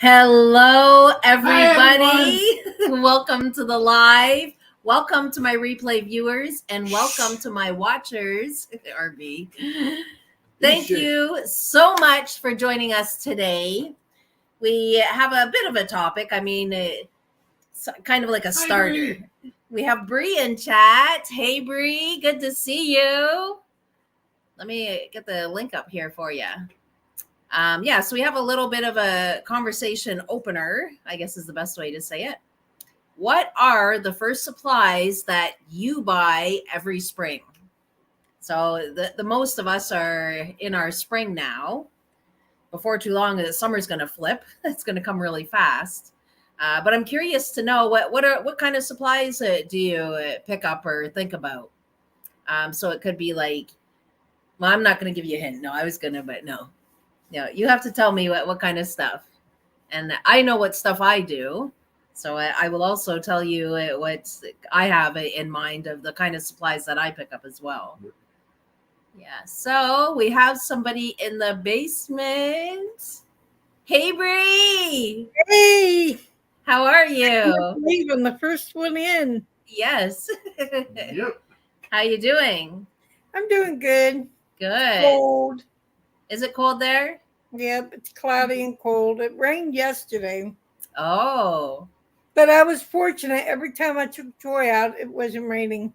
Hello, everybody. Hi, Welcome to the live. Welcome to my replay viewers and welcome to my watchers, RB. Thank you so much for joining us today. We have a bit of a topic. I mean, it's kind of like a starter. We have Bree in chat. Hey, Bree, good to see you. Let me get the link up here for you. So we have a little bit of a conversation opener, I guess is the best way to say it. What are the first supplies that you buy every spring? So the most of us are in our spring now. Before too long, the summer's going to flip. It's going to come really fast. But I'm curious to know what kind of supplies do you pick up or think about? So it could be like, well, I'm not going to give you a hint. No, I was going to, but no. Yeah, you have to tell me what kind of stuff. And I know what stuff I do. So I will also tell you what I have in mind of the kind of supplies that I pick up as well. Yeah, so we have somebody in the basement. Hey, Bree. Hey. How are you? I'm the first one in. Yes. Yep. How you doing? I'm doing good. Good. Cold. Is it cold there? Yep, it's cloudy and cold. It rained yesterday. Oh. But I was fortunate. Every time I took Joy out, it wasn't raining.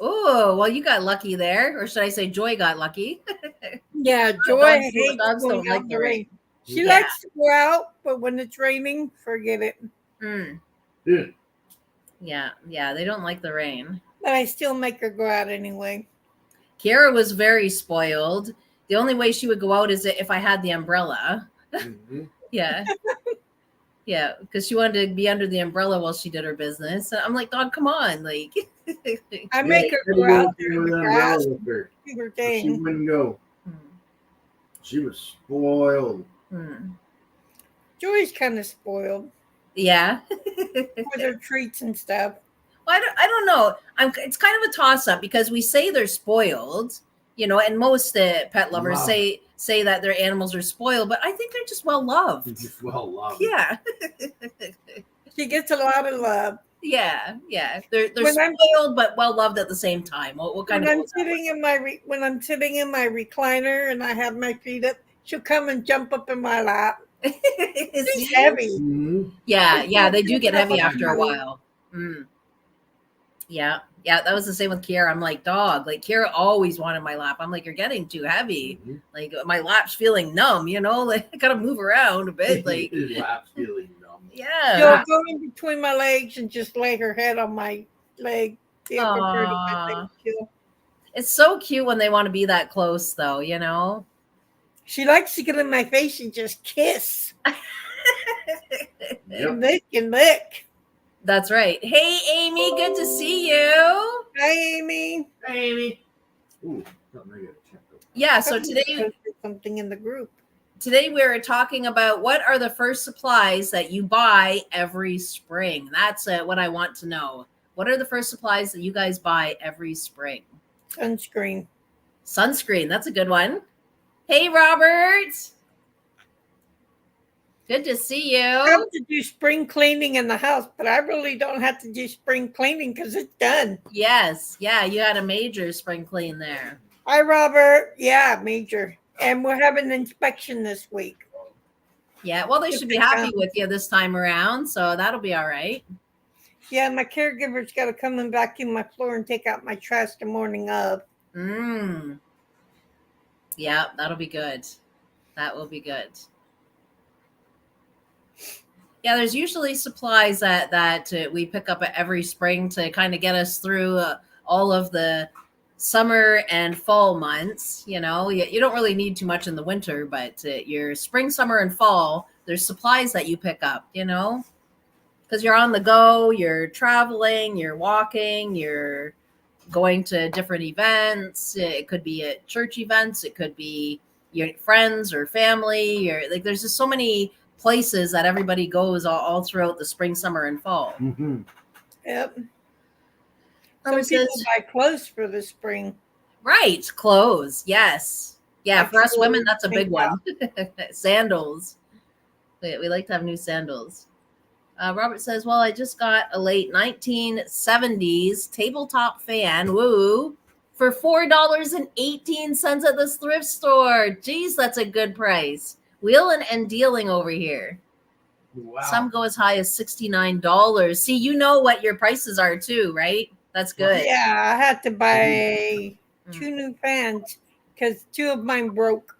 Oh, well, you got lucky there. Or should I say Joy got lucky? Yeah, Joy hates don't like the rain. She likes to go out, but when it's raining, forget it. Yeah, they don't like the rain. But I still make her go out anyway. Kiara was very spoiled. The only way she would go out is if I had the umbrella. Mm-hmm. Yeah. Yeah, because she wanted to be under the umbrella while she did her business. And I'm like, dog, come on. Like, I make her go out there in the grass. She wouldn't go. She was spoiled. Joy's kind of spoiled. Yeah. With her treats and stuff. Well, I don't know. It's kind of a toss-up because we say they're spoiled, and most pet lovers say that their animals are spoiled, but I think they're just well-loved. Just well-loved. Yeah. She gets a lot of love. Yeah. They're spoiled but well-loved at the same time. What kind when I'm sitting in my recliner and I have my feet up, she'll come and jump up in my lap. She's heavy. Mm-hmm. Yeah, they do get heavy after a while. Yeah, that was the same with Kiara. I'm like, dog, like Kiara always wanted my lap. I'm like, you're getting too heavy. Mm-hmm. Like my lap's feeling numb, like I gotta move around a bit. Like his lap's feeling numb. Yeah. She'll go in between my legs and just lay her head on my leg. It's so cute when they want to be that close though, She likes to get in my face and just kiss. And lick. That's right. Hey, Amy, good to see you. Hi, Amy. Hi, Amy. Ooh, yeah, so today something in the group. Today we're talking about what are the first supplies that you buy every spring. That's what I want to know. What are the first supplies that you guys buy every spring? Sunscreen. That's a good one. Hey, Robert. Good to see you. I have to do spring cleaning in the house, but I really don't have to do spring cleaning because it's done. Yes. Yeah, you had a major spring clean there. Hi, Robert. Yeah, major. And we're having an inspection this week. Yeah, well, they should be happy with you this time around, so that'll be all right. Yeah, my caregiver's got to come and vacuum my floor and take out my trash the morning of. Yeah, that'll be good. That will be good. Yeah, there's usually supplies that we pick up every spring to kind of get us through all of the summer and fall months. You don't really need too much in the winter, but your spring, summer, and fall, there's supplies that you pick up, because you're on the go, you're traveling, you're walking, you're going to different events. It could be at church events. It could be your friends or family. There's just so many places that everybody goes all throughout the spring, summer, and fall. Mm-hmm. Yep. Some people buy clothes for the spring. Right. Clothes. Yes. Yeah. For us women, that's a big one. Sandals. We like to have new sandals. Robert says, well, I just got a late 1970s tabletop fan, woo, for $4.18 at this thrift store. Geez, that's a good price. Wheeling and dealing over here. Wow. Some go as high as $69. See, you know what your prices are too, right? That's good. Yeah, I had to buy 2 new fans because 2 of mine broke.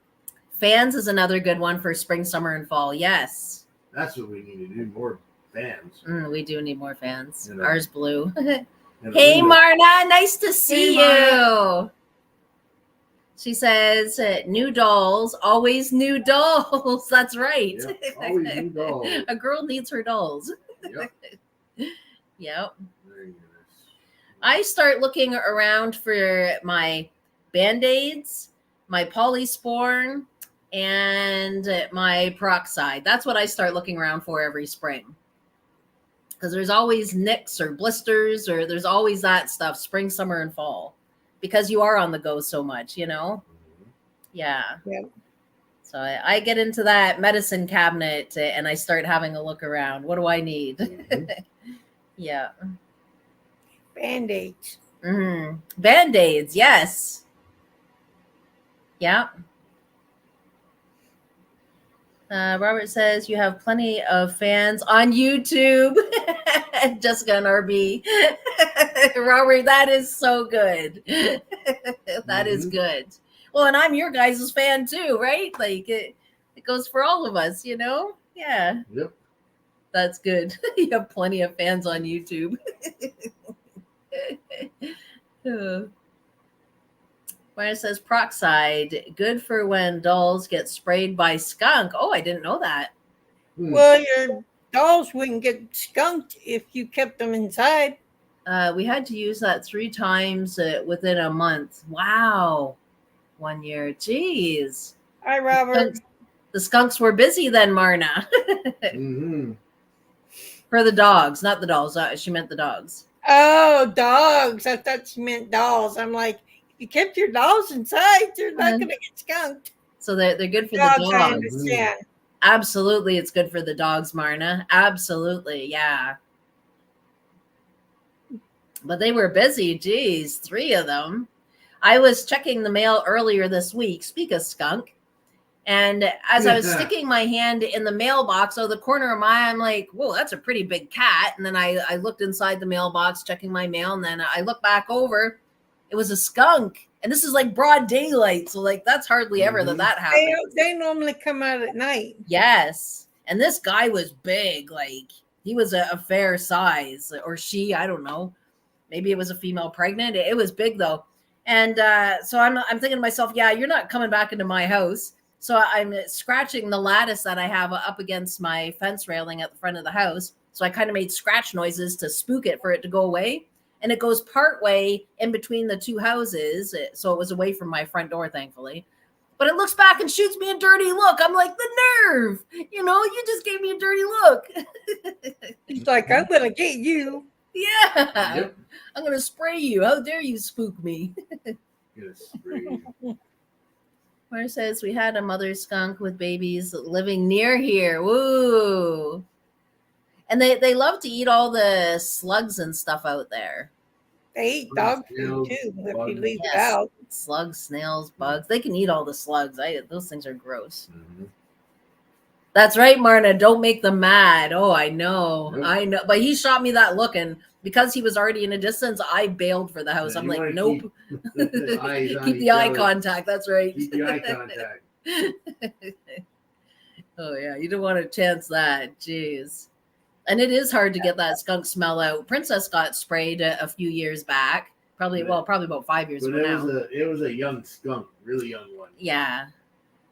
Fans is another good one for spring, summer, and fall. Yes. That's what we need to do, more fans. We do need more fans. You know. Ours blue. And Hey, Linda- Marna. Nice to see Hey, you. She says, new dolls, always new dolls. That's right. Yep, always new dolls. A girl needs her dolls. Yep. Yep. Very good. I start looking around for my Band-Aids, my Polysporin, and my Peroxide. That's what I start looking around for every spring. Because there's always nicks or blisters, or there's always that stuff, spring, summer, and fall. Because you are on the go so much, you know? Yeah. Yep. So I get into that medicine cabinet and I start having a look around. What do I need? Yeah. Band-Aids. Band-Aids, yes. Yeah. Robert says you have plenty of fans on YouTube. Jessica and RB. Robert, that is so good. That is good. Well, and I'm your guys' fan too, right? Like it goes for all of us, you know? Yeah. Yep. That's good. You have plenty of fans on YouTube. Maya says Peroxide, good for when dolls get sprayed by skunk. Oh, I didn't know that. Well, your dolls wouldn't get skunked if you kept them inside. We had to use that 3 times within a month. Wow. 1 year. Jeez. Hi, Robert. The skunks were busy then, Marna. For the dogs, not the dolls. She meant the dogs. Oh, dogs. I thought she meant dolls. I'm like, if you kept your dolls inside, they're not going to get skunked. So they're good for Dogs, the I dogs. understand. Absolutely, it's good for the dogs, Marna. Absolutely, yeah. But they were busy. Geez, 3 of them. I was checking the mail earlier this week. Speak of skunk. And as I was sticking my hand in the mailbox, the corner of my eye, I'm like, whoa, that's a pretty big cat. And then I looked inside the mailbox, checking my mail. And then I looked back over. It was a skunk. And this is like broad daylight. So like, that's hardly ever that happens. They normally come out at night. Yes. And this guy was big. Like he was a fair size, or she, I don't know. Maybe it was a female pregnant. It was big though. And so I'm thinking to myself, yeah, you're not coming back into my house. So I'm scratching the lattice that I have up against my fence railing at the front of the house. So I kind of made scratch noises to spook it for it to go away. And it goes part way in between the 2 houses. So it was away from my front door, thankfully. But it looks back and shoots me a dirty look. I'm like, the nerve. You know, you just gave me a dirty look. He's like, I'm going to get you. Yeah. Yep. I'm going to spray you. How dare you spook me? Where says we had a mother skunk with babies living near here. Woo. And they love to eat all the slugs and stuff out there. They eat dog food too if you leave it out. Slugs, snails, bugs. They can eat all the slugs. Those things are gross. That's right, Marna. Don't make them mad. Oh, I know. Nope. I know. But he shot me that look, and because he was already in a distance, I bailed for the house. Yeah, I'm like, nope. Keep the eye contact. That's right. Keep the eye contact. Oh, yeah. You don't want to chance that. Jeez. And it is hard to get that skunk smell out. Princess got sprayed a few years back. Probably about 5 years ago now. It was a young skunk, really young one. Yeah.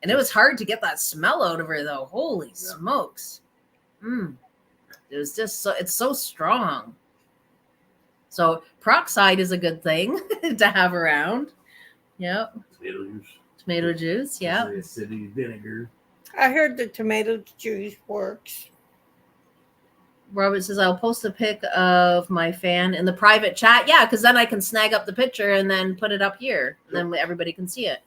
And it was hard to get that smell out of her, though. Holy smokes. It was just it's so strong. So peroxide is a good thing to have around. Yep. Tomato juice. Yeah. Acidity vinegar. I heard the tomato juice works. Robert says, I'll post a pic of my fan in the private chat. Yeah, because then I can snag up the picture and then put it up here. And then everybody can see it.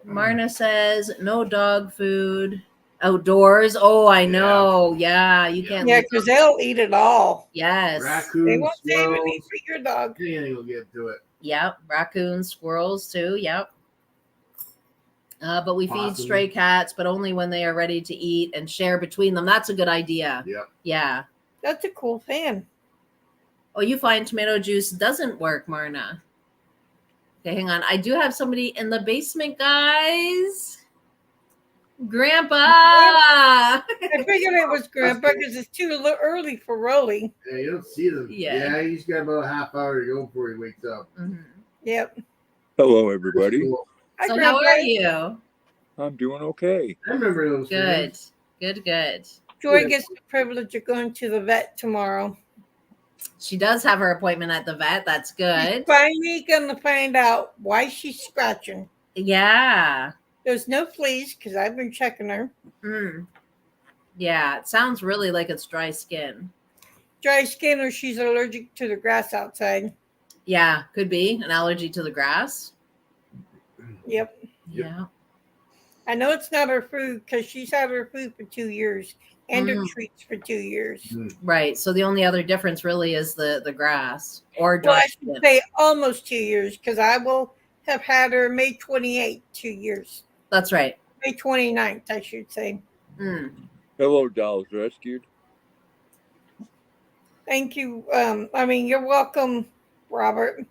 Marna says no dog food outdoors. Oh, I know. Yeah, you can't Yeah, leave. because they'll eat it all. Yes. They Raccoons, won't save any squirrels, for your dog. anything will get to it. Yep. Raccoons, squirrels too. Yep. But we feed Possum. stray cats, but only when they are ready to eat and share between them. That's a good idea. Yep. Yeah. That's a cool fan. Oh, you find tomato juice doesn't work, Marna. Okay, hang on. I do have somebody in the basement, guys. Grandpa. I figured it was Grandpa because it's too early for Rolly. Yeah, you don't see them. Yeah. Yeah, he's got about a half hour to go before he wakes up. Mhm. Yep. Hello, everybody. Cool. Hi, So Grandpa. how are you? I'm doing okay. I remember those Good. things. Good. Joy gets the privilege of going to the vet tomorrow. She does have her appointment at the vet. That's good. She's finally going to find out why she's scratching. Yeah. There's no fleas because I've been checking her. Mm. Yeah. It sounds really like it's dry skin. Dry skin or she's allergic to the grass outside. Yeah. Could be an allergy to the grass. Yep. Yeah. I know it's not her food because she's had her food for 2 years and her Mm. treats for 2 years. Right. So the only other difference really is the grass or Well, dry I skin. should say almost 2 years because I will have had her May 28th, 2 years. That's right. May 29th, I should say. Mm. Hello, Dolls Rescued. Thank you. You're welcome, Robert.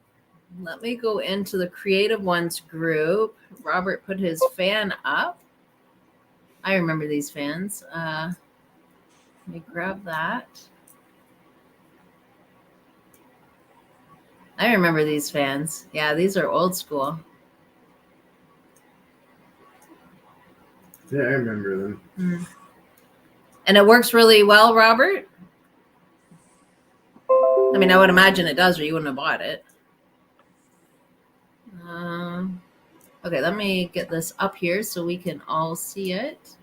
Let me go into the Creative Ones group. Robert put his fan up. I remember these fans. Let me grab that. I remember these fans. Yeah, these are old school. Yeah, I remember them. Mm. And it works really well, Robert? I mean, I would imagine it does, or you wouldn't have bought it. Okay, let me get this up here so we can all see it.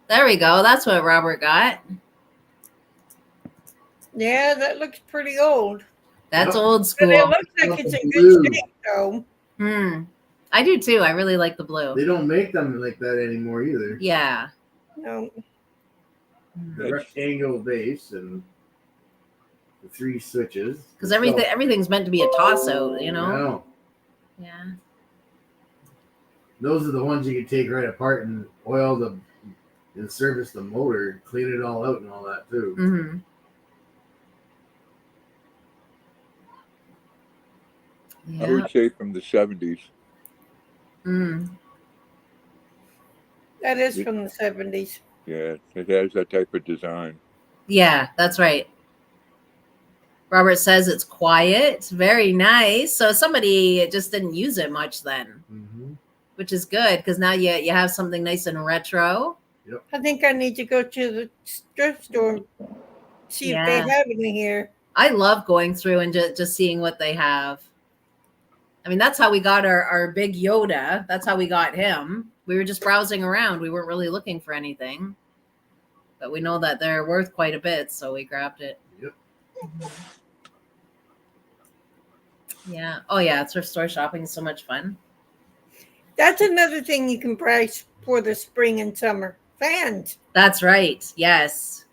There we go. That's what Robert got. Yeah, that looks pretty old. That's Yep. old But school. it looks like it's in Blue. good shape, though. I do too. I really like the blue. They don't make them like that anymore either. Yeah. No. The rectangle base and the 3 switches. Because everything's meant to be a toss out, you know? No. Yeah. Those are the ones you can take right apart and oil and service the motor, clean it all out and all that too. Mm-hmm. I Yeah. would say from the 70s. Mm. That is from the 70s. Yeah, it has that type of design. Yeah, that's right. Robert says it's quiet. Very nice. So somebody just didn't use it much then, Mm-hmm. which is good because now you have something nice and retro. I think I need to go to the thrift store and see if they Yeah. have any here. I love going through and just seeing what they have. I mean, that's how we got our big Yoda. That's how we got him. We were just browsing around. We weren't really looking for anything. But we know that they're worth quite a bit, so we grabbed it. Yep. Yeah. Oh, yeah. Thrift store shopping is so much fun. That's another thing you can price for the spring and summer. Fans. That's right. Yes.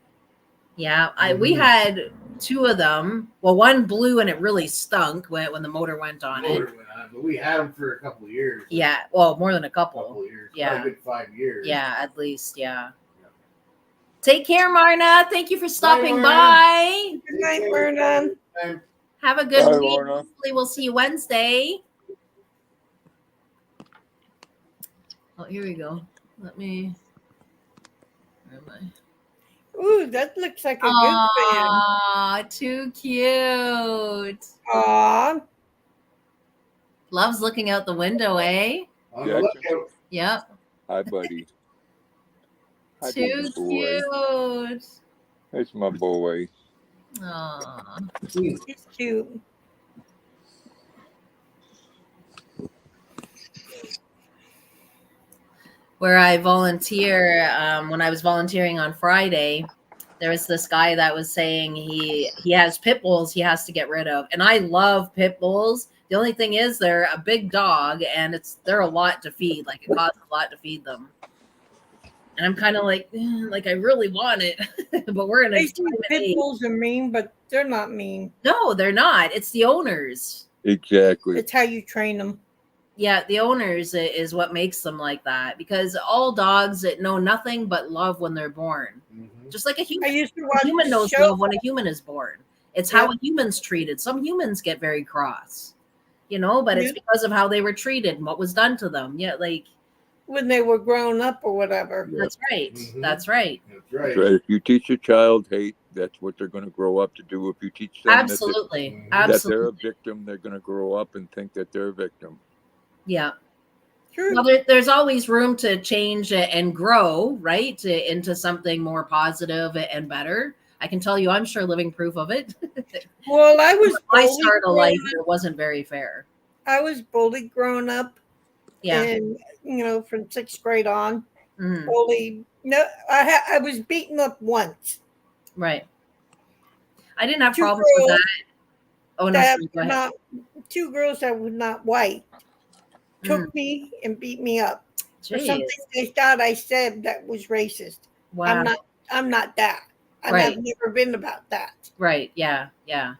Yeah. We had 2 of them. Well, one blew and it really stunk when the motor went on it. Motor went on, but we had them for a couple of years. Yeah. Well, more than a A couple couple. of years. Yeah. Probably a good 5 years. Yeah, at least. Yeah. Take care, Marna. Thank you for stopping Marna. by. Good night, Vernon. Have a good Bye, week. Lorna. Hopefully, we'll see you Wednesday. Oh, here we go. Let me. Where am I? Ooh, that looks like a good fan. Aw, too cute. Aw. Loves looking out the window, eh? On the lookout. Yep. Hi, buddy. Hi, Too baby boy. cute. That's my boy. Aw. He's cute. Where I volunteer, when I was volunteering on Friday, there was this guy that was saying he has pit bulls he has to get rid of. And I love pit bulls The only thing is they're a big dog and they're a lot to feed. Like it costs a lot to feed them. And I'm kind of like I really want it, but we're in a They say climate pit age. bulls are mean, but they're not mean. No, they're not. It's the owners. Exactly. It's how you train them. Yeah, the owners is what makes them like that, because all dogs that know nothing but love when they're born, Mhm. just like a I human. used to A watch human the knows show love when a human is born. It's how a human's treated. Some humans get very cross, but it's Yeah. because of how they were treated and what was done to them. Yeah, like when they were grown up or whatever. Yeah. that's right. Mhm. That's right. That's right. That's right. If you teach a child hate, that's what they're going to grow up to do. If you teach them Absolutely. Mhm. that they're Absolutely. a victim, they're going to grow up and think that they're a victim. Yeah. True. Well, there's always room to change and grow, right, into something more positive and better. I can tell you, I'm sure living proof of it. Well, I was My bullied. start of life, growing up. it wasn't very fair. I was bullied growing up, Yeah. and from 6th grade on, Mhm. bullied. No, I was beaten up once. Right. I didn't have Two problems with girls that. Oh no, that sorry, go were ahead. not two girls that were not white Mm. took me and beat me up for Jeez. something they thought I said that was racist. Wow. I'm not that. And Right. I've never been about that. Right. Yeah. Yeah.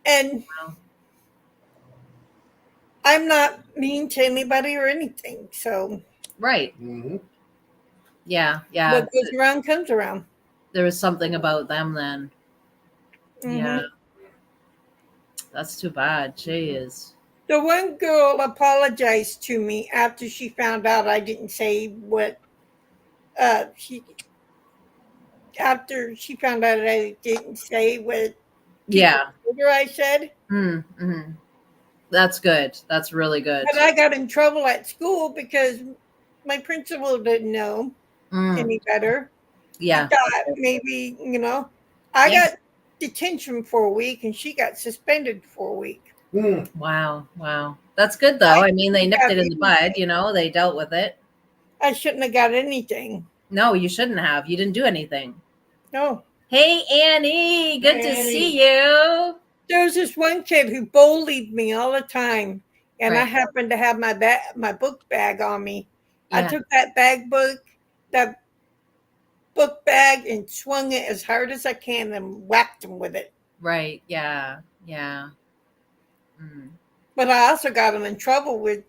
And Wow. I'm not mean to anybody or anything. So Right. Mhm. Yeah. Yeah. what goes around comes around. There was something about them then. Mhm. Yeah. That's too bad. Jeez. The one girl apologized to me after she found out I didn't say what she after she found out I didn't say what Yeah. I said. Mm-hmm. That's good. That's really good. But I got in trouble at school because my principal didn't know Mm. any better. Yeah. He thought maybe, I Yeah. got detention for a week and she got suspended for a week. Mm. Wow. Wow. That's good though. I mean, they nipped it in the bud, they dealt with it. I shouldn't have got anything. No, you shouldn't have. You didn't do anything. No. Hey, Annie. Good to see you. There was this one kid who bullied me all the time, and I Right. happened to have my book bag on me. I Yeah. took that book bag, and swung it as hard as I can and whacked him with it. Right. Yeah. Yeah. Mm. But I also got him in trouble with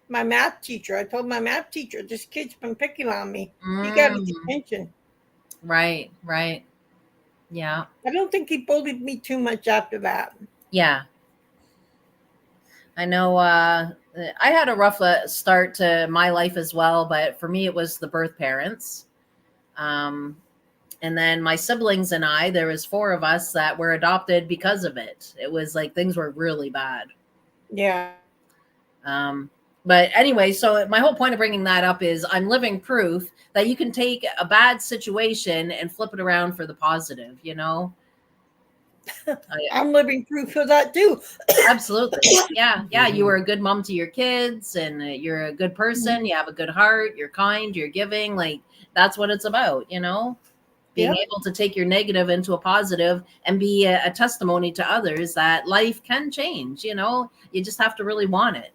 my math teacher. I told my math teacher, "This kid's been picking on me. He got a detention." Right. Right. Yeah. I don't think he bullied me too much after that. Yeah. I know I had a rough start to my life as well, but for me, it was the birth parents. And then my siblings and I, there was 4 of us that were adopted because of it. It was like things were really bad. Yeah. But anyway, so my whole point of bringing that up is I'm living proof that you can take a bad situation and flip it around for the positive, I'm living proof of that too. Absolutely. Yeah. Yeah. You were a good mom to your kids and you're a good person. You have a good heart. You're kind. You're giving. Like that's what it's about, being able to take your negative into a positive and be a testimony to others that life can change. You just have to really want it.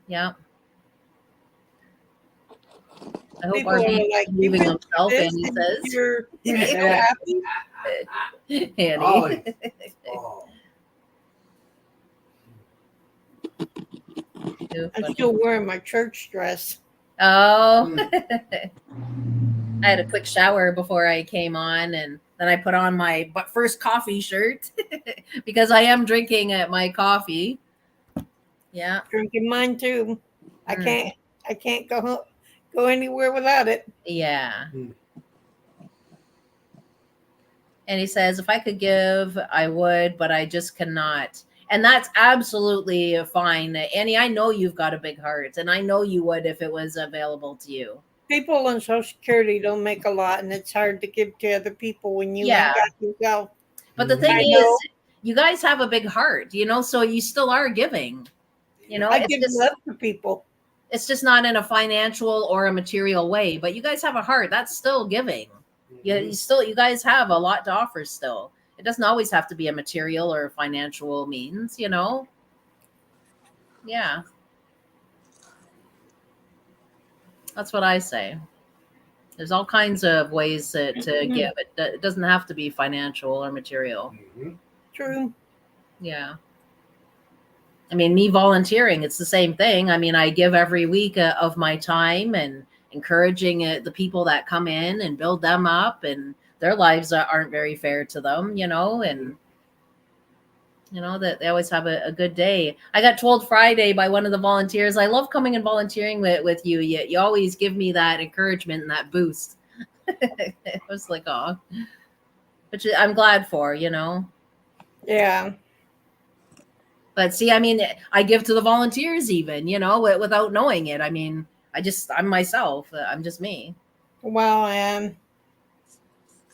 Yeah. I hope People RB are like, moving "You went himself, through and this he and says, you're Yeah. happy." Annie. Oh. Too I'm funny. still wearing my church dress. Oh, I had a quick shower before I came on, and then I put on my first coffee shirt because I am drinking my coffee. Yeah. Drinking mine too. I Mm. can't go anywhere without it. Yeah. Mm. And he says, if I could give, I would, but I just cannot. And that's absolutely fine. Annie, I know you've got a big heart, and I know you would if it was available to you. People on Social Security don't make a lot, and it's hard to give to other people when you Yeah. ain't got yourself. But the Mhm. thing I is, know. you guys have a big heart, so you still are giving. I give love to people. It's just not in a financial or a material way, but you guys have a heart. That's still giving. You guys have a lot to offer still. It doesn't always have to be a material or financial means, you know? Yeah. That's what I say. There's all kinds of ways to give. It doesn't have to be financial or material. Mhm. True. Yeah. I mean, me volunteering, it's the same thing. I mean, I give every week of my time and encouraging the people that come in and build them up, and their lives aren't very fair to them, you know, and you know that they always have a good day. I got told Friday by one of the volunteers, I love coming and volunteering with you. You always give me that encouragement and that boost. I was like, oh, which I'm glad for, you know. Yeah. But see, I mean, I give to the volunteers even, you know, without knowing it. I mean, I'm myself. I'm just me. Well, and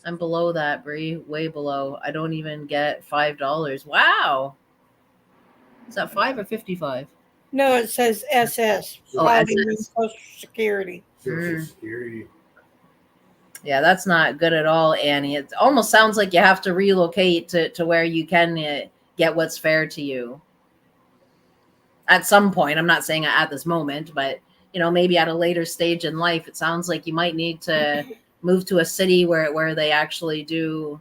I'm below that, Bree, way below. I don't even get $5. Wow. Is that 5 or 55? no, it says SS, Oh, Hollywood SS. Social Security. Social Security. Yeah, that's not good at all, Annie. It almost sounds like you have to relocate to where you can get what's fair to you. At some point, I'm not saying at this moment, but you know, maybe at a later stage in life, it sounds like you might need to move to a city where they actually do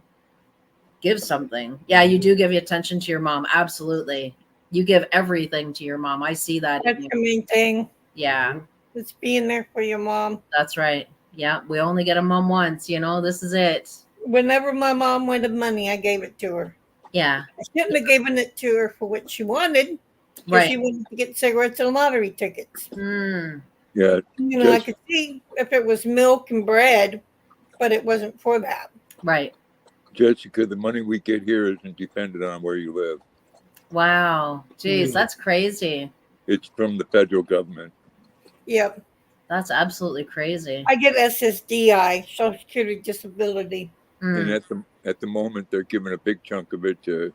give something. Yeah, you do give attention to your mom. Absolutely. You give everything to your mom. I see that in That's you. the main thing. Yeah, Mhm. It's being there for your mom. that's right. Yeah, we only get a mom once, you know, this is it. Whenever my mom wanted money, I gave it to her. Yeah, I shouldn't have given it to her for what she wanted, because she right. wanted to get cigarettes and lottery tickets. Mm, Yeah, You know, I just could see if it was milk and bread, but it wasn't for that. right. Jessica, the money we get here isn't dependent on where you live. Wow. Jeez, Mm. that's crazy. It's from the federal government. Yep. That's absolutely crazy. I get SSDI, Social Security Disability. And Mm, at the moment, they're giving a big chunk of it to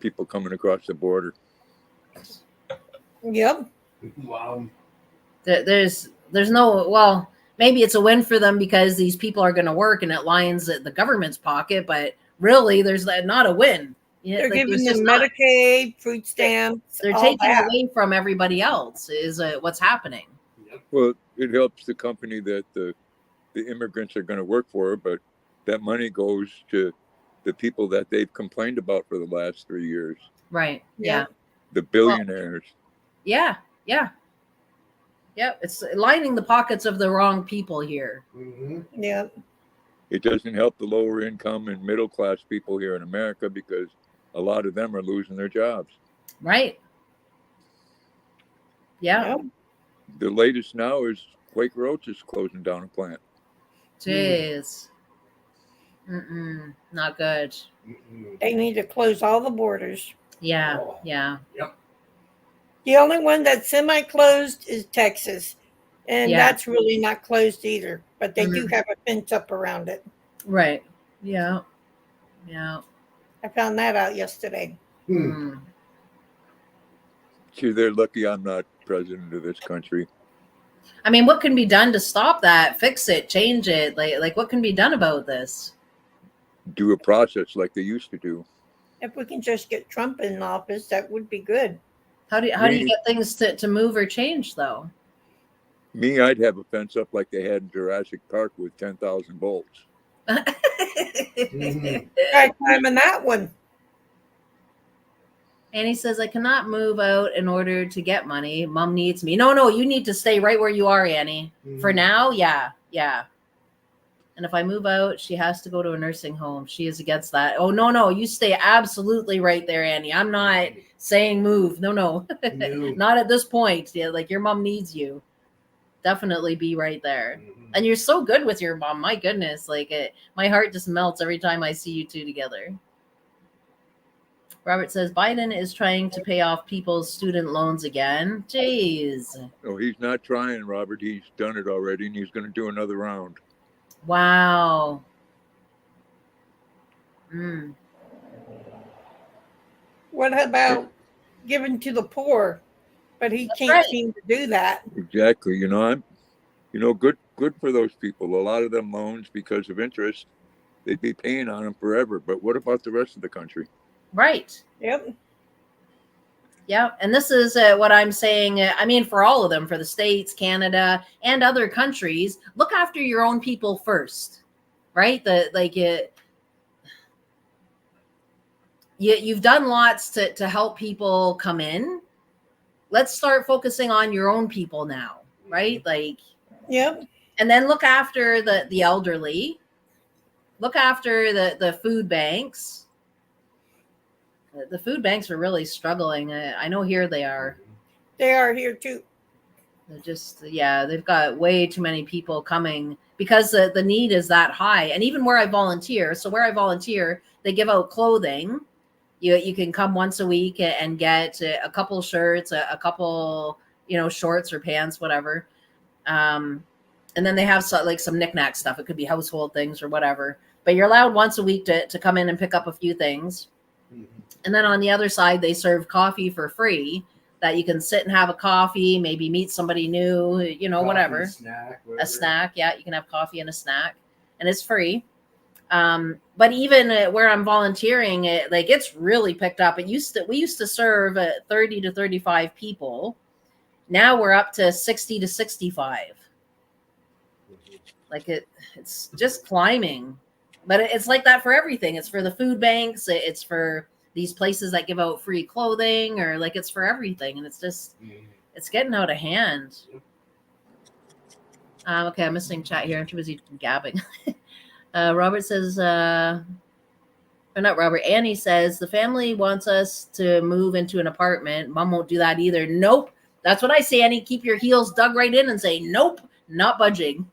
people coming across the border. Yep. Wow. there's no, well, maybe it's a win for them because these people are going to work and it lines the government's pocket, but really there's not a win. Yeah, They're like giving there's them just not. Medicaid, food stamps, They're all taking that. away from everybody else is what's happening. Yep. Well, it helps the company that the immigrants are going to work for, but that money goes to the people that they've complained about for the last 3 years, Right. Yeah. Yep. the billionaires. Yeah. Yeah. Yeah. It's lining the pockets of the wrong people here. Mhm. Yep. It doesn't help the lower income and middle class people here in America because a lot of them are losing their jobs. Right. Yeah. Yep. The latest now is Quaker Oats is closing down a plant. Jeez. Not good. Mm-mm. They need to close all the borders. Yeah. Oh. Yeah. Yep. The only one that's semi-closed is Texas, and Yeah. that's really not closed either. But they do Mhm. have a fence up around it. Right. Yeah. Yeah. I found that out yesterday. Hmm. Mm. See, they're lucky I'm not president of this country. I mean, what can be done to stop that? Fix it, change it. Like what can be done about this? Do a process like they used to do. If we can just get Trump in office, that would be good. How do you Me- get things to move or change though? Me, I'd have a fence up like they had in Jurassic Park with 10,000 bolts. Mhm. Try climbing that one. Annie says, I cannot move out in order to get money. Mom needs me. No, you need to stay right where you are, Annie. For Mhm. now, yeah. And if I move out, she has to go to a nursing home. She is against that. Oh, no, you stay absolutely right there, Annie. I'm not saying move. No. No. Not at this point. Yeah, like your mom needs you. Definitely be right there. Mhm. And you're so good with your mom. My goodness. Like my heart just melts every time I see you two together. Robert says Biden is trying to pay off people's student loans again. Jeez. No, he's not trying, Robert. He's done it already, and he's going to do another round. Wow. Mm. What about giving to the poor? But he can't right. seem to do that. Exactly. Good for those people. A lot of them loans because of interest. they'd be paying on them forever. But what about the rest of the country? Right. Yep. Yeah, and this is what I'm saying. I mean, for all of them, for the states, Canada, and other countries, look after your own people first, right? You've done lots to help people come in. Let's start focusing on your own people now, right? Like, Yep. and then look after the elderly. Look after the food banks. The food banks are really struggling. I know here they are. They are here too. They're just, yeah, they've got way too many people coming because the need is that high. And even where I volunteer, they give out clothing. You can come once a week and get a couple shirts, a couple, shorts or pants, whatever. And then they have some knickknack stuff. It could be household things or whatever. But you're allowed once a week to come in and pick up a few things. Mhm. And then on the other side, they serve coffee for free that you can sit and have a coffee, maybe meet somebody new, Coffee, whatever. Snack, A snack. Yeah, you can have coffee and a snack, and it's free. But even where I'm volunteering, it's really picked up. We used to serve 30 to 35 people. Now we're up to 60 to 65. Like it's just climbing. But it's like that for everything. It's for the food banks. It's for these places that give out free clothing, or it's for everything. And it's just, it's getting out of hand. Okay, I'm missing chat here. I'm too busy gabbing. Robert says, or not Robert, Annie says, the family wants us to move into an apartment. Mom won't do that either. Nope. That's what I say, Annie. Keep your heels dug right in and say, nope, not budging.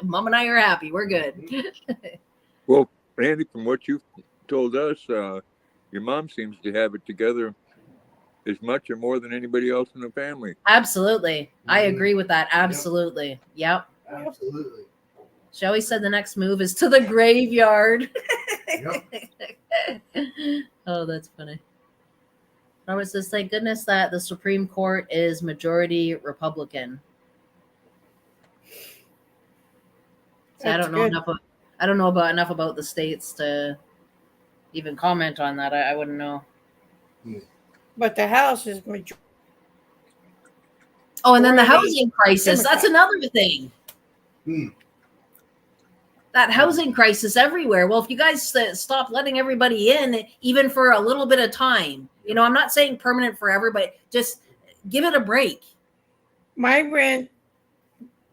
Mom and I are happy. We're good. Well, Randy, from what you've told us, your mom seems to have it together as much or more than anybody else in the family. Absolutely. I agree with that. Absolutely. Yep. Absolutely. She always said the next move is to the graveyard. Yep. Oh, that's funny. Robert says, thank goodness that the Supreme Court is majority Republican. So I That's don't know good. enough about the states to even comment on that. I wouldn't know. But the House is majority. Oh, and then the Already housing crisis. That's another thing. That housing crisis everywhere. Well, if you guys stop letting everybody in, even for a little bit of time, I'm not saying permanent forever, but just give it a break. My rent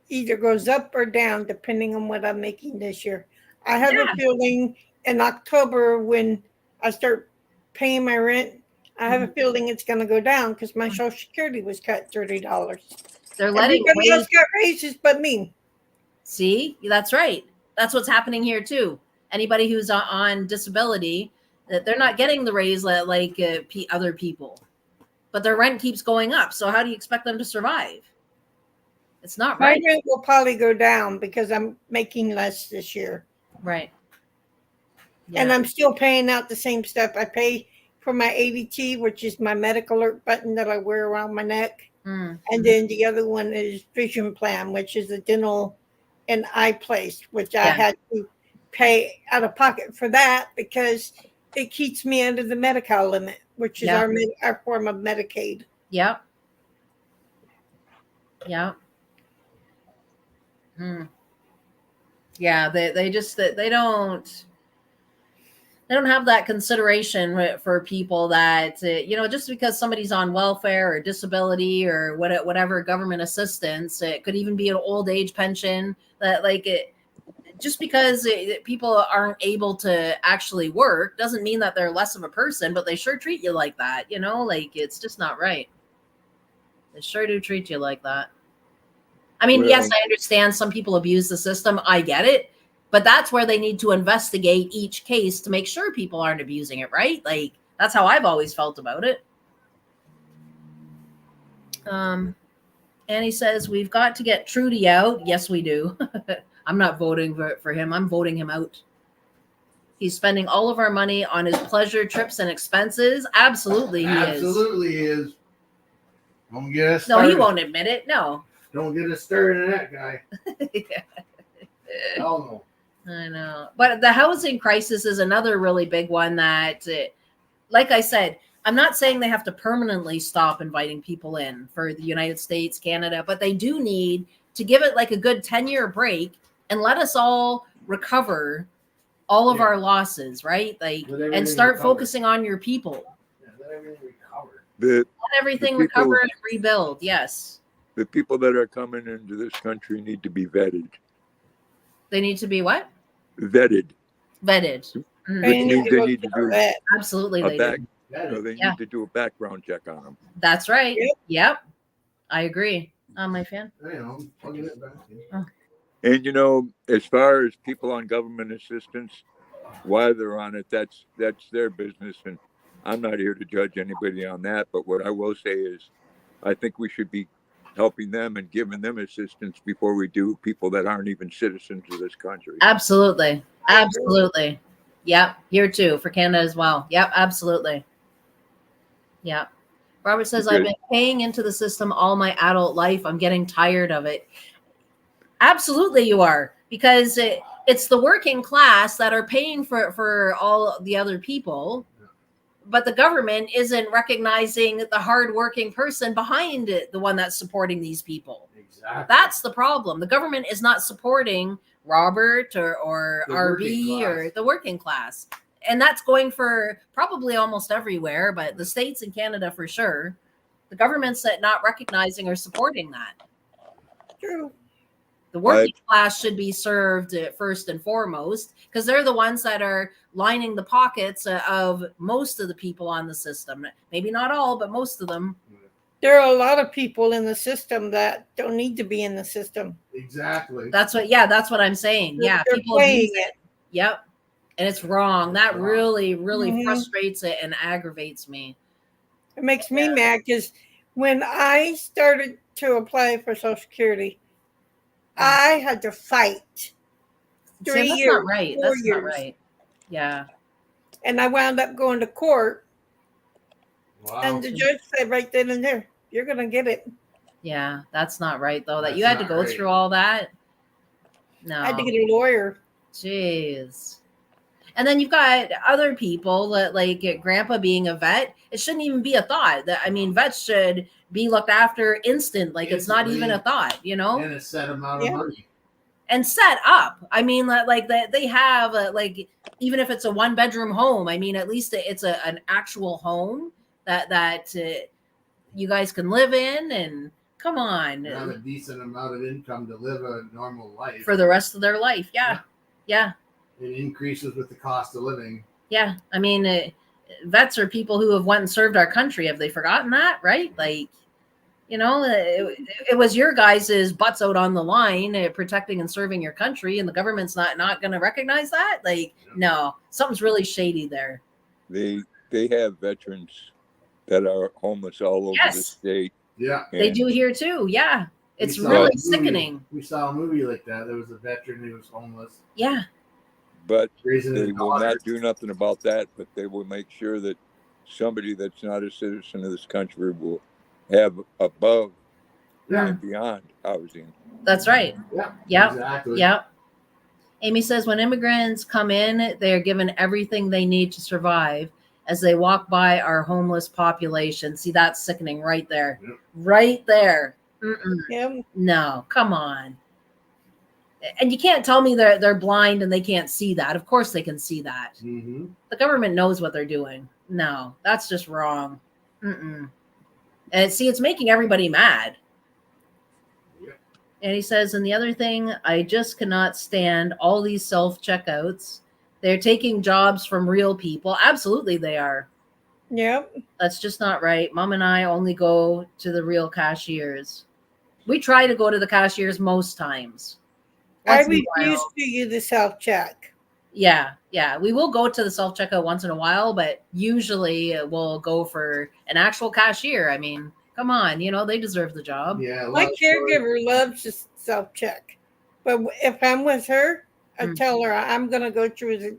either goes up or down depending on what I'm making this year. I have a feeling in October when I start paying my rent, I have a feeling it's going to go down because my Social Security was cut $30. They're letting everybody else got raises but me. See, that's right. That's what's happening here too. Anybody who's on disability, that they're not getting the raise like other people, but their rent keeps going up. So how do you expect them to survive? It's not right. My rent will probably go down because I'm making less this year. Right. Yeah. And I'm still paying out the same stuff. I pay for my ADT, which is my medical alert button that I wear around my neck. And then the other one is Vision Plan, which is a dental and eye place, which I had to pay out of pocket for that because it keeps me under the Medi-Cal limit, which is our form of Medicaid. Yep. Yeah. Yeah, they just they don't have that consideration for people that just because somebody's on welfare or disability or whatever government assistance, it could even be an old age pension, that just because people aren't able to actually work doesn't mean that they're less of a person, but they sure treat you like that. It's just not right. They sure do treat you like that. I mean, yes, I understand some people abuse the system. I get it. But that's where they need to investigate each case to make sure people aren't abusing it, right? That's how I've always felt about it. Annie says, we've got to get Trudy out. Yes, we do. I'm not voting for him. I'm voting him out. He's spending all of our money on his pleasure trips and expenses. Absolutely, he is. Absolutely is. Don't get us started. No, he won't admit it. No. Don't get us started in that guy. Yeah. Hell no. I know. But the housing crisis is another really big one that, like I said, I'm not saying they have to permanently stop inviting people in for the United States, Canada, but they do need to give it like a good 10-year break and let us all recover all of Yeah. our losses, right? Like, Let everything and start recover. focusing on your people. Yeah, let everything recover. The Let everything The people- recover and rebuild. Yes. the people that are coming into this country need to be vetted. They need to be what? Vetted. Vetted. Mhm. Which They means to they go need to through do that. Absolutely, a they back. do. That is- They Yeah. need to do a background check on them. That's right. Yep. Yep. I agree. My fan. I know. I'm plugging it back in. And as far as people on government assistance, why they're on it, that's their business, and I'm not here to judge anybody on that. But what I will say is, I think we should be helping them and giving them assistance before we do people that aren't even citizens of this country. Absolutely. Absolutely. Yep. Here too for Canada as well. Yep. Absolutely. Yep. Robert says, I've been paying into the system all my adult life. I'm getting tired of it. Absolutely, you are, because it's the working class that are paying for all the other people, but the government isn't recognizing the hardworking person behind it, the one that's supporting these people. Exactly. That's the problem. The government is not supporting Robert or The RB working or class. the working class. And that's going for probably almost everywhere, but the States and Canada for sure. The government's not recognizing or supporting that. True. The working class should be served first and foremost, because they're the ones that are lining the pockets of most of the people on the system. Maybe not all, but most of them. There are a lot of people in the system that don't need to be in the system. Exactly. That's what I'm saying. Yeah, They're people playing abuse it. Yep. And it's wrong. It's That wrong. really, really Mhm. frustrates it and aggravates me. It makes me mad because when I started to apply for Social Security, I had to fight See, 3 that's years, not right. 4 That's not years, right. Yeah. and I wound up going to court. Wow. And the judge said right then and there, "You're going to get it." Yeah. That's not right, though, that That's you had to not go right. through all that. No. I had to get a lawyer. Jeez. And then you've got other people that, like Grandpa being a vet, it shouldn't even be a thought. That, I mean, vets should be looked after instant. Like it's not even a thought, And a set amount Yeah. of money. and set up. I mean, like that they have like, even if it's a 1-bedroom home, I mean, at least it's an actual home that you guys can live in, and come on, Have a decent amount of income to live a normal life. for the rest of their life. Yeah. It increases with the cost of living. Yeah. I mean, vets are people who have went and served our country. Have they forgotten that? Right? Like, it was your guys' butts out on the line, protecting and serving your country, and the government's not going to recognize that. Like, no, something's really shady there. They have veterans that are homeless all over the Yes. state. Yeah. They and do here too. Yeah, it's We saw really a movie- sickening. We saw a movie like that. There was a veteran who was homeless. Yeah, But Raising they his will daughter. not do nothing about that, but they will make sure that somebody that's not a citizen of this country will have above Yeah. and beyond housing. that's right. Yeah. Yep. Exactly. Yep. Amy says, when immigrants come in, they are given everything they need to survive as they walk by our homeless population. See, that's sickening right there. Yep. Right there. Mm-mm. Yeah. No, come on. And you can't tell me they're blind and they can't see that. Of course they can see that. Mm-hmm. The government knows what they're doing. No, that's just wrong. Mm-mm. And see, it's making everybody mad. Yep. And he says, and the other thing, I just cannot stand all these self-checkouts. They're taking jobs from real people. Absolutely they are. Yep. That's just not right. Mom and I only go to the real cashiers. We try to go to the cashiers most times. I Once in a refuse while. to use the self check. Yeah. We will go to the self-checkout once in a while, but usually we'll go for an actual cashier. I mean, come on, they deserve the job. Yeah. My caregiver loves to self check, but if I'm with her, I tell her I'm going to go through the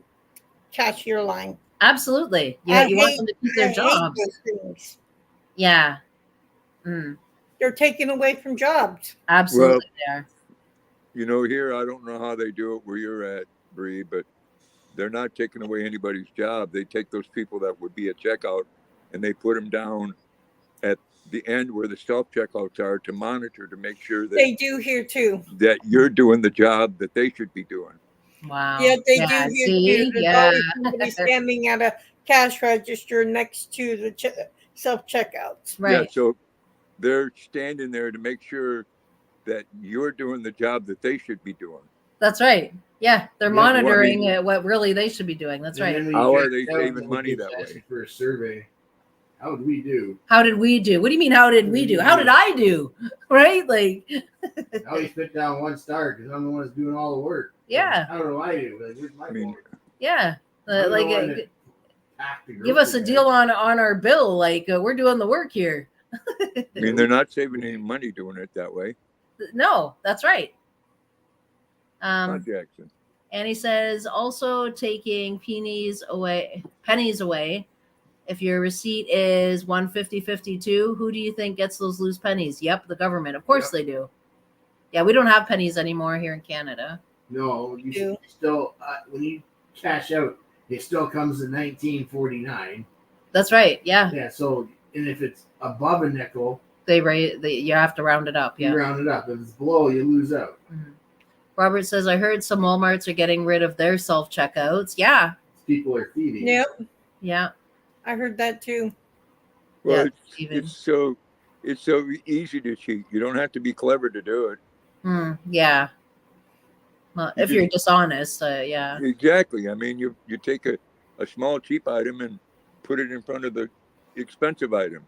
cashier line. Absolutely. You want them to keep their I hate jobs. those things. Yeah. Mm, They're taken away from jobs. absolutely. They are. Here, I don't know how they do it where you're at, Bree, but they're not taking away anybody's job. They take those people that would be at checkout and they put them down at the end where the self checkouts are to monitor to make sure that They do here too. that you're doing the job that they should be doing. Wow. Yeah, they do Yeah, here see? too. There's Yeah. always somebody standing at a cash register next to the self checkouts. Right. Yeah, so they're standing there to make sure that you're doing the job that they should be doing. That's right. Yeah, they're Yeah, well, I monitoring mean- what really they should be doing. That's And right. then when How you are check they out, saving they'll money just that ask way? you for a survey. How did we do? How did we do? What do you mean? How did we do? How did I do? Right? Like, I always put down 1 star because I'm the one that's doing all the work. Yeah. How do I do? Like, where's my I mean, fault? yeah, I'm the like one that packed the give us a grocery deal on our bill. Like we're doing the work here. I mean, they're not saving any money doing it that way. No, that's right. Huh, Jackson. And he says also taking pennies away. If your receipt is 150.52, who do you think gets those loose pennies? Yep, the government. Of course they do. Yeah, we don't have pennies anymore here in Canada. No, you Do. still when you cash out, it still comes to 19.49. That's right. Yeah, Yeah. So, and if it's above a nickel, you have to round it up. you Yeah. round it up. If it's below, you lose out. Mhm. Robert says, I heard some Walmarts are getting rid of their self checkouts. Yeah, People are thieving. Yep, yeah. I heard that too. Well, Yeah, Steven. it's so easy to cheat. You don't have to be clever to do it. Yeah. Well, if you're dishonest, yeah. Exactly. I mean, you take a small cheap item and put it in front of the expensive item.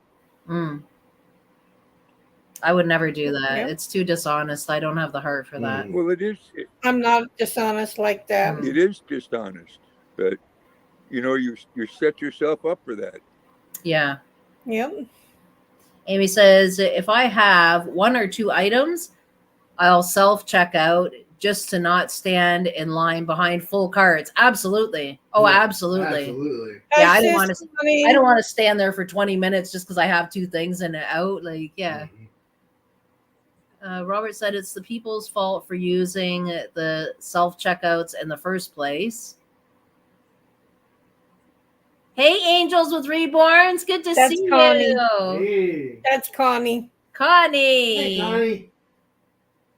I would never do that. Yeah. It's too dishonest. I don't have the heart for that. Well, it I'm not dishonest like that. is dishonest, but you set yourself up for that. Yeah. Yep. Amy says, if I have 1 or 2 items, I'll self check out just to not stand in line behind full carts. Absolutely. Oh, Yeah, absolutely. Absolutely. Yeah, I That's don't just want to. funny. I don't want to stand there for 20 minutes just because I have 2 things and out. Like, yeah. Robert said it's the people's fault for using the self checkouts in the first place. Hey, Angels with Reborns. Good to That's see Connie. you. Hey. That's Connie. Connie. Hey, Connie.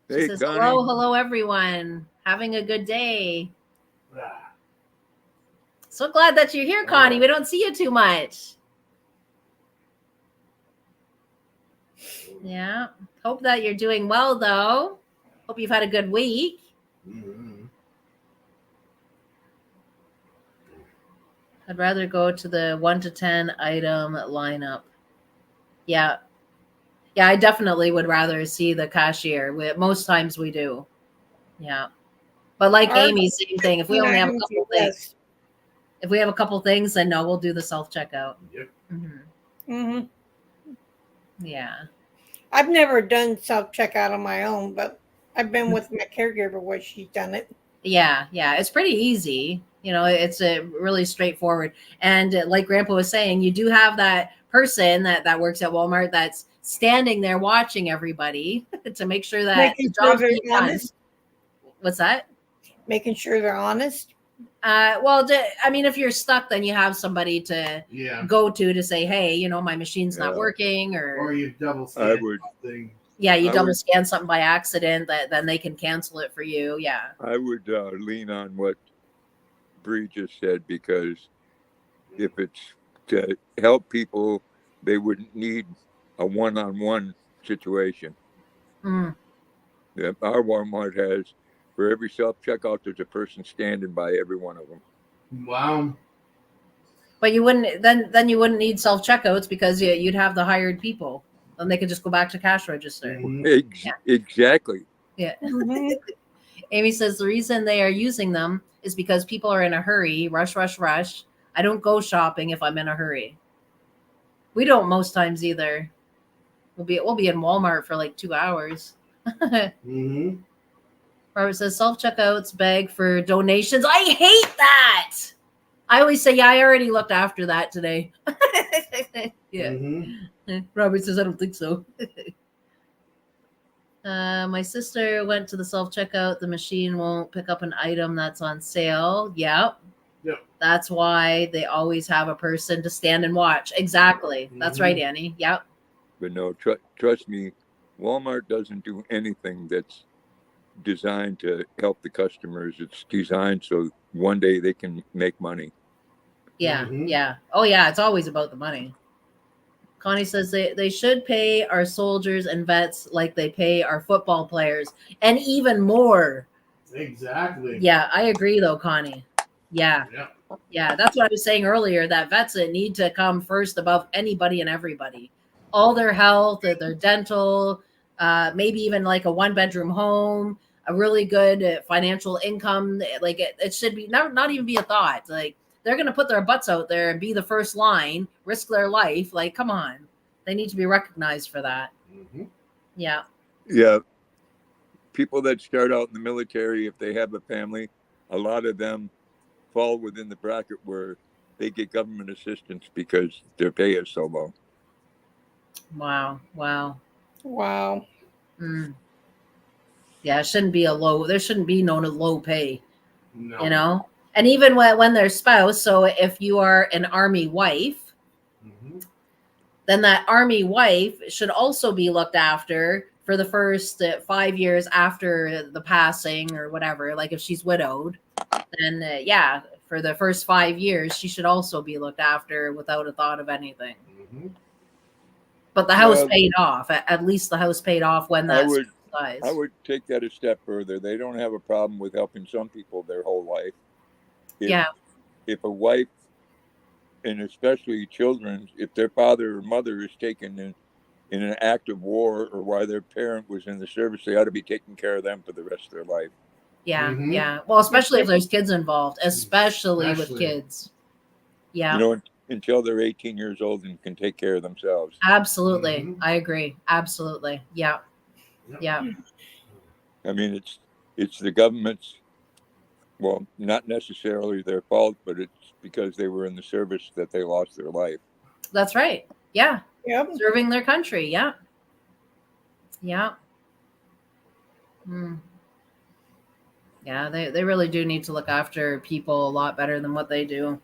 She Hey, says, Connie. hello, everyone. Having a good day. Ah, So glad that you're here, Connie. We don't see you too much. Yeah. Hope that you're doing well, though. Hope you've had a good week. mhm. I'd rather go to the 1 to 10 item lineup. Yeah. Yeah, I definitely would rather see the cashier. Most times we do. Yeah. But like Our Amy, same thing. If we only have a couple things, Yes. if we have a couple things, then no, we'll do the self checkout. Yep. hmm Yeah. I've never done self checkout on my own, but I've been with my caregiver where she's done it. Yeah. It's pretty easy. It's a really straightforward. And like Grandpa was saying, you do have that person that works at Walmart that's standing there watching everybody to make sure that Making the sure job's they're being done. honest. What's that? Making sure they're honest. I mean, if you're stuck, then you have somebody to Yeah. go to say, hey, my machine's not Yeah. working, Or or you double I scan would- something. yeah, you I double would- scan something by accident, then they can cancel it for you. Yeah. I would lean on what Bree just said, because if it's to help people, they wouldn't need a one-on-one situation. Mm. Yeah, our Walmart has, for every self-checkout, there's a person standing by every one of them. Wow. But you wouldn't then you wouldn't need self checkouts because you'd have the hired people, and they could just go back to cash register. Mhm. Exactly. Yeah. Mhm. Amy says the reason they are using them is because people are in a hurry. Rush. I don't go shopping if I'm in a hurry. We don't most times either. We'll be in Walmart for like 2 hours. Mhm. Robert says self checkouts beg for donations. I hate that. I always say, yeah, I already looked after that today. Yeah. Mhm. Robert says, I don't think so. My sister went to the self checkout. The machine won't pick up an item that's on sale. Yep. Yep. That's why they always have a person to stand and watch. Exactly. That's right, Annie. Yep. But no, trust me, Walmart doesn't do anything that's designed to help the customers. It's designed so one day they can make money. Yeah. Yeah. Oh, yeah. It's always about the money. Connie says they should pay our soldiers and vets like they pay our football players and even more. Exactly. Yeah, I agree though, Connie. Yeah. Yeah. Yeah, that's what I was saying earlier, that vets need to come first above anybody and everybody. All their health, their dental, maybe even like a 1-bedroom home, a really good financial income. Like it should be not even be a thought. Like they're going to put their butts out there and be the first line, risk their life. Like, come on. They need to be recognized for that. Yeah. Yeah. People that start out in the military, if they have a family, a lot of them fall within the bracket where they get government assistance because their pay is so low. Wow. Wow. Wow. Mm. Yeah, it shouldn't be there shouldn't be no low pay. No. You know, and even when their spouse, so if you are an army wife, then that army wife should also be looked after for the first 5 years after the passing or whatever. Like if she's widowed, then yeah, for the first 5 years she should also be looked after without a thought of anything. But the house paid off. At least the house paid off when that dies. I would take that a step further. They don't have a problem with helping some people their whole life. If a wife, and especially children, if their father or mother is taken in an act of war or while their parent was in the service, they ought to be taking care of them for the rest of their life. Yeah, yeah. Well, especially if there's kids involved, especially with kids. Yeah. You know, until they're 18 years old and can take care of themselves. Absolutely. I agree. Absolutely. Yeah. Yeah. I mean, it's the government's, well, not necessarily their fault, but it's because they were in the service that they lost their life. That's right. Yeah. Yep. Serving their country. Yeah. Yeah. Yeah, they really do need to look after people a lot better than what they do.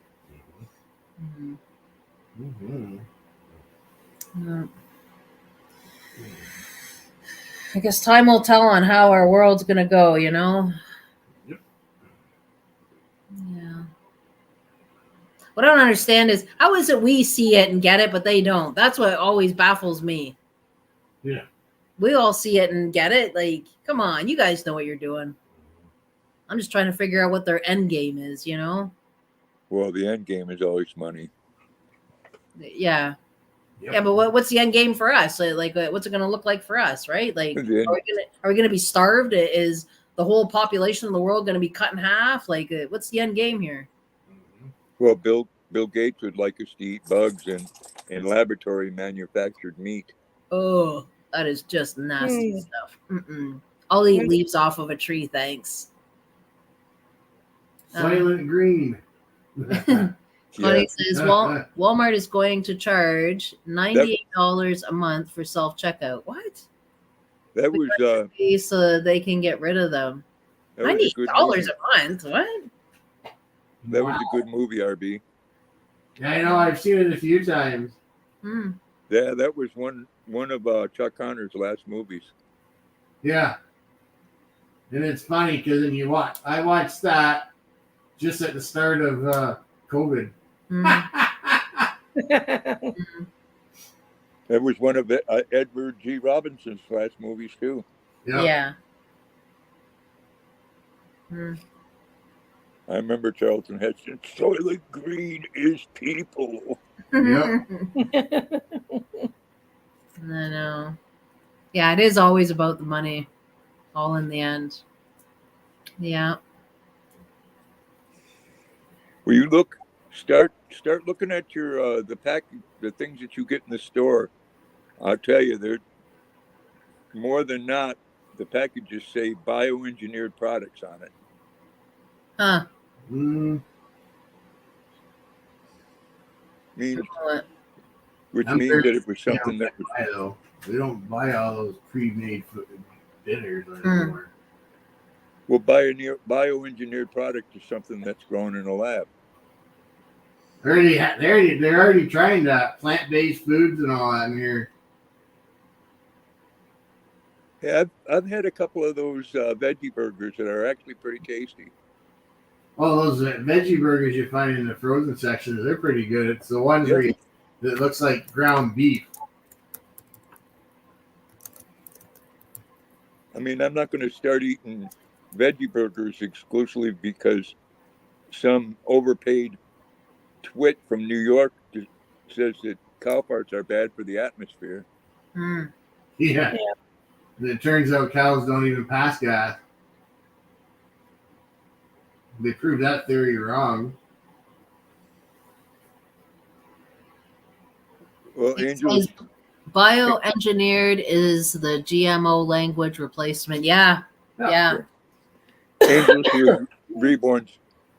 I guess time will tell on how our world's going to go, you know? Yep. Yeah. What I don't understand is how is it we see it and get it, but they don't? That's what always baffles me. Yeah. We all see it and get it. Like, come on, you guys know what you're doing. I'm just trying to figure out what their end game is, you know? Well, the end game is always money. Yeah. Yep. Yeah, but what's the end game for us? Like what's it going to look like for us, right? Like, are we going to be starved? Is the whole population of the world going to be cut in half? Like, what's the end game here? Well, Bill Gates would like us to eat bugs and laboratory manufactured meat. Oh, that is just nasty stuff. I'll eat leaves off of a tree, thanks. Silent green. Connie says Walmart is going to charge $98 a month for self-checkout. What? That was so they can get rid of them. $98 a month? What? That was a good movie, RB. Yeah, I know. I've seen it a few times. Yeah, that was one of Chuck Connor's last movies. Yeah. And it's funny because I watched that just at the start of COVID. That was one of Edward G. Robinson's last movies too. Yeah. I remember Charlton Heston. Soylent Green is people. Yep. I know. Yeah, it is always about the money, all in the end. Yeah. Will you start looking at your the things that you get in the store. I'll tell you, they're more than not, the packages say bioengineered products on it. Huh. Which means that it was something that we don't buy all those pre-made food. dinners anymore. Well, bioengineered product is something that's grown in a lab. They're already trying that plant-based foods and all that in here. Yeah, I've had a couple of those veggie burgers that are actually pretty tasty. Well, those veggie burgers you find in the frozen sections, they're pretty good. It's the ones Yep. that looks like ground beef. I mean, I'm not going to start eating veggie burgers exclusively because some overpaid twit from New York says that cow farts are bad for the atmosphere. Mm. Yeah. It turns out cows don't even pass gas. They proved that theory wrong. Well, It Angel, says bioengineered is the GMO language replacement. Yeah. Angels here, reborns,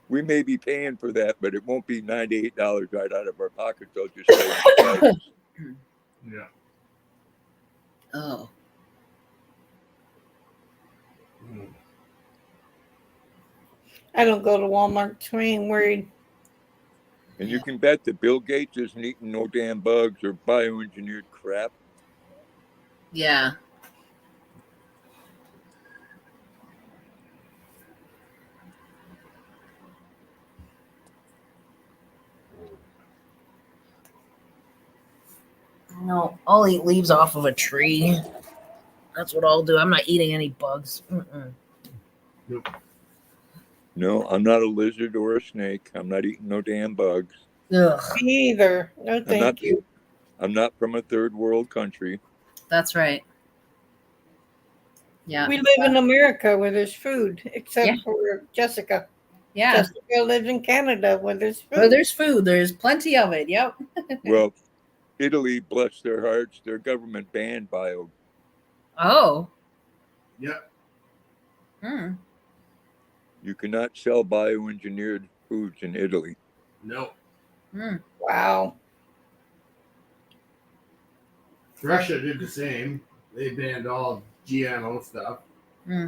we may be paying for that, but it won't be $98 right out of our pockets. They'll just say Yeah. Oh. I don't go to Walmart, so I ain't worried. And you can bet that Bill Gates isn't eating no damn bugs or bioengineered crap. Yeah. No, I'll eat leaves off of a tree. That's what I'll do. I'm not eating any bugs. Nope. No, I'm not a lizard or a snake. I'm not eating no damn bugs. Ugh. Me either. No, thank you. I'm not from a third world country. That's right. Yeah. We live in America where there's food, except Yeah. for Jessica. Yeah. Jessica lives in Canada where there's food. Where there's food, there's plenty of it. Yep. Well, Italy, bless their hearts, their government banned bio. Oh. Yep. Hmm. You cannot sell bioengineered foods in Italy. No. Hmm. Wow. Russia did the same. They banned all GMO stuff. Hmm.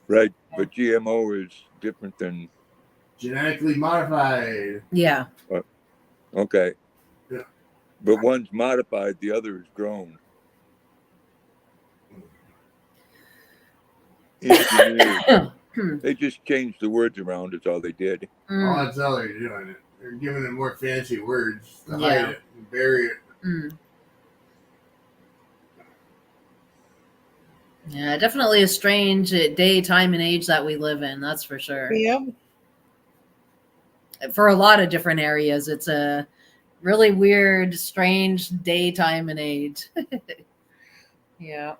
Right, but GMO is different than Genetically modified. Yeah. okay. Yeah. But one's modified, the other is grown. Engineered. They just changed the words around. Is all they did. Mm. Oh, that's all they're doing. They're giving it more fancy words to Yeah. hide it and bury it. Mm. Yeah, definitely a strange day, time, and age that we live in. That's for sure. Yep. For a lot of different areas, it's a really weird, strange day, time, and age. Yeah.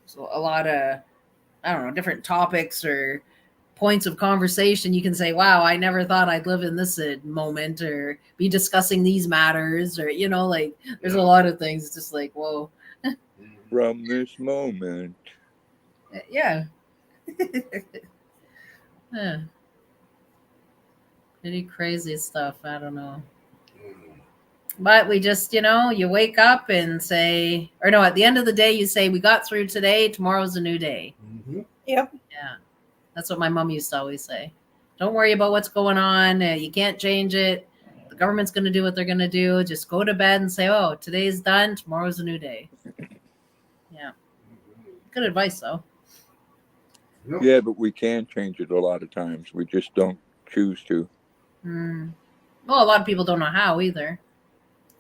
So a lot of, I don't know, different topics or points of conversation. You can say, wow, I never thought I'd live in this moment or be discussing these matters, or, like there's a lot of things. It's just like, whoa. From this moment. Yeah. Yeah. Pretty crazy stuff. I don't know. But we just, you wake up and say, or no, at the end of the day, you say, we got through today. Tomorrow's a new day. Mm-hmm. Yep. Yeah. That's what my mom used to always say. Don't worry about what's going on. You can't change it. The government's going to do what they're going to do. Just go to bed and say, oh, today's done. Tomorrow's a new day. Yeah. Good advice, though. Nope. Yeah, but we can change it a lot of times. We just don't choose to. Well, a lot of people don't know how either.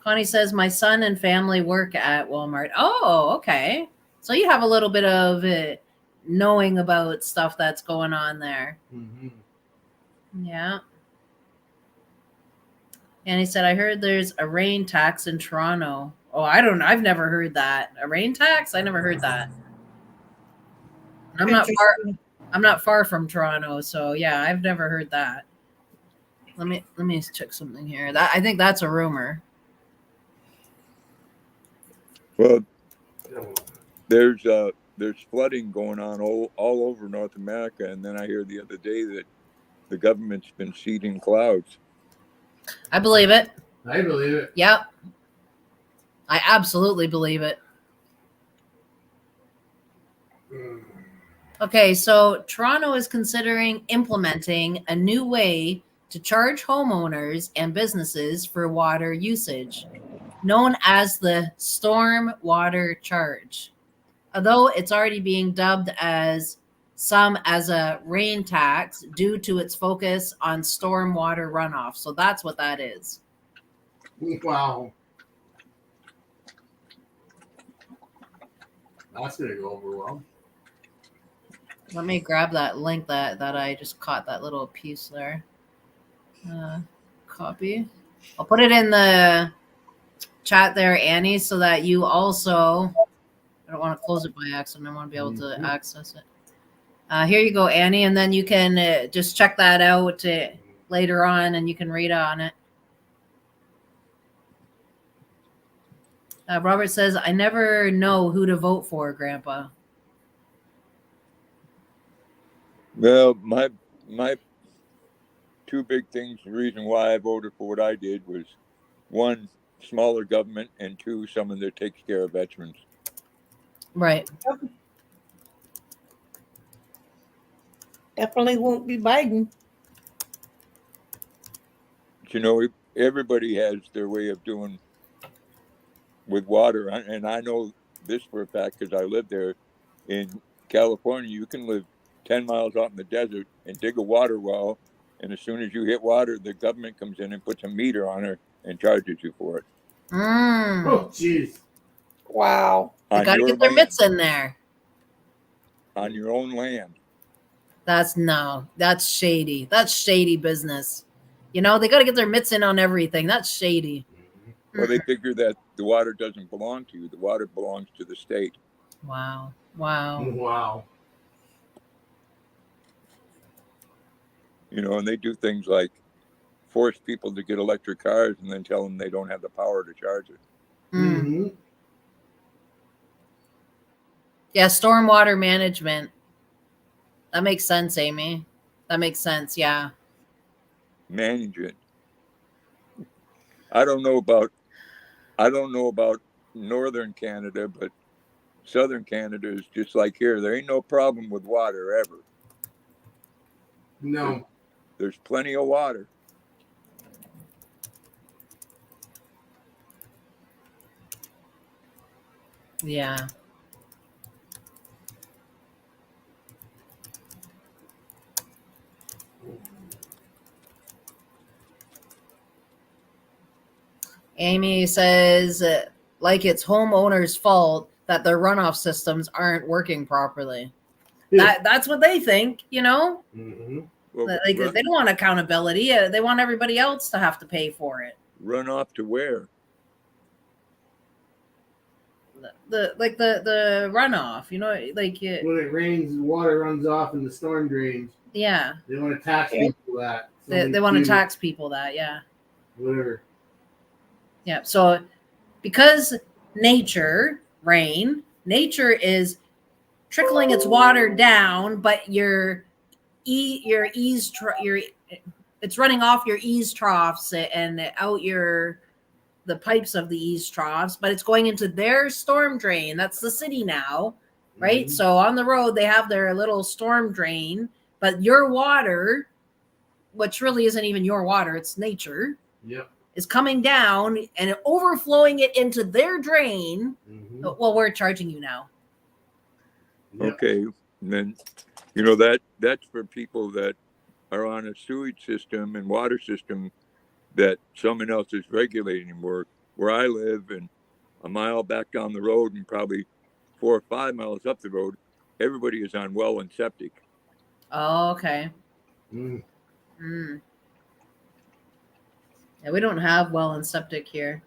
Connie says, my son and family work at Walmart. Oh, okay. So you have a little bit of knowing about stuff that's going on there. Mm-hmm. Yeah. And he said, I heard there's a rain tax in Toronto. Oh, I've never heard that. A rain tax? I never heard that. I'm not far from Toronto, so yeah, I've never heard that. Let me check something here. I think that's a rumor. Well, there's flooding going on all over North America, and then I hear the other day that the government's been seeding clouds. I believe it. I believe it. Yep. I absolutely believe it. Okay, so Toronto is considering implementing a new way to charge homeowners and businesses for water usage, known as the storm water charge. Although it's already being dubbed as a rain tax due to its focus on storm water runoff. So that's what that is. Wow. That's gonna go over well. Let me grab that link that I just caught, that little piece there. Copy. I'll put it in the chat there, Annie, so that you also. I don't want to close it by accident. I want to be able to access it. Here you go, Annie, and then you can just check that out later on, and you can read on it. Robert says, "I never know who to vote for, Grandpa." Well, my two big things, the reason why I voted for what I did was, one, smaller government, and two, someone that takes care of veterans. Right. Definitely won't be Biden. You know, everybody has their way of doing with water, and I know this for a fact because I live there. In California, you can live 10 miles out in the desert and dig a water well, and as soon as you hit water, the government comes in and puts a meter on it and charges you for it. Oh, jeez. Wow. They got to get their mitts in there. On your own land. That's shady. That's shady business. You know, they got to get their mitts in on everything. That's shady. Well, they figure that the water doesn't belong to you. The water belongs to the state. Wow. You know, and they do things like force people to get electric cars and then tell them they don't have the power to charge it. Mm-hmm. Yeah, stormwater management. That makes sense, Amy. That makes sense, yeah. Manage it. I don't know about northern Canada, but southern Canada is just like here. There ain't no problem with water ever. No. There's plenty of water. Yeah. Amy says, like it's homeowners' fault that their runoff systems aren't working properly. That's what they think, you know? Mm-hmm. Well, they don't want accountability. They want everybody else to have to pay for it. Run off to where? The runoff, you know, like when it rains, water runs off in the storm drains. Yeah. They want to tax people that. They want to tax people that, yeah. Whatever. Yeah. So because nature is trickling its water down, but it's running off your eaves troughs and out the pipes of the eaves troughs, but it's going into their storm drain. That's the city now, right? Mm-hmm. So on the road, they have their little storm drain, but your water, which really isn't even your water, it's nature. Yep. Is coming down and overflowing it into their drain. Mm-hmm. Well, we're charging you now. Yep. Okay. And then, you know, that's for people that are on a sewage system and water system that someone else is regulating. Where I live and a mile back down the road and probably 4 or 5 miles up the road, everybody is on well and septic. Oh, okay. Mm. Mm. Yeah, we don't have well and septic here.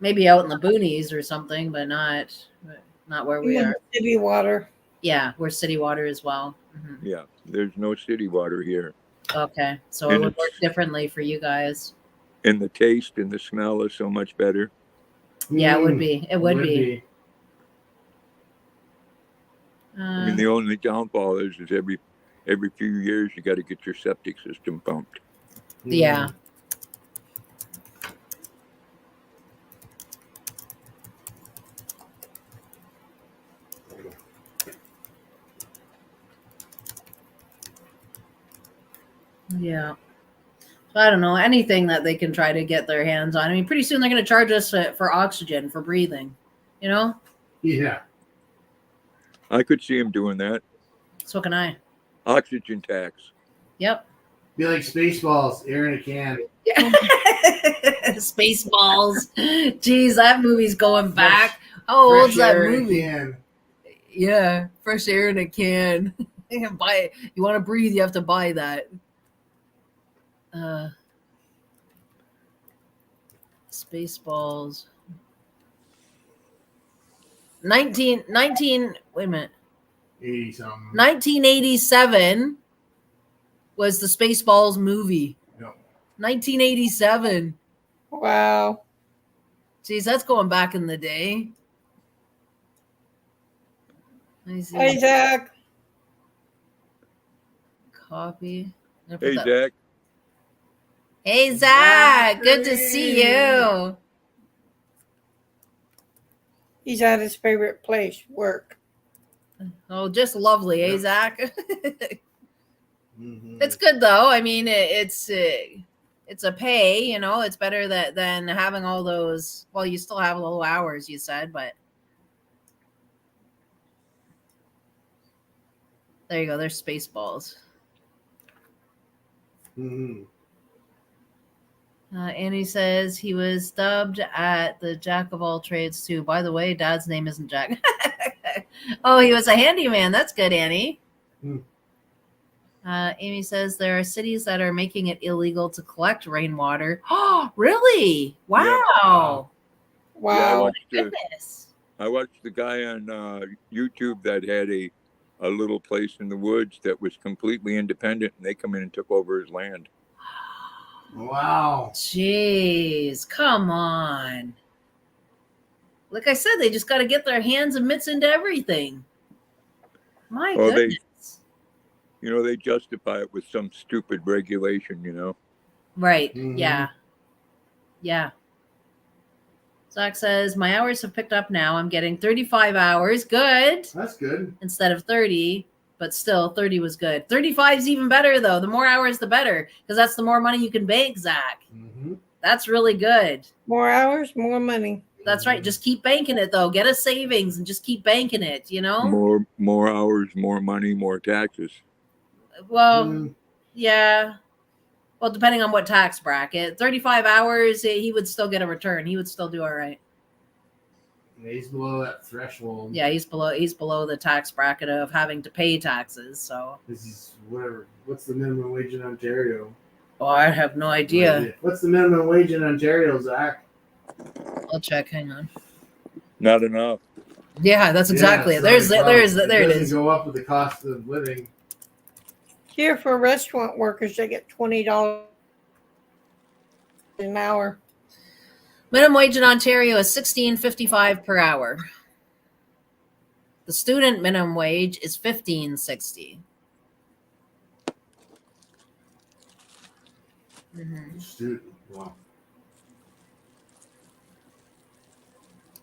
Maybe out in the boonies or something, but not where we are. City water. Yeah, we're city water as well. Mm-hmm. Yeah, there's no city water here. Okay, so it would work differently for you guys. And the taste and the smell is so much better. Yeah, it would be. It would be. I mean, the only downfall is every few years you got to get your septic system pumped. Yeah. Yeah. So I don't know, anything that they can try to get their hands on. I mean, pretty soon they're going to charge us for oxygen for breathing. You know? Yeah. I could see him doing that. So can I. Oxygen tax. Yep. Be like Spaceballs, air in a can. Yeah. Spaceballs. Jeez, that movie's going back. How Fresh old's that air in a movie? can. Yeah, fresh air in a can. Buy it. You want to breathe, you have to buy that. Spaceballs. 19, wait a minute. 80 something. 1987 was the Spaceballs movie. No. 1987. Wow. Jeez, that's going back in the day. Let me see. Hey, Zach. Copy. Hey, Zach. Hey, Zach. Good to see you. He's at his favorite place, work. Oh, just lovely, eh, Yeah. Zach? Mm-hmm. It's good though. I mean, it's a pay. You know, it's better than having all those. Well, you still have low hours, you said, but there you go. There's Spaceballs. Mm-hmm. Annie says he was dubbed at the Jack of all trades too. By the way, Dad's name isn't Jack. Oh, he was a handyman. That's good, Annie. Hmm. Amy says there are cities that are making it illegal to collect rainwater. Oh, really? Wow. Wow. Yeah, Goodness. I watched the guy on YouTube that had a little place in the woods that was completely independent, and they come in and took over his land. Wow. Jeez, come on. Like I said, they just got to get their hands and mitts into everything. My Oh, goodness. They justify it with some stupid regulation. Right. Mhm. Yeah. Yeah. Zach says, my hours have picked up now. I'm getting 35 hours. Good. That's good. Instead of 30, but still 30 was good. 35 is even better though. The more hours, the better, because that's the more money you can bank, Zach. Mm-hmm. That's really good. More hours, more money. That's right. Just keep banking it though. Get a savings and just keep banking it, you know? More hours, more money, more taxes. Well, Mm-hmm. yeah. Well, depending on what tax bracket. 35 hours, he would still get a return. He would still do all right. He's below that threshold. Yeah, he's below the tax bracket of having to pay taxes. So, This is whatever. What's the minimum wage in Ontario? oh, I have no idea. What's the minimum wage in Ontario, Zach? I'll check. Hang on. Not enough. Yeah, that's exactly it. There it It is. Go up with the cost of living. Here for restaurant workers, they get $20 an hour. Minimum wage in Ontario is $16.55 per hour. The student minimum wage is $15.60. Mm-hmm. Student. Wow.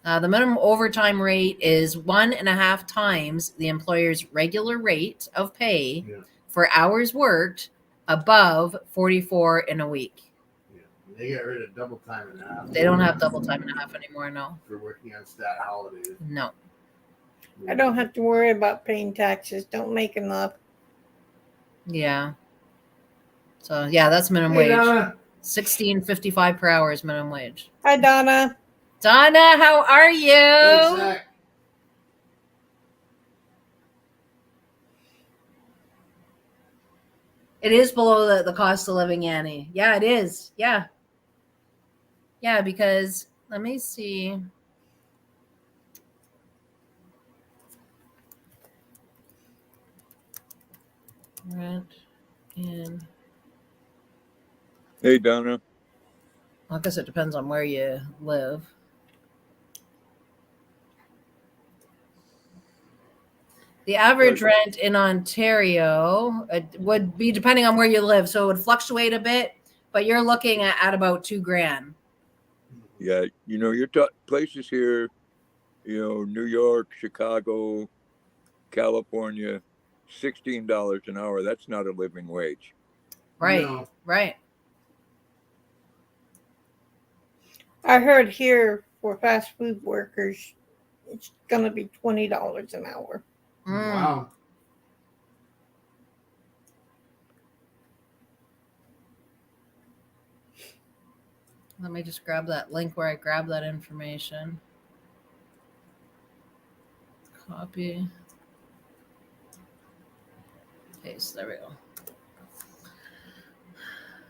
The minimum overtime rate is 1.5 times the employer's regular rate of pay for hours worked above 44 in a week. Yeah. They got rid of double time and a half. They don't have double time and a half anymore, no. For working on stat holidays. No. I don't have to worry about paying taxes. Don't make enough. Yeah. So yeah, that's minimum Hey, wage. Donna. $16.55 per hour is minimum wage. Hi, Donna. Donna, how are you? Hey, Zach. It is below the cost of living, Annie. Yeah, it is. Yeah. Yeah, because let me see. Rent in. Hey, Donna. I guess it depends on where you live. The average rent in Ontario would be depending on where you live, so it would fluctuate a bit, but you're looking at about $2,000. Yeah, your places here, New York, Chicago, California, $16 an hour. That's not a living wage. Right. No. Right. I heard here for fast food workers, it's going to be $20 an hour. Wow. Let me just grab that link where I grabbed that information. Copy. Paste. There we go.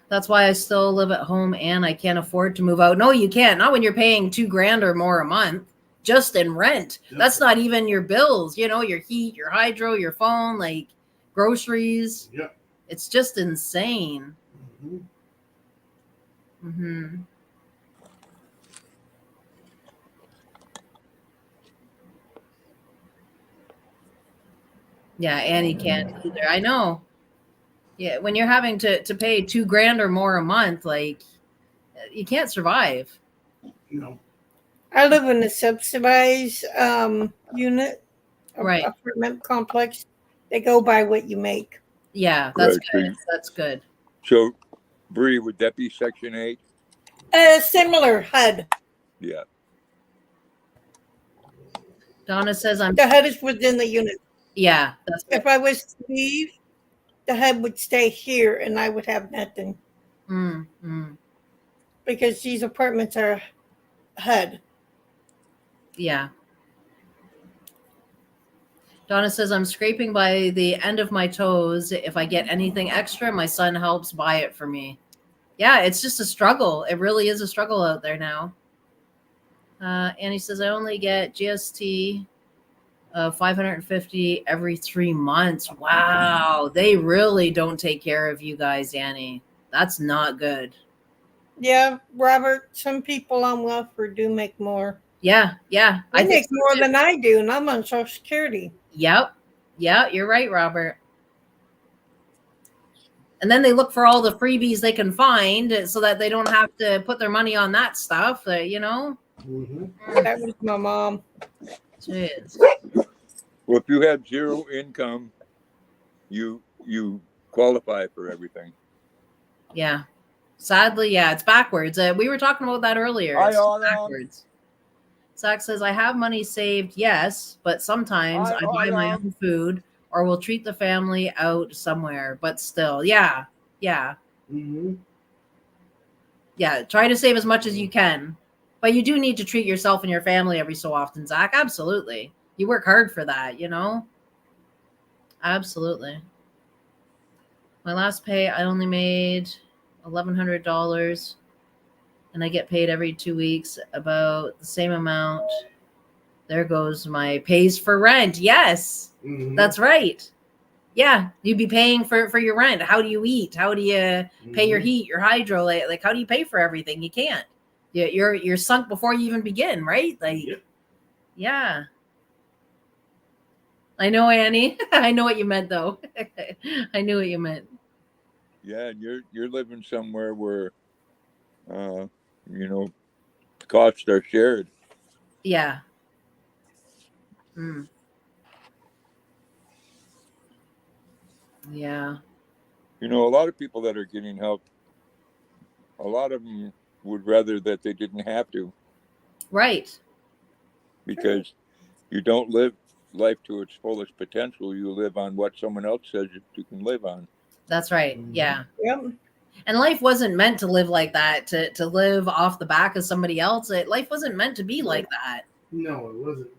That's why I still live at home and I can't afford to move out. No, you can't. Not when you're paying $2,000 or more a month just in rent. That's not even your bills, your heat, your hydro, your phone, like groceries. Yep. It's just insane. Mm-hmm. Mm-hmm. Yeah, Annie can't either. I know. Yeah, when you're having to pay $2,000 or more a month, like you can't survive. No. I live in a subsidized unit, Right. apartment complex. They go by what you make. Yeah, that's Right. good. That's good. So, Bree, would that be Section 8? Similar HUD. Yeah. Donna says I'm. The HUD is within the unit. Yeah, that's If I was to leave, the HUD would stay here and I would have nothing because these apartments are HUD. Yeah. Donna says I'm scraping by the end of my toes. If I get anything extra, my son helps buy it for me. Yeah, it's just a struggle. It really is a struggle out there now. Annie says I only get GST of $550 every 3 months. Wow, they really don't take care of you guys, Annie. That's not good. Yeah, Robert, some people on welfare do make more. Yeah. I think make so more too. than I do, and I'm on Social Security. Yep. Yeah, you're right, Robert. And then they look for all the freebies they can find so that they don't have to put their money on that stuff, Mm-hmm. That was my mom. Jeez. Well, if you have zero income, you qualify for everything. Yeah. Sadly, yeah, it's backwards. We were talking about that earlier. It's backwards. Zach says, I have money saved, yes, but sometimes I buy my own food or will treat the family out somewhere. But still, yeah. Mm-hmm. Yeah, try to save as much as you can. But you do need to treat yourself and your family every so often, Zach. Absolutely. You work hard for that, Absolutely. My last pay, I only made $1,100, and I get paid every 2 weeks about the same amount. There goes my pays for rent. Yes, that's right. Yeah, you'd be paying for your rent. How do you eat? How do you pay your heat, your hydro? Like how do you pay for everything? You can't. You're sunk before you even begin, right? Like, yeah. I know, Annie. I know what you meant, though. I knew what you meant. Yeah, and you're living somewhere where, costs are shared. Yeah. Yeah. A lot of people that are getting help, a lot of them would rather that they didn't have to. Right. Because you don't live life to its fullest potential. You live on what someone else says you can live on. That's right. Yeah. Yep. And life wasn't meant to live like that, to live off the back of somebody else. Life wasn't meant to be like that. No, it wasn't.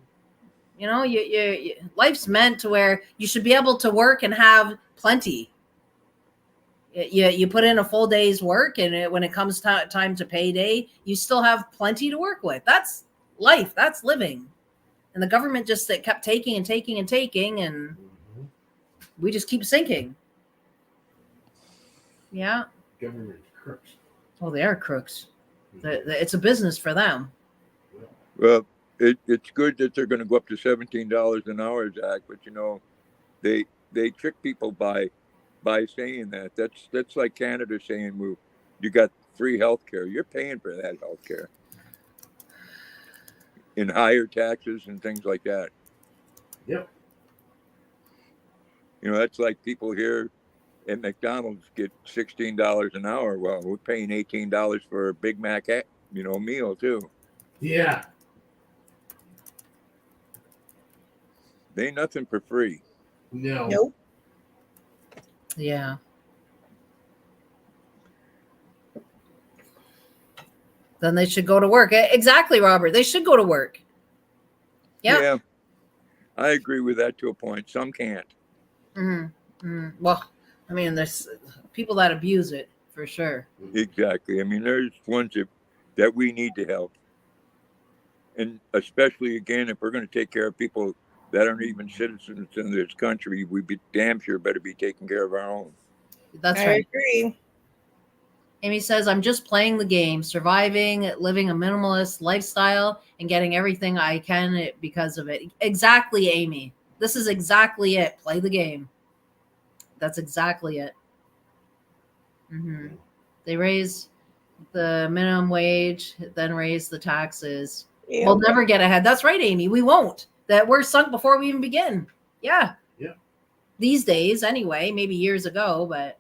You life's meant to where you should be able to work and have plenty. You put in a full day's work, and when it comes time to payday, you still have plenty to work with. That's life. That's living. And the government just kept taking and taking and taking, and we just keep sinking. Yeah. Government crooks. Well, they are crooks. It's a business for them. Well, it's good that they're going to go up to $17 an hour, Zach. But they trick people by saying that. That's like Canada saying, "Well, you got free health care. You're paying for that health care in higher taxes and things like that." Yep. That's like people here at McDonald's get $16 an hour. Well, we're paying $18 for a Big Mac, meal too. Yeah. They ain't nothing for free. No. Nope. Yeah. Then they should go to work. Exactly, Robert. They should go to work. Yep. Yeah, I agree with that to a point. Some can't. Well, I mean, there's people that abuse it for sure. Exactly. I mean, there's ones that we need to help. And especially, again, if we're going to take care of people that aren't even citizens in this country, we be damn sure better be taking care of our own. That's I right. agree. Amy says, I'm just playing the game, surviving, living a minimalist lifestyle, and getting everything I can because of it. Exactly, Amy. This is exactly it. Play the game. That's exactly it. They raise the minimum wage, then raise the taxes. Yeah. We'll never get ahead. That's right, Amy. We won't. That we're sunk before we even begin. Yeah. Yeah. These days, anyway, maybe years ago, but.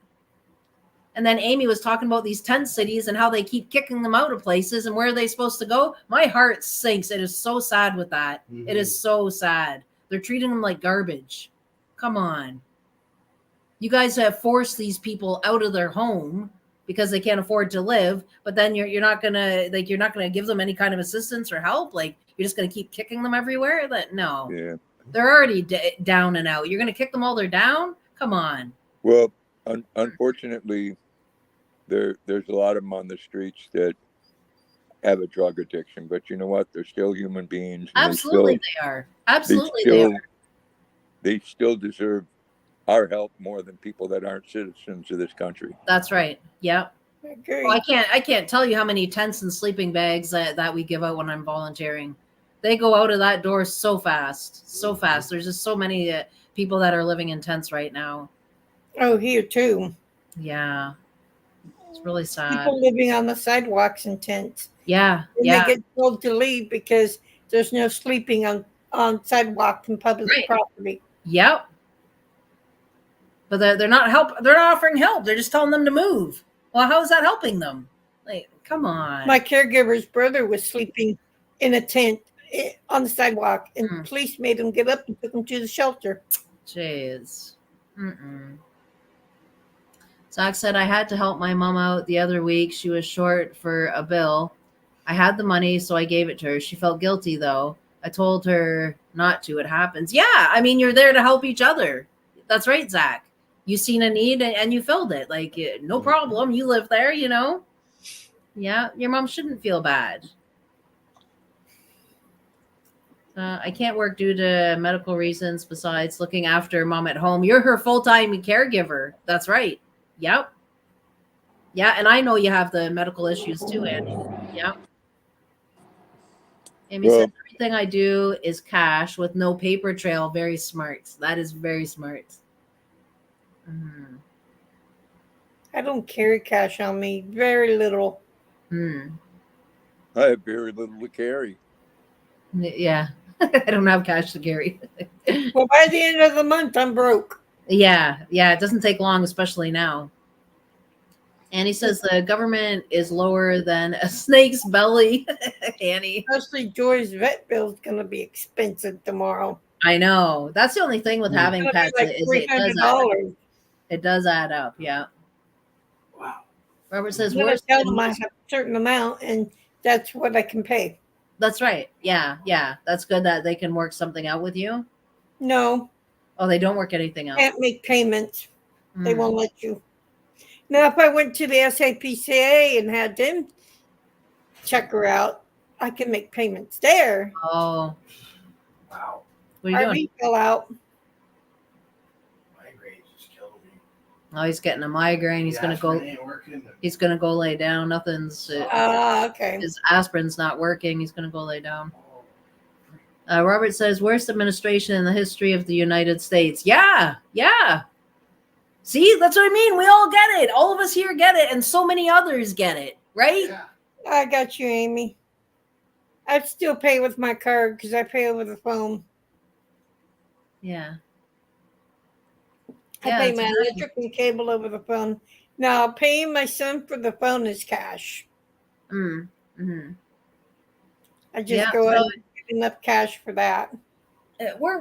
And then Amy was talking about these tent cities and how they keep kicking them out of places and where are they supposed to go? My heart sinks. It is so sad with that. It is so sad. They're treating them like garbage. Come on. You guys have forced these people out of their home because they can't afford to live, but then you're not gonna give them any kind of assistance or help. Like you're just gonna keep kicking them everywhere. No, Yeah. They're already down and out. You're gonna kick them while they're down? Come on. Well, unfortunately, there's a lot of them on the streets that have a drug addiction, but you know what? They're still human beings. Absolutely, they are. Absolutely, they are. They still deserve our help more than people that aren't citizens of this country. That's right. Yep. I agree. Well, I can't tell you how many tents and sleeping bags that we give out when I'm volunteering. They go out of that door so fast, so fast. There's just so many people that are living in tents right now. Oh, here too. Yeah, it's really sad. People living on the sidewalks in tents. Yeah, And yeah. they get told to leave because there's no sleeping on sidewalk and public property. Yep. But they're not They're not offering help. They're just telling them to move. Well, how is that helping them? Like, come on. My caregiver's brother was sleeping in a tent on the sidewalk, and police made him get up and took him to the shelter. Jeez. Zach said, I had to help my mom out the other week. She was short for a bill. I had the money, so I gave it to her. She felt guilty, though. I told her not to. It happens. Yeah, I mean, you're there to help each other. That's right, Zach. You seen a need and you filled it. Like, no problem. You live there, you know? Yeah, your mom shouldn't feel bad. I can't work due to medical reasons besides looking after mom at home. You're her full-time caregiver. That's right. Yep. Yeah, and I know you have the medical issues too, Andy. Yep. Amy said, everything I do is cash with no paper trail. Very smart. That is very smart. I don't carry cash on me. Very little. I have very little to carry. Yeah. I don't have cash to carry. Well, by the end of the month, I'm broke. Yeah. It doesn't take long, especially now. And he says the government is lower than a snake's belly. Annie. Especially Joy's vet bill is going to be expensive tomorrow. I know. That's the only thing with having pets. Like $300. It does add up. Yeah. Wow. Robert says, I tell them I have a certain amount, and that's what I can pay. That's right. Yeah. That's good that they can work something out with you. No. Oh, they don't work anything out. Can't make payments. They won't let you. Now, if I went to the SAPCA and had them check her out, I can make payments there. Oh. Wow. What are you doing? Fill out. Migraine just killed me. Oh, he's getting a migraine. He's gonna go. He's gonna go lay down. Nothing's. Okay. His aspirin's not working. He's gonna go lay down. Robert says, worst administration in the history of the United States. Yeah. See, that's what I mean. We all get it. All of us here get it, and so many others get it, right? Yeah. I got you, Amy. I'd still pay with my card because I pay over the phone. Yeah. I Yeah, pay that's my exactly. electric and cable over the phone. Now, paying my son for the phone is cash. Mm-hmm. I just Yeah, go so ahead and get enough cash for that.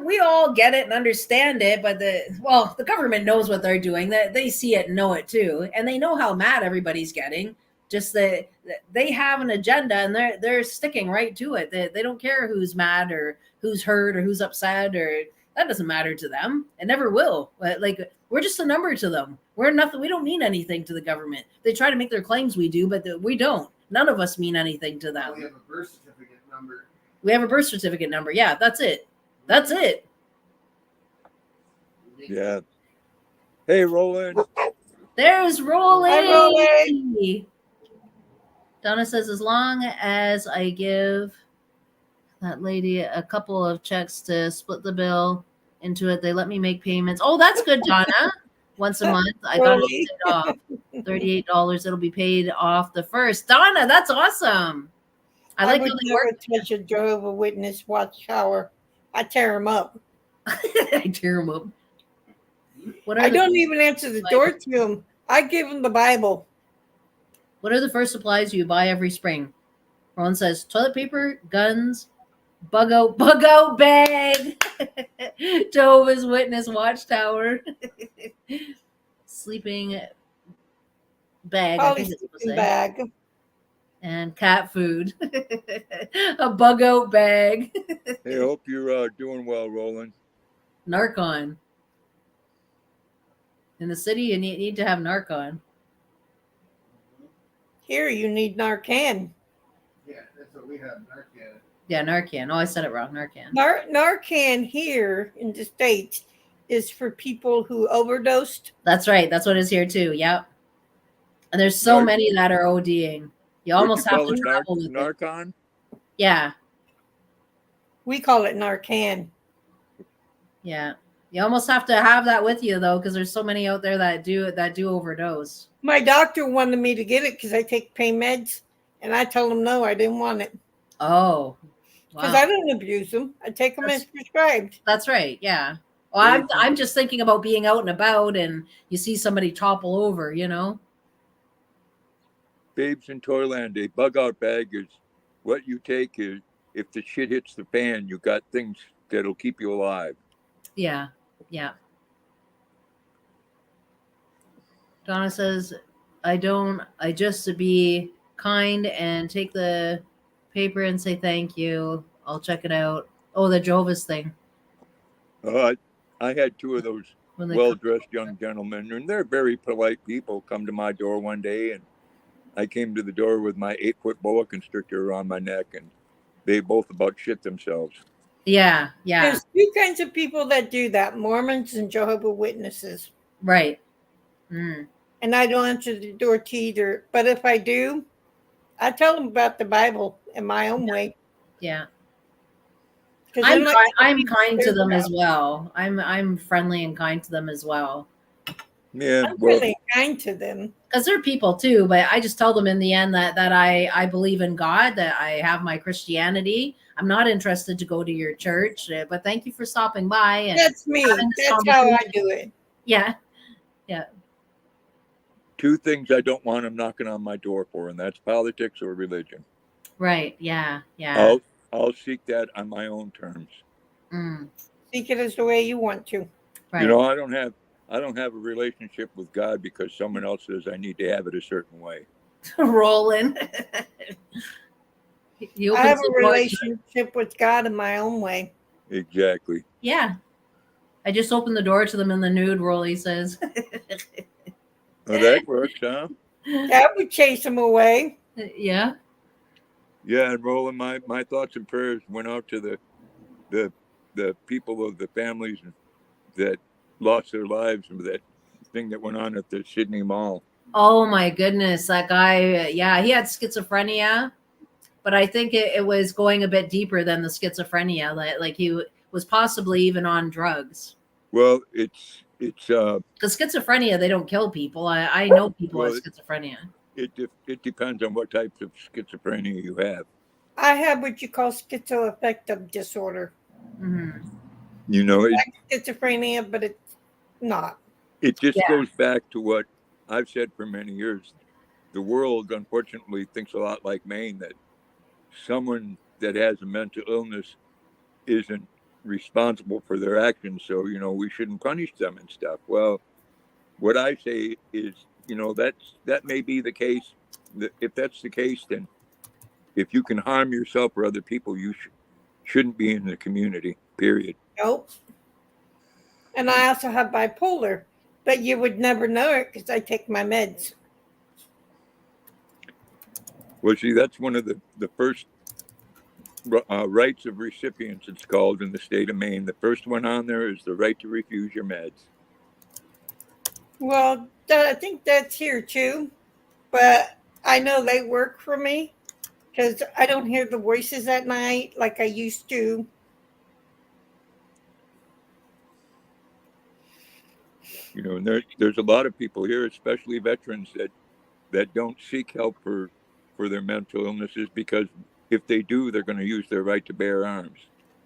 we all get it and understand it, but the government knows what they're doing. That they see it and know it too, and they know how mad everybody's getting. Just that they have an agenda and they're sticking right to it. They don't care who's mad or who's hurt or who's upset, or that doesn't matter to them. It never will. But like, we're just a number to them. We're nothing. We don't mean anything to the government. They try to make their claims we do, but we don't. None of us mean anything to them. We have a birth certificate number. We have a birth certificate number. Yeah, that's it. That's it. Yeah. Hey, Roland. There's Rolly. Hi, Rolly. Donna says, as long as I give that lady a couple of checks to split the bill into it, they let me make payments. Oh, that's good, Donna. Once a month, I got it Rolly. paid off. $38. It'll be paid off the first. Donna, that's awesome. I like would how they never work. touch a Jehovah's Witness watchtower. I tear them up. I tear them up. What are I the- don't even answer the door to them. I give them the Bible. What are the first supplies you buy every spring? Ron says toilet paper, guns, bug out bag, Jehovah's Witness watchtower, sleeping bag, I think it's supposed to Polysleeping say, bag. and cat food, a bug out bag, Hey, hope you're doing well, Roland. Narcon. In the city, you need to have Narcon. Here, you need Narcan. Yeah, that's what we have. Narcan. Yeah, Narcan. Oh, I said it wrong. Narcan. Narcan here in the States is for people who overdosed. That's right. That's what is here too. Yep. And there's so many that are ODing. You almost have to travel with it. Narcon? Yeah. We call it Narcan. Yeah. You almost have to have that with you though, because there's so many out there that do overdose. My doctor wanted me to get it because I take pain meds, and I told him no, I didn't want it. Oh. Because Wow. I don't abuse them. I take them as prescribed. That's right. Yeah. Well, I'm just thinking about being out and about and you see somebody topple over, you know? Babes in Toyland, a bug out bag is what you take is if the shit hits the fan, you got things that'll keep you alive. Yeah. Yeah. Donna says, I just to be kind and take the paper and say thank you. I'll check it out. Oh, the Jehovah's thing. I had two of those When they well-dressed young gentlemen, and they're very polite people, come to my door one day, and I came to the door with my 8-foot boa constrictor around my neck, and they both about shit themselves. Yeah. Yeah. There's two kinds of people that do that: Mormons and Jehovah's Witnesses. Right. Mm. And I don't answer the door to either. But if I do, I tell them about the Bible in my own way. Yeah. I'm kind to them as well. I'm friendly and kind to them as well. Yeah, I'm really kind to them. Because they're people too, but I just tell them in the end that I believe in God, that I have my Christianity. I'm not interested to go to your church, but thank you for stopping by. And that's me. That's how I do it. Yeah. Yeah. Two things I don't want them knocking on my door for, and that's politics or religion. Right. Yeah. Yeah. I'll seek that on my own terms. Mm. Seek it as the way you want to. Right. You know, I don't have a relationship with God because someone else says I need to have it a certain way. Rolling. I have a relationship with God in my own way. Exactly. Yeah. I just opened the door to them in the nude, Rolly says. Oh, that works, huh? That would chase them away. Yeah. Yeah, and Roland, my thoughts and prayers went out to the people of the families that lost their lives with that thing that went on at the Sydney Mall. Oh my goodness, that guy! Yeah, he had schizophrenia, but I think it was going a bit deeper than the schizophrenia. Like he was possibly even on drugs. Well, it's because schizophrenia, they don't kill people. I know people with schizophrenia. It depends on what types of schizophrenia you have. I have what you call schizoaffective disorder. Mm-hmm. You know, it's like schizophrenia, but it's not. It just Yeah. goes back to what I've said for many years. The world, unfortunately, thinks a lot like Maine, that someone that has a mental illness isn't responsible for their actions. So, we shouldn't punish them and stuff. Well, what I say is, that may be the case. If that's the case, then if you can harm yourself or other people, you shouldn't be in the community, period. Nope. And I also have bipolar, but you would never know it because I take my meds. Well, see, that's one of the first rights of recipients, it's called, in the state of Maine. The first one on there is the right to refuse your meds. Well, I think that's here too, but I know they work for me because I don't hear the voices at night like I used to. And there's a lot of people here, especially veterans, that don't seek help for their mental illnesses, because if they do, they're going to use their right to bear arms.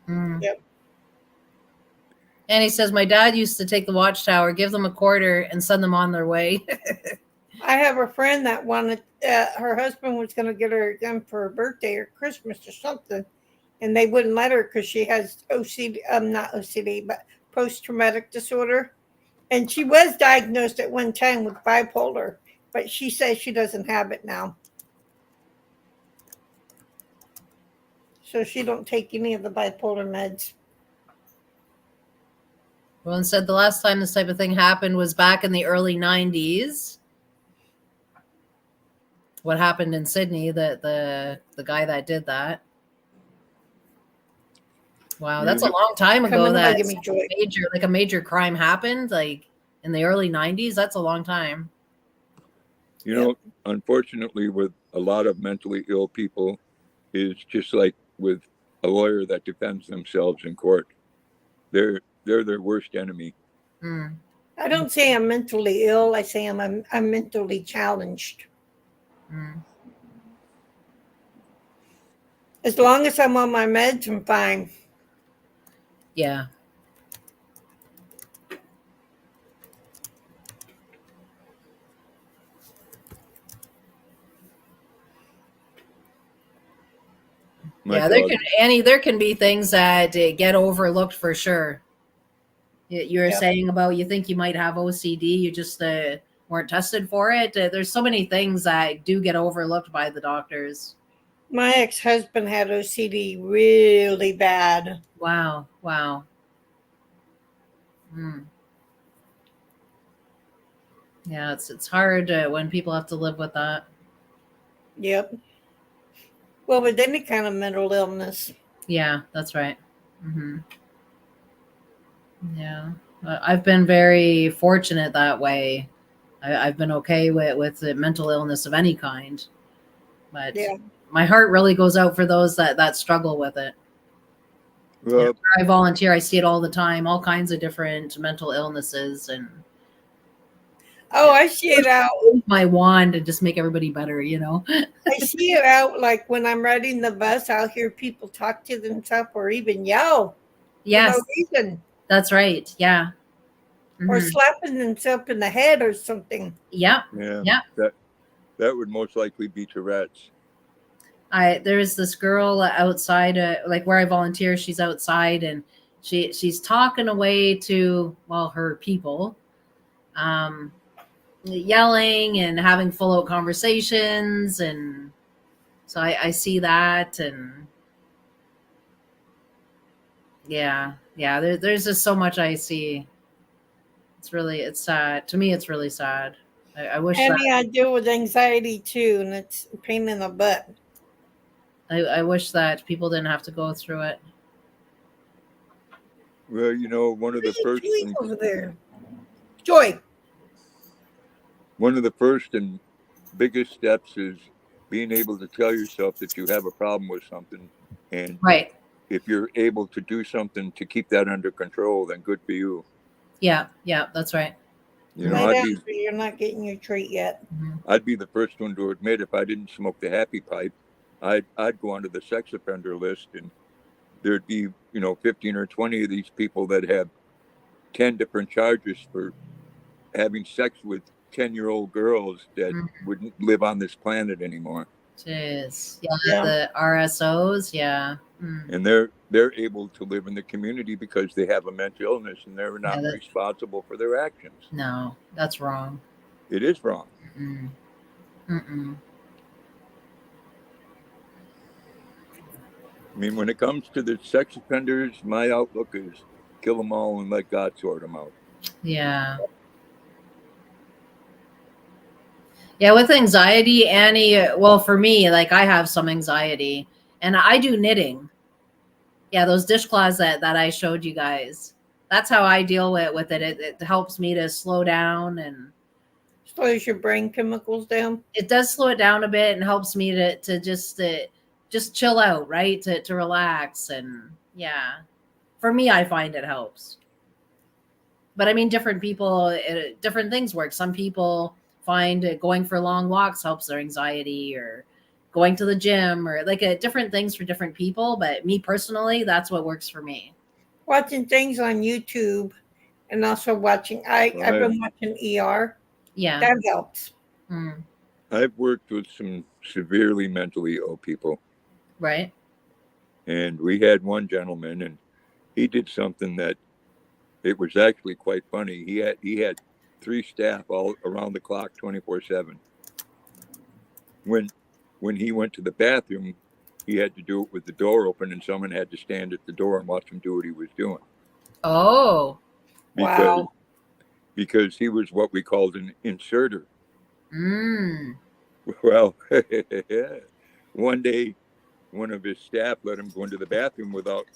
Mm. Yep. And he says, my dad used to take the watchtower, give them a quarter, and send them on their way. I have a friend that wanted, her husband was going to get her a gun for her birthday or Christmas or something, and they wouldn't let her because she has OCD, not OCD, but post traumatic disorder. And she was diagnosed at one time with bipolar, but she says she doesn't have it now. So she don't take any of the bipolar meds. Well, and said the last time this type of thing happened was back in the early 90s. What happened in Sydney, the guy that did that. Wow, that's a long time ago that a major crime happened, like in the early 90s. That's a long time. Unfortunately, with a lot of mentally ill people, is just like with a lawyer that defends themselves in court. They're their worst enemy. Mm. I don't say I'm mentally ill. I say I'm mentally challenged. Mm. As long as I'm on my meds, I'm fine. Yeah. There can be things that get overlooked for sure. You were saying about, you think you might have OCD, you just weren't tested for it. There's so many things that do get overlooked by the doctors. My ex-husband had OCD really bad. Wow. Yeah, it's hard when people have to live with that. Yep. Well, with any kind of mental illness. Yeah, that's right. Mm-hmm. Yeah, I've been very fortunate that way. I've been okay with the mental illness of any kind, but my heart really goes out for those that struggle with it. Where I volunteer, I see it all the time, all kinds of different mental illnesses, and I see it out. My wand and just make everybody better, I see it out like when I'm riding the bus, I'll hear people talk to themselves or even yell. Yes, for no reason. That's right. Yeah. Mm-hmm. Or slapping themselves in the head or something. Yeah. That would most likely be Tourette's. There's this girl outside, like where I volunteer. She's outside and she's talking away to her people, yelling and having full out conversations, and so I see that, and there's just so much I see. It's sad to me. It's really sad. I wish. I deal with anxiety too, and it's a pain in the butt. I wish that people didn't have to go through it. Well, one of the first over there, Joy. One of the first and biggest steps is being able to tell yourself that you have a problem with something, and if you're able to do something to keep that under control, then good for you. Yeah, that's right. You're not getting your treat yet. I'd be the first one to admit, if I didn't smoke the happy pipe, I'd go onto the sex offender list, and there'd be 15 or 20 of these people that have 10 different charges for having sex with 10-year-old girls that wouldn't live on this planet anymore. Jeez. Yeah. The RSOs. Yeah. And they're able to live in the community because they have a mental illness and they're not Yeah, responsible for their actions. No, that's wrong. It is wrong. Mm-mm. Mm-mm. I mean, when it comes to the sex offenders, my outlook is kill them all and let God sort them out. Yeah. Yeah, with anxiety, Annie, well, for me, like I have some anxiety and I do knitting. Yeah, those dishcloths that I showed you guys. That's how I deal with it. It helps me to slow down, and Slows your brain chemicals down. it does slow it down a bit and helps me to just chill out, right? To relax, and yeah. For me, I find it helps. But I mean, different people, different things work. Some people find going for long walks helps their anxiety, or going to the gym, or like different things for different people. But me personally, that's what works for me. Watching things on YouTube and also watching, I've been watching ER. Yeah. That helps. Mm, I've worked with some severely mentally ill people, right. and we had one gentleman, and he did something that it was actually quite funny. He had 3 staff all around the clock, 24/7. When he went to the bathroom, he had to do it with the door open, and someone had to stand at the door and watch him do what he was doing. Oh. Wow. Because he was what we called an inserter. Mm. Well, one day, one of his staff let him go into the bathroom without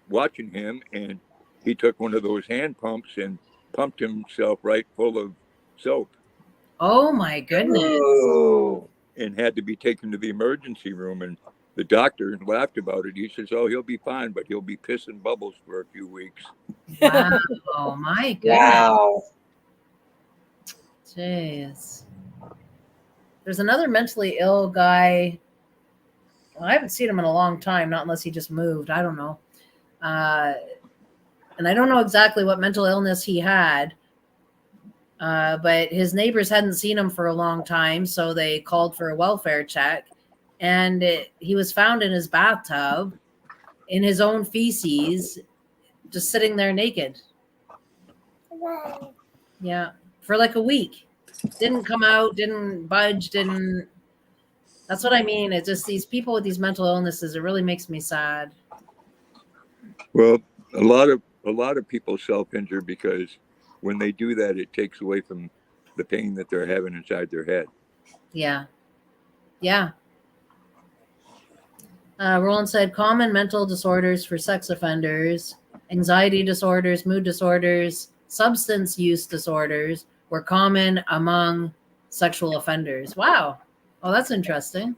watching him, and he took one of those hand pumps and pumped himself right full of soap. Oh my goodness. Ooh. And had to be taken to the emergency room. And the doctor laughed about it. He says, "Oh, he'll be fine, but he'll be pissing bubbles for a few weeks." Wow. Oh my goodness. Wow. Jeez. There's another mentally ill guy. Well, I haven't seen him in a long time, not unless he just moved. I don't know. And I don't know exactly what mental illness he had. But his neighbors hadn't seen him for a long time, so they called for a welfare check. And he was found in his bathtub, in his own feces, just sitting there naked. Wow. Yeah, for like a week. Didn't come out, didn't budge, didn't. That's what I mean. It's just these people with these mental illnesses. It really makes me sad. Well, a lot of people self-injure because when they do that, it takes away from the pain that they're having inside their head. Yeah. Yeah. Roland said common mental disorders for sex offenders, anxiety disorders, mood disorders, substance use disorders were common among sexual offenders. Wow. Oh, that's interesting.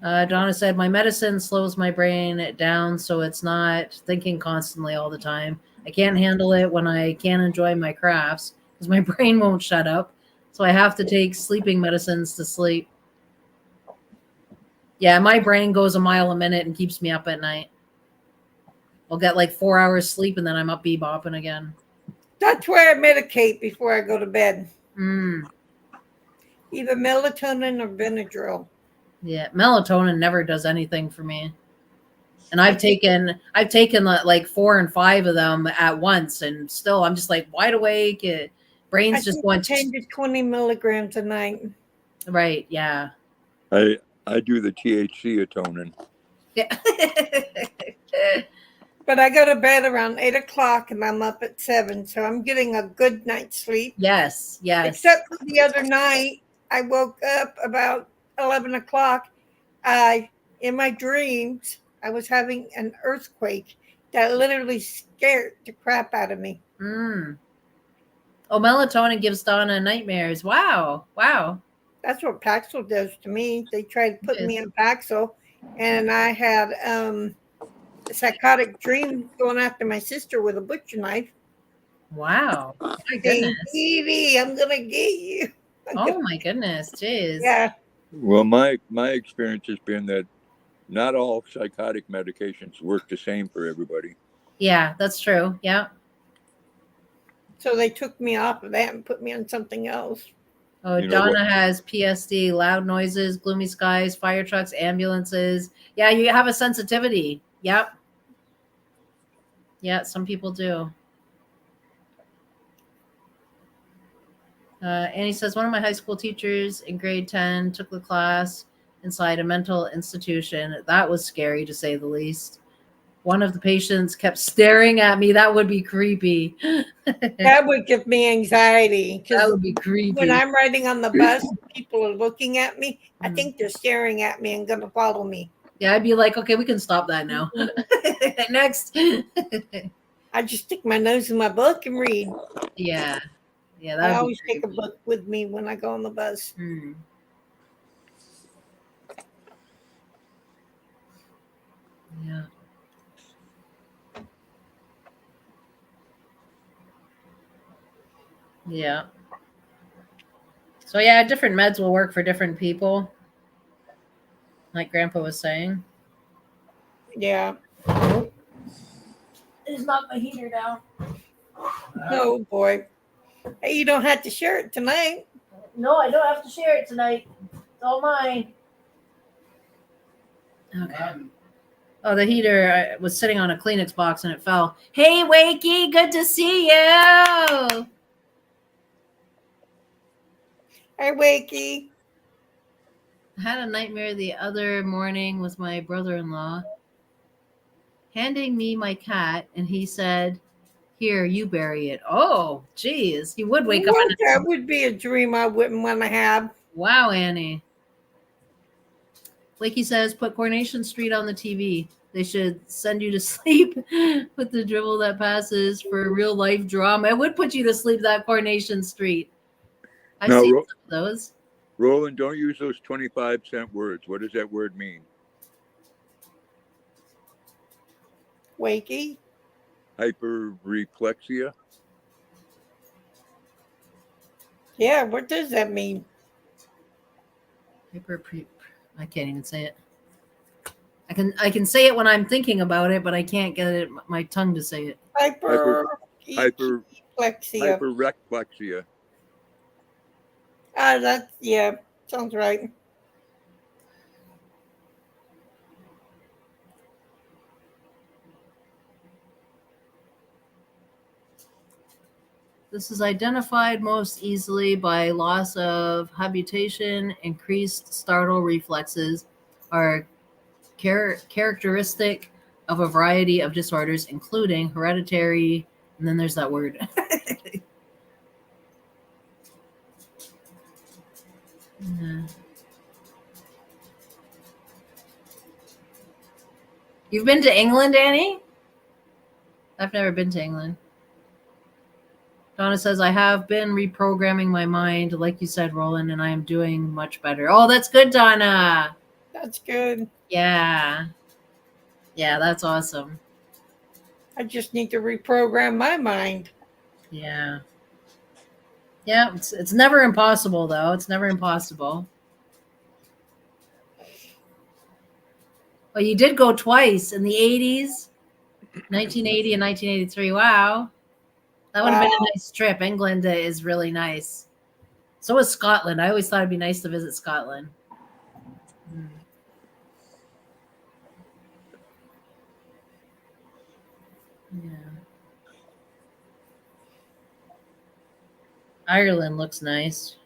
Donna said, my medicine slows my brain down so it's not thinking constantly all the time. I can't handle it when I can't enjoy my crafts because my brain won't shut up. So I have to take sleeping medicines to sleep. Yeah, my brain goes a mile a minute and keeps me up at night. I'll get like 4 hours sleep and then I'm up bebopping again. That's where I medicate before I go to bed. Mm. Either melatonin or Benadryl. Yeah, melatonin never does anything for me. And I've taken like 4 and 5 of them at once, and still I'm just like wide awake. Brain's just going 10 to 20 milligrams a night. Right. Yeah. I do the THC atoning. Yeah. But I go to bed around 8 o'clock and I'm up at 7, so I'm getting a good night's sleep. Yes. Yes. Except for the other night, I woke up about 11 o'clock. In my dreams, I was having an earthquake that literally scared the crap out of me. Mm. Oh, melatonin gives Donna nightmares. Wow. Wow. That's what Paxil does to me. They tried to put me in Paxil, and I had a psychotic dream going after my sister with a butcher knife. Wow. My Saying, goodness. Edie, I'm going to get you. Oh, my goodness. Jeez. Yeah. Well, my experience has been that not all psychotic medications work the same for everybody. Yeah, that's true. Yeah. So they took me off of that and put me on something else. Oh, You know what? Donna has PSD, loud noises, gloomy skies, fire trucks, ambulances. Yeah, you have a sensitivity. Yep. Yeah, some people do. Annie says, one of my high school teachers in grade 10 took the class inside a mental institution. That was scary to say the least. One of the patients kept staring at me. That would be creepy. That That would give me anxiety because would be creepy. when I'm riding on the bus, people are looking at me. I Mm. think they're staring at me and going to follow me. Yeah, I'd be like, okay, we can stop that now. Next. I just stick my nose in my book and read. Yeah. Yeah, I that would always be take a creepy. book with me when I go on the bus. Hmm. Yeah. Yeah. So yeah, different meds will work for different people, like Grandpa was saying. Yeah. Just knock my heater down. Oh boy. Hey, you don't have to share it tonight. No, I don't have to share it tonight. It's all mine. Okay. Oh, the heater was sitting on a Kleenex box and it fell. Hey, Wakey, good to see you. I Hey, Wakey. had a nightmare the other morning with my brother-in-law handing me my cat, and he said, "Here, you bury it." Oh, geez, he would wake up. Well, that would be a dream I wouldn't want to have. Wow, Annie. Wakey says, put Coronation Street on the TV. They should send you to sleep with the dribble that passes for real life drama. It would put you to sleep, that Coronation Street. I've Now, seen some of those. Roland, don't use those 25-cent words. What does that word mean? Wakey. Hyperreflexia? Yeah, what does that mean? I can't even say it. I can say it when I'm thinking about it, but I can't get it my tongue to say it. Hyper- Hyperreflexia. Hyperreflexia. Yeah, sounds right. This is identified most easily by loss of habitation, increased startle reflexes, are characteristic of a variety of disorders, including hereditary, and then there's that word. Yeah. You've been to England, Annie? I've never been to England. Donna says, I have been reprogramming my mind, like you said, Roland, and I am doing much better. Oh, that's good, Donna. That's good. Yeah. Yeah, that's awesome. I just need to reprogram my mind. Yeah. Yeah, it's never impossible, though. It's never impossible. Well, you did go twice in the 80s, 1980 and 1983. Wow. That would have been a nice trip. England is really nice. So is Scotland. I always thought it'd be nice to visit Scotland. Yeah. Ireland looks nice.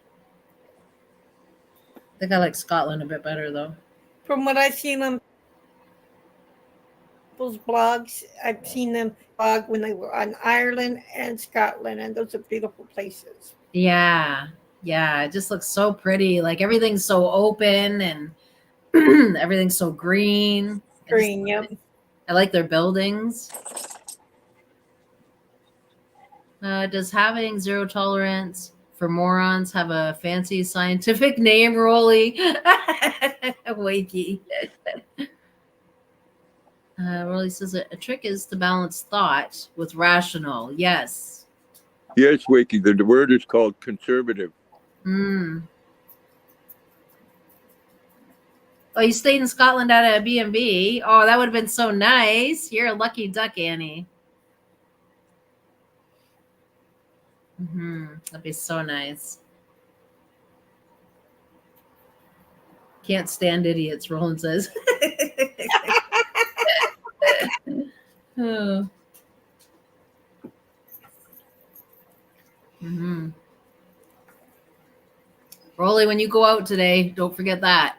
I think I like Scotland a bit better, though. From what I've seen on people's blogs, I've seen them blog when they were on Ireland and Scotland, and those are beautiful places. Yeah. Yeah. It just looks so pretty. Like everything's so open and everything's so green. Green, yep. I like their buildings. Does having zero tolerance for morons have a fancy scientific name, Rolly? Wakey. Rolly says a trick is to balance thought with rational. Yes. Yes, Wakey. The word is called conservative. Oh, you stayed in Scotland at a B&B. Oh, that would have been so nice. You're a lucky duck, Annie. That'd be so nice. Can't stand idiots, Roland says. Oh. Rolly, when you go out today, don't forget that.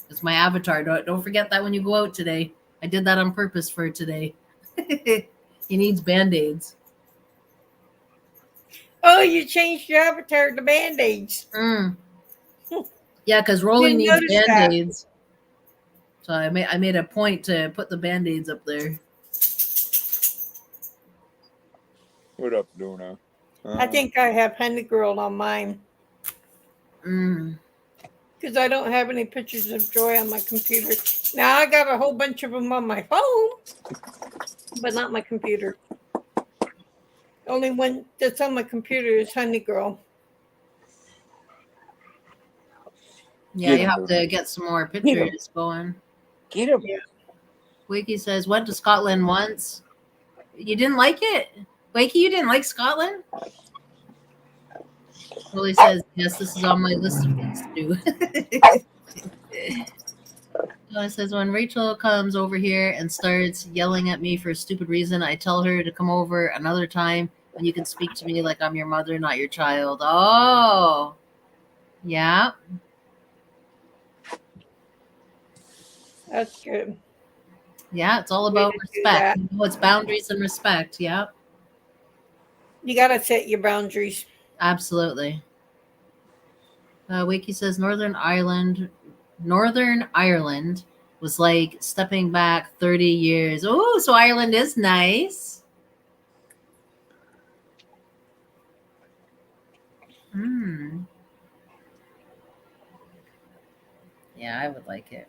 It's my avatar. Don't forget that when you go out today. I did that on purpose for today. He needs Band-Aids. Oh, you changed your avatar to Band-Aids. Yeah, because Rolly Didn't needs notice that. Band-Aids. So I made a point to put the Band-Aids up there. What up, Luna? I think I have Honey Girl on mine because I don't have any pictures of Joy on my computer. Now I got a whole bunch of them on my phone, but not my computer. Only one that's on my computer is Honey Girl. Yeah, Get you 'em, have Luna. to get some more pictures going. Get him. Yeah. Wakey says, went to Scotland once. You didn't like it? Wakey, you didn't like Scotland? Rolly says, yes, this is on my list of things to do. It says, when Rachel comes over here and starts yelling at me for a stupid reason, I tell her to come over another time when you can speak to me like I'm your mother, not your child. Oh, yeah. That's good. Yeah, it's all Way about to do respect. that. You know, it's boundaries and respect. Yeah, You got to set your boundaries. absolutely. Wakey says Northern Ireland was like stepping back 30 years. Oh, so Ireland is nice. Yeah, I would like it.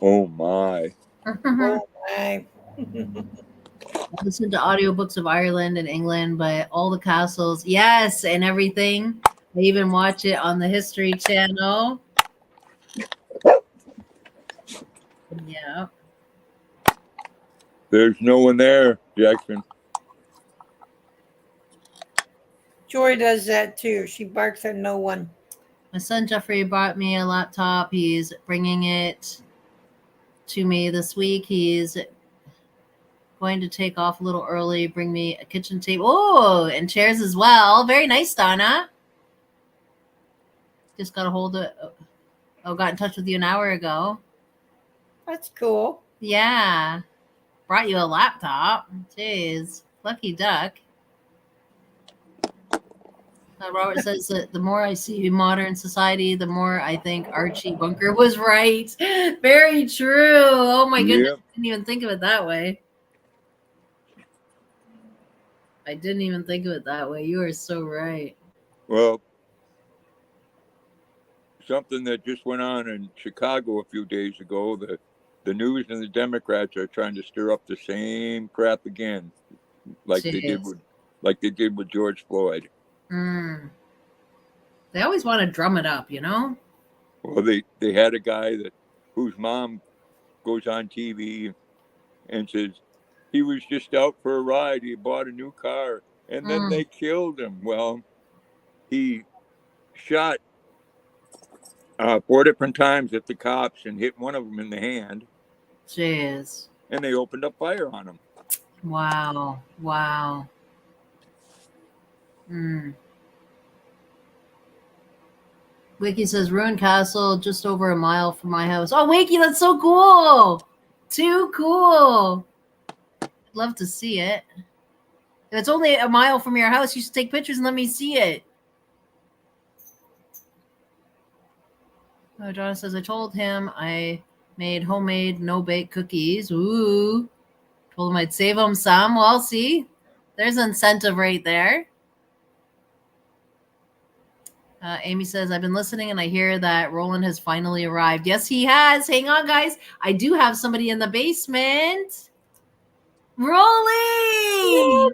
Oh my. Oh my. I listen to audiobooks of Ireland and England, but all the castles, yes, and everything. I even watch it on the History Channel. Yeah. There's no one there, Jackson. Joy does that too. She barks at no one. My son Jeffrey bought me a laptop. He's bringing it to me this week. He's going to take off a little early, bring me a kitchen table. Oh, and chairs as well. Very nice, Donna. Just got a hold of, got in touch with you an hour ago. That's cool. Yeah. Brought you a laptop. Jeez. Lucky duck. Robert says that the more I see modern society, the more I think Archie Bunker was right. Very true. Oh my goodness. Yep. I didn't even think of it that way. I didn't even think of it that way. You are so right. Well, something that just went on in Chicago a few days ago, the news and the Democrats are trying to stir up the same crap again, like they did with George Floyd. They always want to drum it up, you know? Well, they had a guy whose mom goes on TV and says he was just out for a ride. He bought a new car, and then they killed him. Well, he shot 4 different times at the cops and hit one of them in the hand. Jeez. And they opened up fire on him. Wow. Wiki says Ruined Castle just over a mile from my house. Oh, Wiki, that's so cool. Too cool. I'd love to see it. If it's only a mile from your house, you should take pictures and let me see it. Oh, John says, I told him I made homemade no-bake cookies. Ooh. Told him I'd save him some. Well, see, there's an incentive right there. Amy says, I've been listening and I hear that Roland has finally arrived. Yes, he has. Hang on, guys. I do have somebody in the basement. Rolly!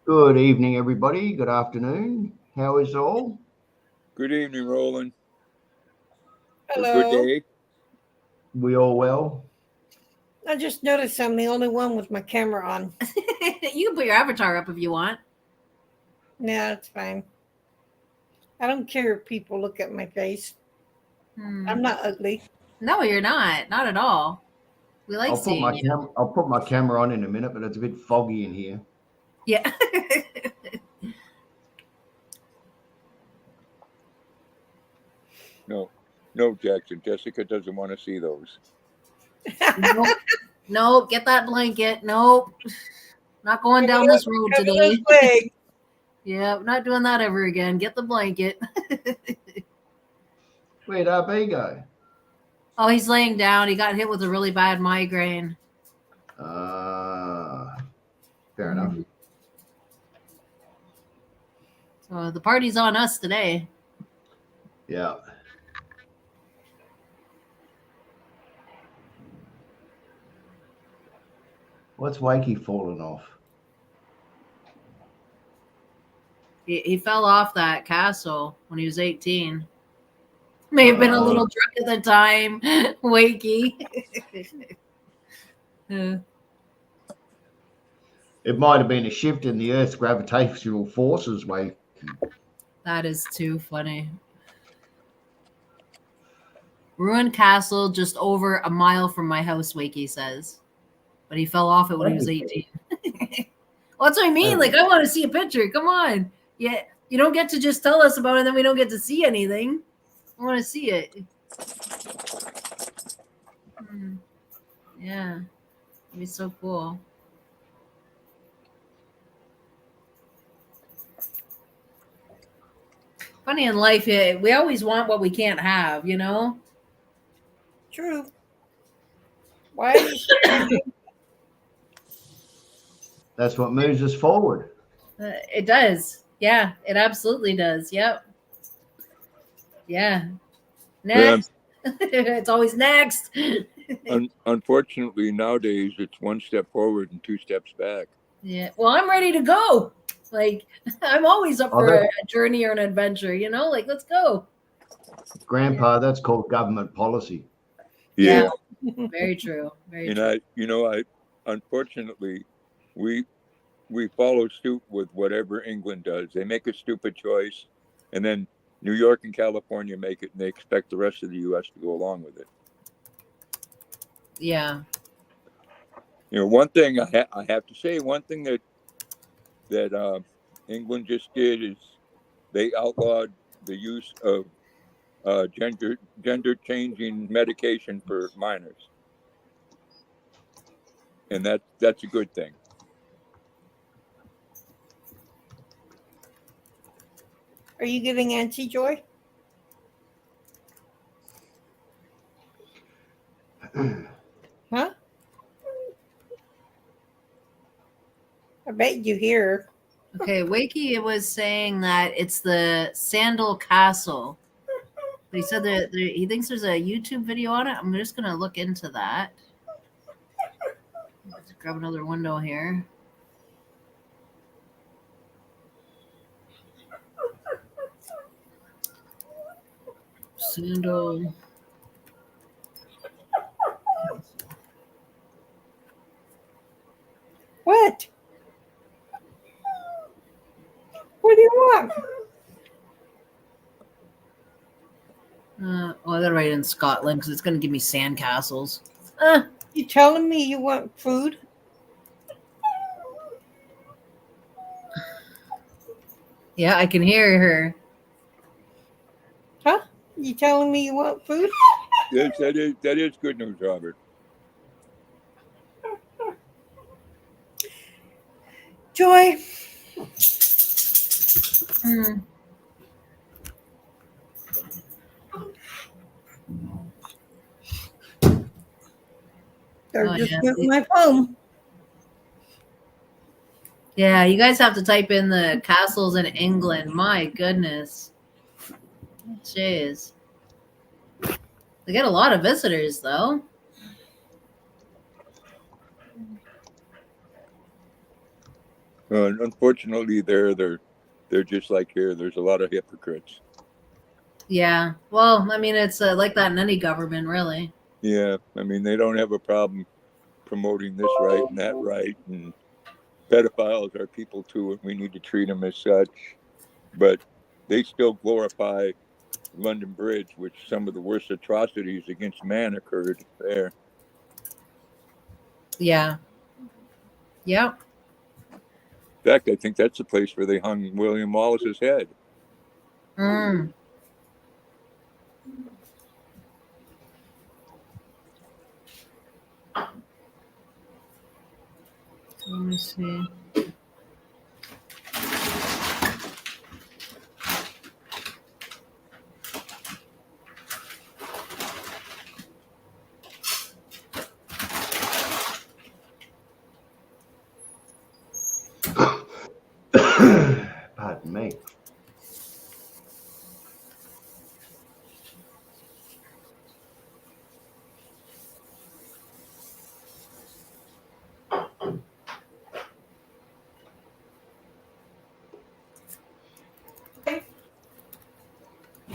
Good evening, everybody. Good afternoon. How is all? Good evening, Roland. Or Hello. good day. We all well? I just noticed I'm the only one with my camera on. You can put your avatar up if you want. No, it's fine. I don't care if people look at my face. I'm not ugly. No, you're not. Not at all. We like seeing you. I'll put my camera on in a minute, but it's a bit foggy in here. Yeah. No, Jackson. Jessica doesn't want to see those. Nope. Get that blanket. Nope. Not going down this road today. Yeah, not doing that ever again. Get the blanket. Where'd RB go? Oh, he's laying down. He got hit with a really bad migraine. Fair enough. So the party's on us today. Yeah. What's Wakey fallen off? He fell off that castle when he was 18. May have been a little drunk at the time. Wakey. It might have been a shift in the Earth's gravitational forces, Wakey. That is too funny. Ruined castle just over a mile from my house, Wakey says. But he fell off it when he was 18. Well, that's what I mean. Like, I want to see a picture. Come on. Yeah, you don't get to just tell us about it, then we don't get to see anything. I want to see it. Yeah. It'd be so cool. Funny in life, we always want what we can't have, you know? True. Why? That's what moves us forward. It does. Yeah, it absolutely does. Yep. Yeah. Next. It's always next. Unfortunately, nowadays it's one step forward and two steps back. Yeah. Well, I'm ready to go. Like, I'm always up for a journey or an adventure, you know? Like, let's go. Grandpa, that's called government policy. Yeah. Very true. Very true. I unfortunately, we follow suit with whatever England does. They make a stupid choice, and then New York and California make it, and they expect the rest of the U.S. to go along with it. Yeah. One thing I have to say, one thing that England just did is they outlawed the use of gender changing medication for minors, and that's a good thing. Are you getting antsy, Joy? Huh? I bet you hear. Okay, Wakey was saying that it's the Sandal Castle. But he said that he thinks there's a YouTube video on it. I'm just going to look into that. Let's grab another window here. Sandal. What? What do you want? I gotta write it in Scotland because it's going to give me sandcastles. You telling me you want food? Yeah, I can hear her. Huh? You telling me you want food? Yes, that is good news, Robert. Joy. They're just getting my phone. Yeah, you guys have to type in the castles in England. My goodness. Jeez. They get a lot of visitors, though. Unfortunately, they're just like here. There's a lot of hypocrites. Yeah. Well, I mean, it's like that in any government, really. Yeah, I mean, they don't have a problem promoting this right and that right, and pedophiles are people too, and we need to treat them as such. But they still glorify London Bridge, which some of the worst atrocities against man occurred there. Yeah. Yep. In fact, I think that's the place where they hung William Wallace's head. Mm. Let me see. Pardon me.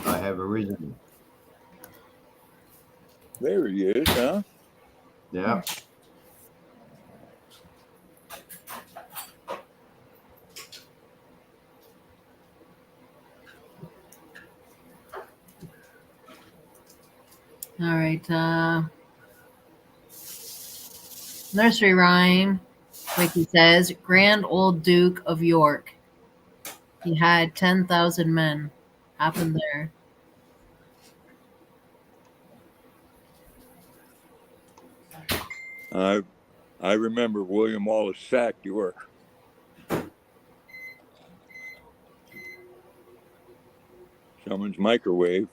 I have arisen. There he is, huh? Yeah. All right. Nursery rhyme. Wiki says, Grand Old Duke of York. He had 10,000 men. Happened there. I remember William Wallace sacked York. Someone's microwave.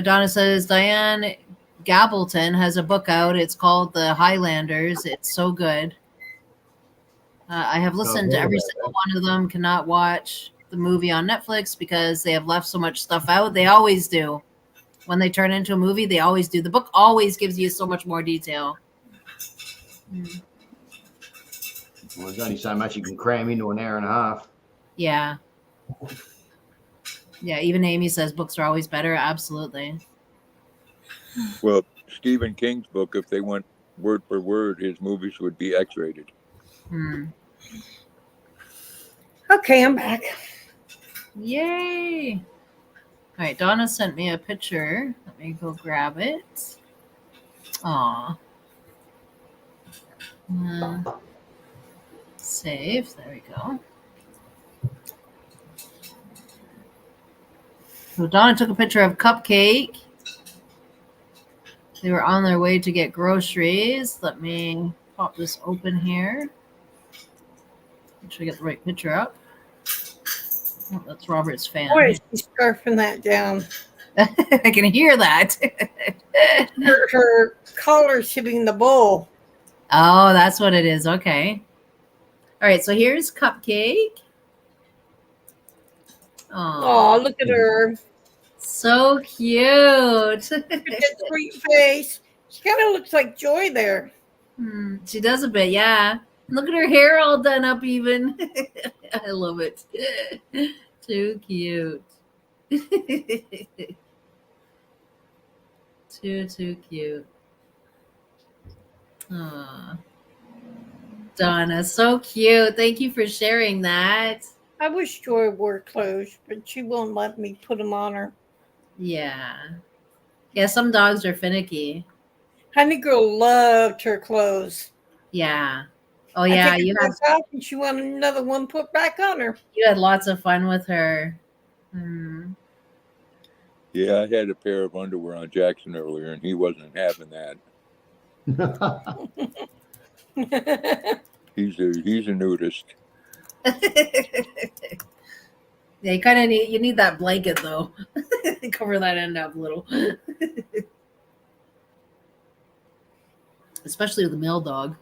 Donna says, Diane Gableton has a book out. It's called The Highlanders. It's so good. I have listened to every single one of them. Cannot watch the movie on Netflix because they have left so much stuff out. They always do. When they turn into a movie, they always do. The book always gives you so much more detail. Well, there's only so much you can cram into an hour and a half. Yeah. Yeah, even Amy says books are always better. Absolutely. Well, Stephen King's book, if they went word for word, his movies would be X-rated. Okay, I'm back. Yay. All right, Donna sent me a picture. Let me go grab it. Aw. Save. There we go. So Donna took a picture of Cupcake. They were on their way to get groceries. Let me pop this open here. Make sure I get the right picture up. Oh, that's Robert's fan. Boy, she's scarfing that down. I can hear that. Her collar's hitting the bowl. Oh, that's what it is. Okay. All right, so here's Cupcake. Oh, look at her. So cute. Look at that sweet face. She kind of looks like Joy there. She does a bit, yeah. Look at her hair all done up even. I love it. Too cute. Too cute. Aww. Donna, so cute. Thank you for sharing that. I wish Joy wore clothes, but she won't let me put them on her. Yeah. Yeah, some dogs are finicky. Honey Girl loved her clothes. Yeah. Oh yeah, I think off and she wanted another one put back on her. You had lots of fun with her. Yeah, I had a pair of underwear on Jackson earlier, and he wasn't having that. He's a nudist. Yeah, you kind of need that blanket though. Cover that end up a little. Especially with the male dog.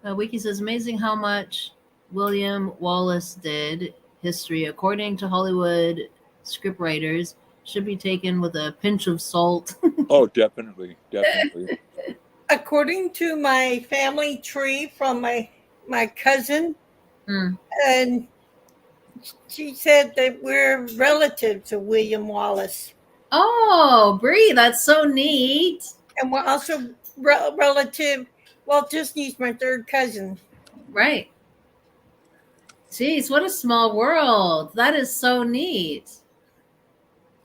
Wiki says, amazing how much William Wallace did. History, according to Hollywood scriptwriters, should be taken with a pinch of salt. Oh, definitely, definitely. According to my family tree from my cousin, and she said that we're relatives to William Wallace. Oh, Bree, that's so neat. And we're also relative. Walt Disney's my third cousin. Right. Jeez, what a small world. That is so neat.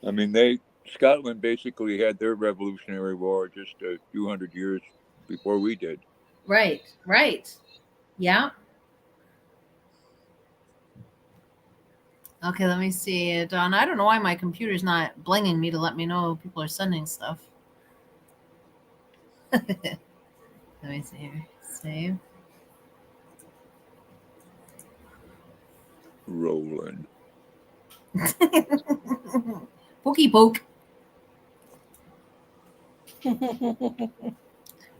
I mean, Scotland basically had their Revolutionary War just a few hundred years before we did. Right, right. Yeah. Okay, let me see. Don, I don't know why my computer's not blinging me to let me know people are sending stuff. Let me see here. Save. Rolling. Pokey poke.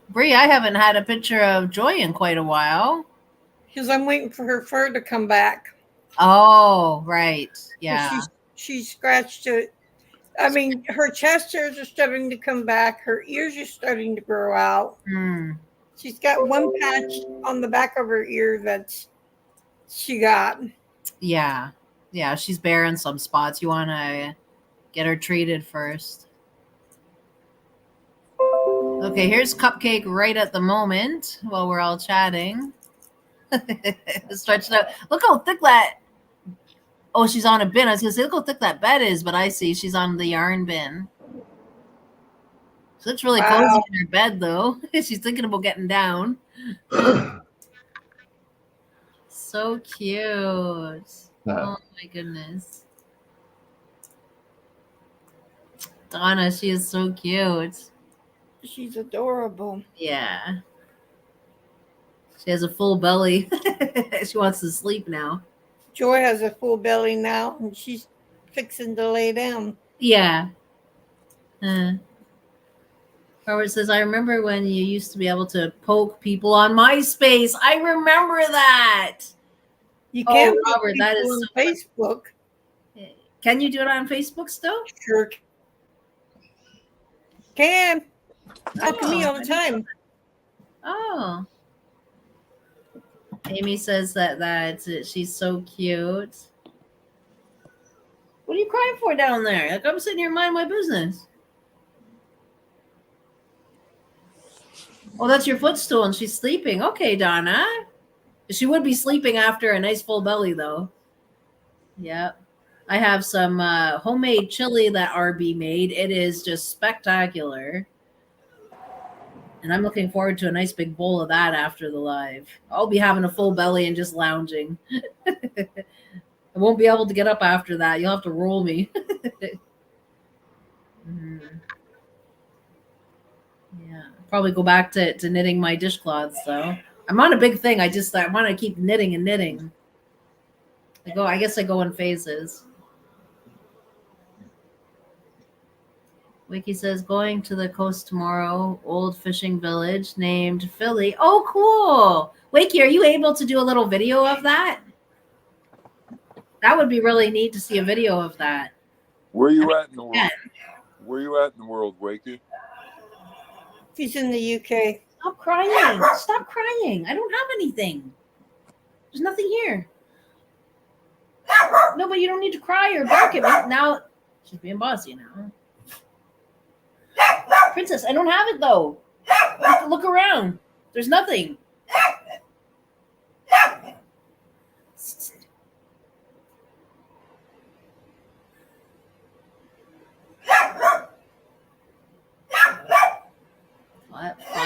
Bree, I haven't had a picture of Joy in quite a while. Because I'm waiting for her fur to come back. Oh, right. Yeah. She's scratched it. I mean, her chest hairs are starting to come back. Her ears are starting to grow out. She's got one patch on the back of her ear that she got. Yeah. Yeah, she's bare in some spots. You want to get her treated first. Okay, here's Cupcake right at the moment while we're all chatting. Stretch it out. Look how thick that. Oh, she's on a bin. I was going to say, look how thick that bed is, but I see she's on the yarn bin. So it's really cozy in her bed, though. She's thinking about getting down. So cute. Oh, my goodness. Donna, she is so cute. She's adorable. Yeah. She has a full belly. She wants to sleep now. Joy has a full belly now, and she's fixing to lay down. Yeah. Robert says, I remember when you used to be able to poke people on MySpace. I remember that. You can Robert, that is on so Facebook. Fun. Can you do it on Facebook still? Sure can. Talk to me all the time. Oh. Amy says that she's so cute. What are you crying for down there? Like, I'm sitting here minding my business. Oh, that's your footstool and she's sleeping. Okay, Donna. She would be sleeping after a nice full belly, though. Yep. I have some homemade chili that RB made. It is just spectacular. And I'm looking forward to a nice big bowl of that after the live. I'll be having a full belly and just lounging. I won't be able to get up after that. You'll have to roll me. Yeah. Probably go back to knitting my dishcloths, though. I'm on a big thing. I want to keep knitting and knitting. I guess I go in phases. Wiki says, going to the coast tomorrow, old fishing village named Philly. Oh, cool. Wiki, are you able to do a little video of that? That would be really neat to see a video of that. Where are you at in the world? Where are you at in the world, Wakey? He's in the UK. Stop crying. Stop crying. I don't have anything. There's nothing here. No, but you don't need to cry or bark at me. Now, she's being bossy now. Princess, I don't have it, though. You have to look around. There's nothing.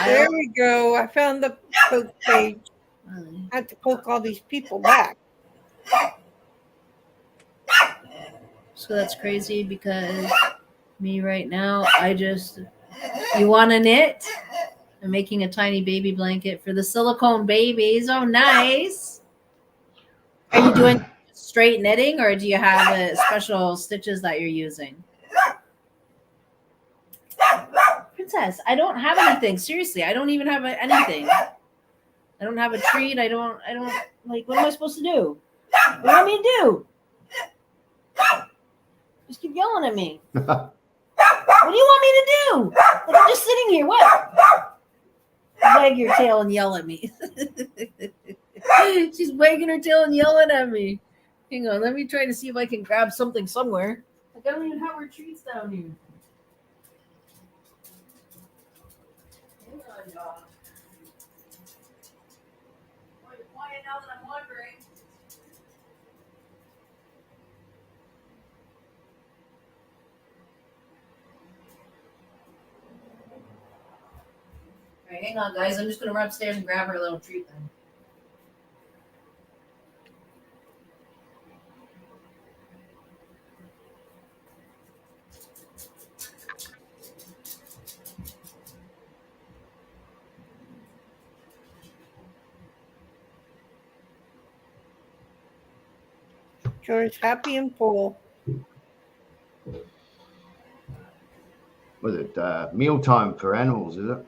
There we go. I found the poke page. I had to poke all these people back. So that's crazy because me right now, you want to knit? I'm making a tiny baby blanket for the silicone babies. Oh, nice. Are you doing straight knitting or do you have special stitches that you're using? Princess, I don't have anything. Seriously, I don't even have anything. I don't have a treat. I don't like, what am I supposed to do? What do you want me to do? Just keep yelling at me. What do you want me to do? Like, I'm just sitting here. What? Wag your tail and yell at me. She's wagging her tail and yelling at me. Hang on, let me try to see if I can grab something somewhere. Like, I don't even have her treats down here. Hang on, y'all. Why are you quiet now that I'm wondering? All right, hang on, guys. I'm just going to run upstairs and grab her a little treat then. George, happy and full. Was it mealtime for animals, is it?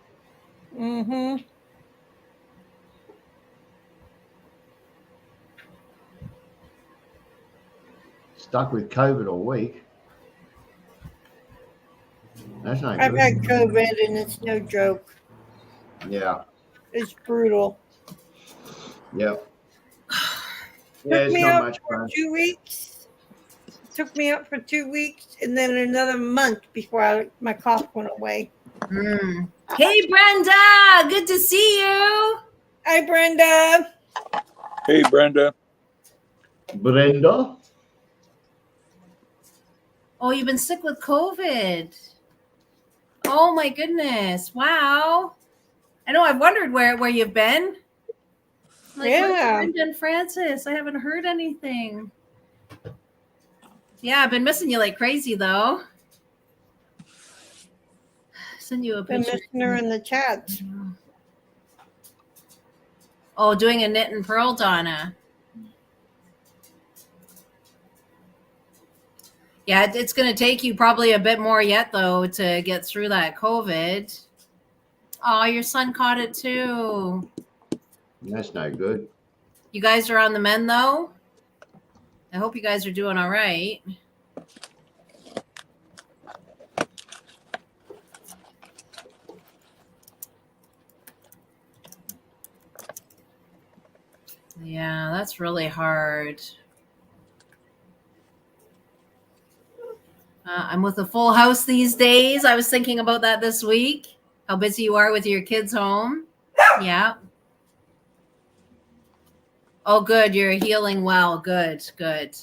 Mm-hmm. Stuck with COVID all week. That's not I've good. had COVID and it's no joke. Yeah. It's brutal. Yep. Yeah, Took it's me not out much for fun. 2 weeks. Took me out for 2 weeks and then another month before my cough went away. Mm. Hey, Brenda. Good to see you. Hi, Brenda. Hey, Brenda. Brenda? Oh, you've been sick with COVID. Oh, my goodness. Wow. I know. I've wondered where you've been. Like, where's Yeah. Brenda and Francis? I haven't heard anything. Yeah, I've been missing you like crazy, though. Send you a Been picture. missing her in the chats. Oh, doing a knit and purl, Donna. Yeah, it's going to take you probably a bit more yet, though, to get through that COVID. Oh, your son caught it, too. That's no good. You guys are on the mend, though? I hope you guys are doing all right. Yeah, that's really hard. I'm with a full house these days. I was thinking about that this week. How busy you are with your kids home. Yeah. Oh, good. You're healing well. Good, good.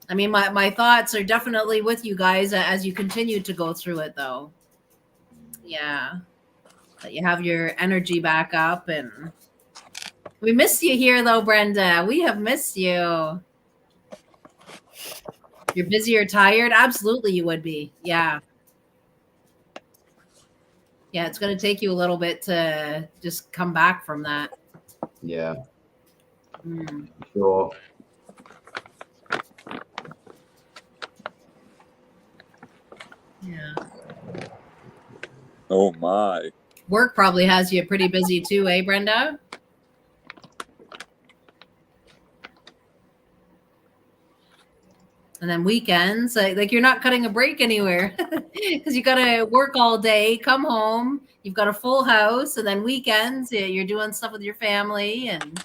I mean, my thoughts are definitely with you guys as you continue to go through it, though. Yeah. That you have your energy back up. And we missed you here, though, Brenda. We have missed you. You're busy or tired? Absolutely, you would be. Yeah. Yeah, it's going to take you a little bit to just come back from that. Yeah. Mm. Sure. Yeah. Oh, my. Work probably has you pretty busy too, eh, Brenda? And then weekends, like you're not cutting a break anywhere because you got to work all day, come home, you've got a full house, and then weekends, you're doing stuff with your family, and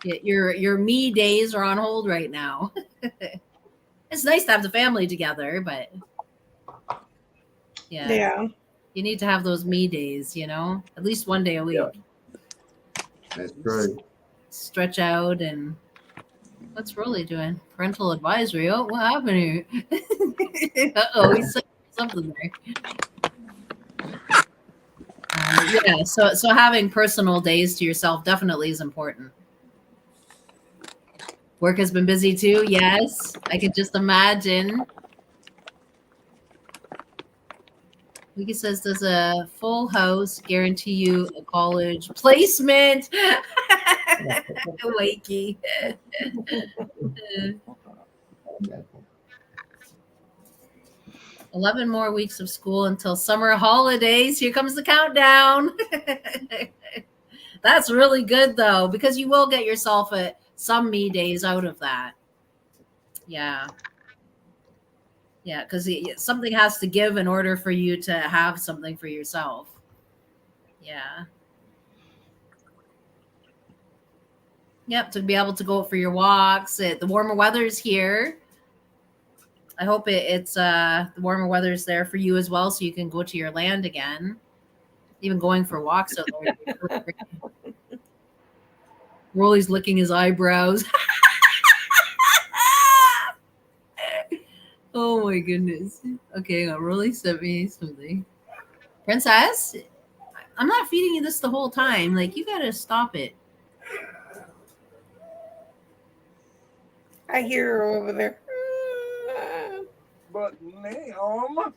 your me days are on hold right now. It's nice to have the family together, but Yeah. you need to have those me days, at least one day a week. Yeah. That's true. Stretch out. And what's Rolly doing? Parental advisory. Oh, what happened here? Uh-oh, he said something there. Yeah, so having personal days to yourself definitely is important. Work has been busy too. Yes, I could just imagine. Wiki says, does a full house guarantee you a college placement? Wakey. 11 more weeks of school until summer holidays. Here comes the countdown. That's really good, though, because you will get yourself some me days out of that. Yeah. Yeah, because something has to give in order for you to have something for yourself. Yeah. Yep, to be able to go for your walks. The warmer weather's here. I hope it's the warmer weather's there for you as well, so you can go to your land again. Even going for walks out there. Rolly's licking his eyebrows. Oh my goodness. Okay, Rolly sent me something. Princess, I'm not feeding you this the whole time. Like, you gotta stop it. I hear her over there. But ma'am.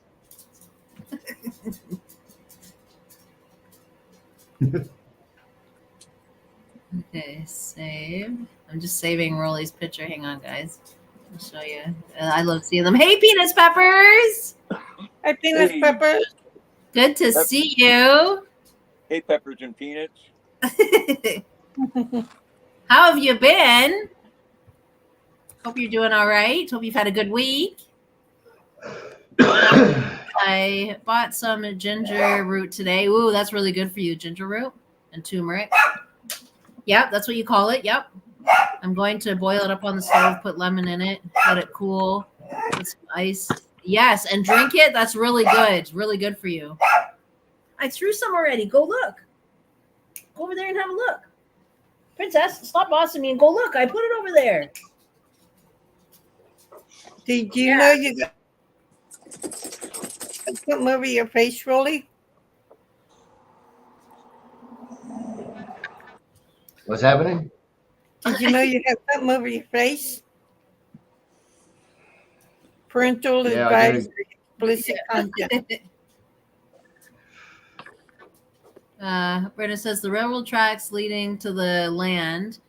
Okay, save. I'm just saving Rolly's picture. Hang on, guys. I'll show you. I love seeing them. Hey, Peanuts Peppers! Hi, Peanut Hey. Pepper. Good to see you. Hey, peppers and peanuts. How have you been? Hope you're doing all right. Hope you've had a good week. I bought some ginger root today. Ooh, that's really good for you, ginger root and turmeric. Yep, that's what you call it. Yep. I'm going to boil it up on the stove, put lemon in it, let it cool, put some ice. Yes, and drink it. That's really good. Really good for you. I threw some already. Go look. Go over there and have a look. Princess, stop bossing me and go look. I put it over there. Did you know you got something over your face, Rolly? What's happening? Did you know you have something over your face? Parental Yeah, I do. advisory, explicit content. Brenda says the railroad tracks leading to the land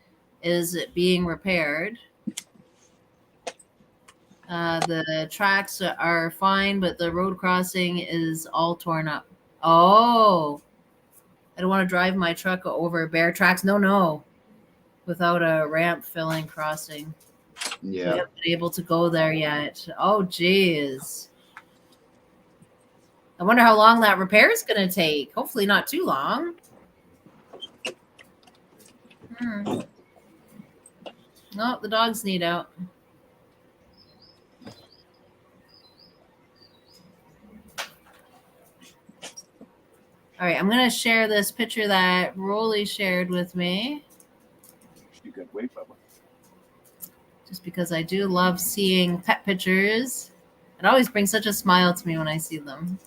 is being repaired. The tracks are fine, but the road crossing is all torn up. Oh, I don't want to drive my truck over bare tracks. No. Without a ramp filling crossing. We Yeah. haven't been able to go there yet. Oh, geez. I wonder how long that repair is going to take. Hopefully not too long. No, the dogs need out. All right, I'm going to share this picture that Rolly shared with me. You can wait, Bubba. Just because I do love seeing pet pictures. It always brings such a smile to me when I see them.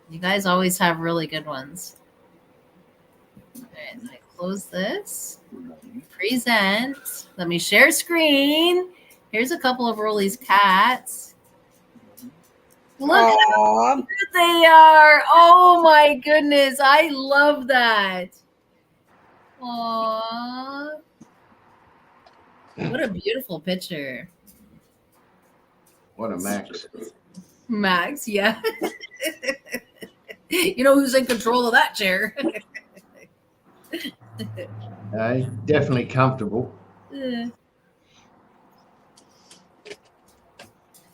You guys always have really good ones. All right, I close this. Present. Let me share screen. Here's a couple of Rolly's cats. Look how cute they are. Oh my goodness. I love that. Aww. What a beautiful picture. What a max. Max, yeah. You know who's in control of that chair? He's definitely comfortable.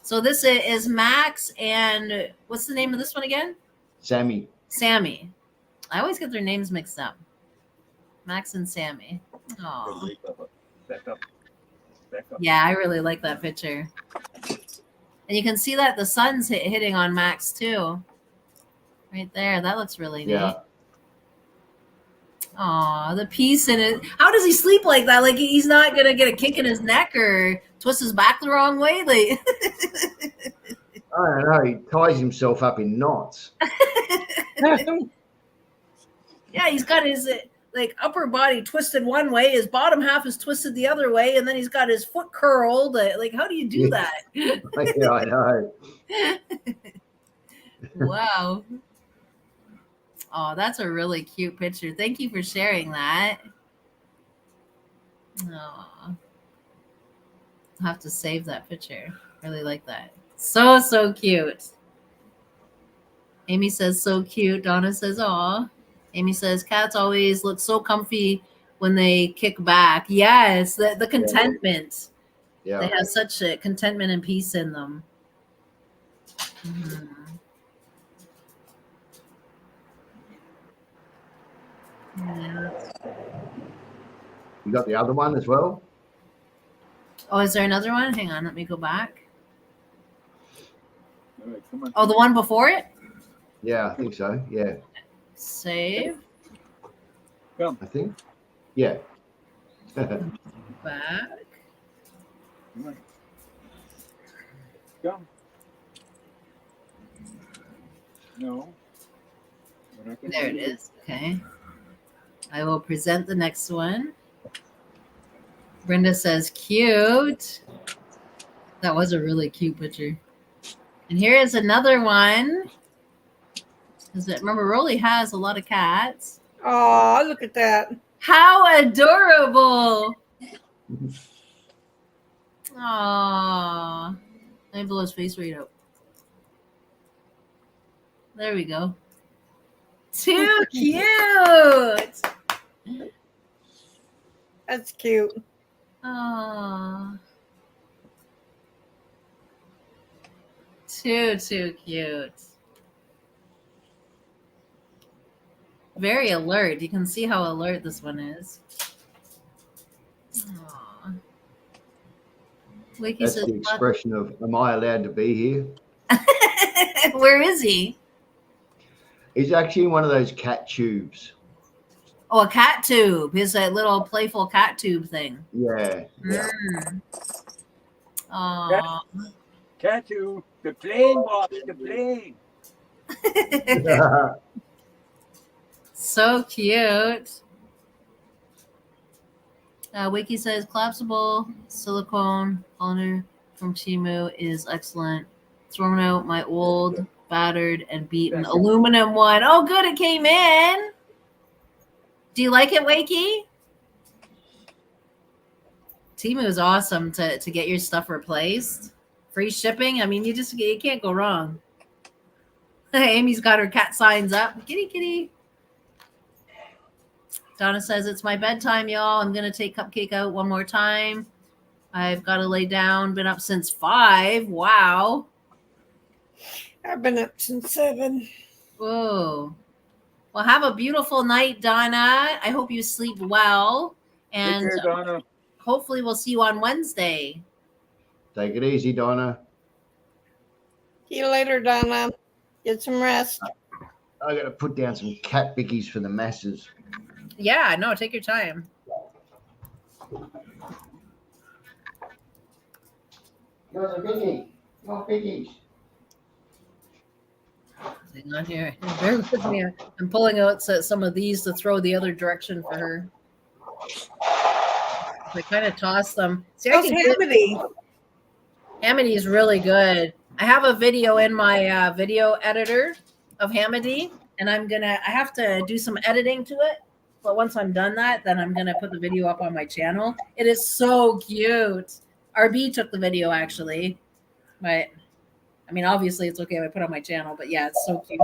So this is Max and what's the name of this one again? Sammy. Sammy. I always get their names mixed up. Max and Sammy. Aww. Wait, Bubba. Back up. Back up. Yeah, I really like that picture. And you can see that the sun's hitting on Max too. Right there. That looks really neat. Yeah. Aw, the peace in it. How does he sleep like that? Like he's not gonna get a kick in his neck or twist his back the wrong way? Like I don't know. He ties himself up in knots. yeah, he's got his like upper body twisted one way, his bottom half is twisted the other way, and then he's got his foot curled. Like, how do you do that? Yeah, I know. Wow. Oh, that's a really cute picture. Thank you for sharing that. Oh, I'll have to save that picture. Really like that. So cute. Amy says so cute. Donna says aw. Amy says cats always look so comfy when they kick back. Yes, the contentment. Yeah. They have such a contentment and peace in them. Mhm. Yeah. You got the other one as well? Oh, is there another one? Hang on, let me go back. All right, come on. Oh, the one before it? Yeah, I think so. Yeah, Save. I think. Yeah. Back. Come on. Go. No. We're not gonna There it do is. Okay. I will present the next one. Brenda says cute. That was a really cute picture. And here is another one. Remember, Rolly has a lot of cats. Oh, look at that. How adorable. Aww. Let me blow his face right out. There we go. Too cute. That's cute. Aww. Too cute. Very alert. You can see how alert this one is. Aww. Wiki That's says, the expression of, am I allowed to be here? where is he? He's actually in one of those cat tubes. Oh, a cat tube. He's that little playful cat tube thing. Yeah. Yeah. Aww. Tattoo. The plane, boss. The plane. So cute. Wiki says collapsible silicone polymer from Timu is excellent. Throwing out my old, battered, and beaten aluminum one. Oh, good. It came in. Do you like it, Wakey? Timu is awesome to get your stuff replaced. Free shipping. I mean, you can't go wrong. Amy's got her cat signs up. Kitty, kitty. Donna says, it's my bedtime, y'all. I'm going to take Cupcake out one more time. I've got to lay down. Been up since 5. Wow. I've been up since 7. Whoa. Well, have a beautiful night, Donna. I hope you sleep well. And Take care, Donna. hopefully we'll see you on Wednesday. Take it easy, Donna. See you later, Donna. Get some rest. I got to put down some cat bickies for the masses. Yeah, no, take your time. You're a biggie. You're biggies. Hang on here. Bear with me. I'm pulling out some of these to throw the other direction for her. I kind of toss them. See, I How's can Hamity? Hamity is really good. I have a video in my video editor of Hamity, and I have to do some editing to it. But once I'm done that, then I'm gonna put the video up on my channel. It is so cute. RB took the video actually, but I mean, obviously it's okay if I put it on my channel. But yeah, it's so cute.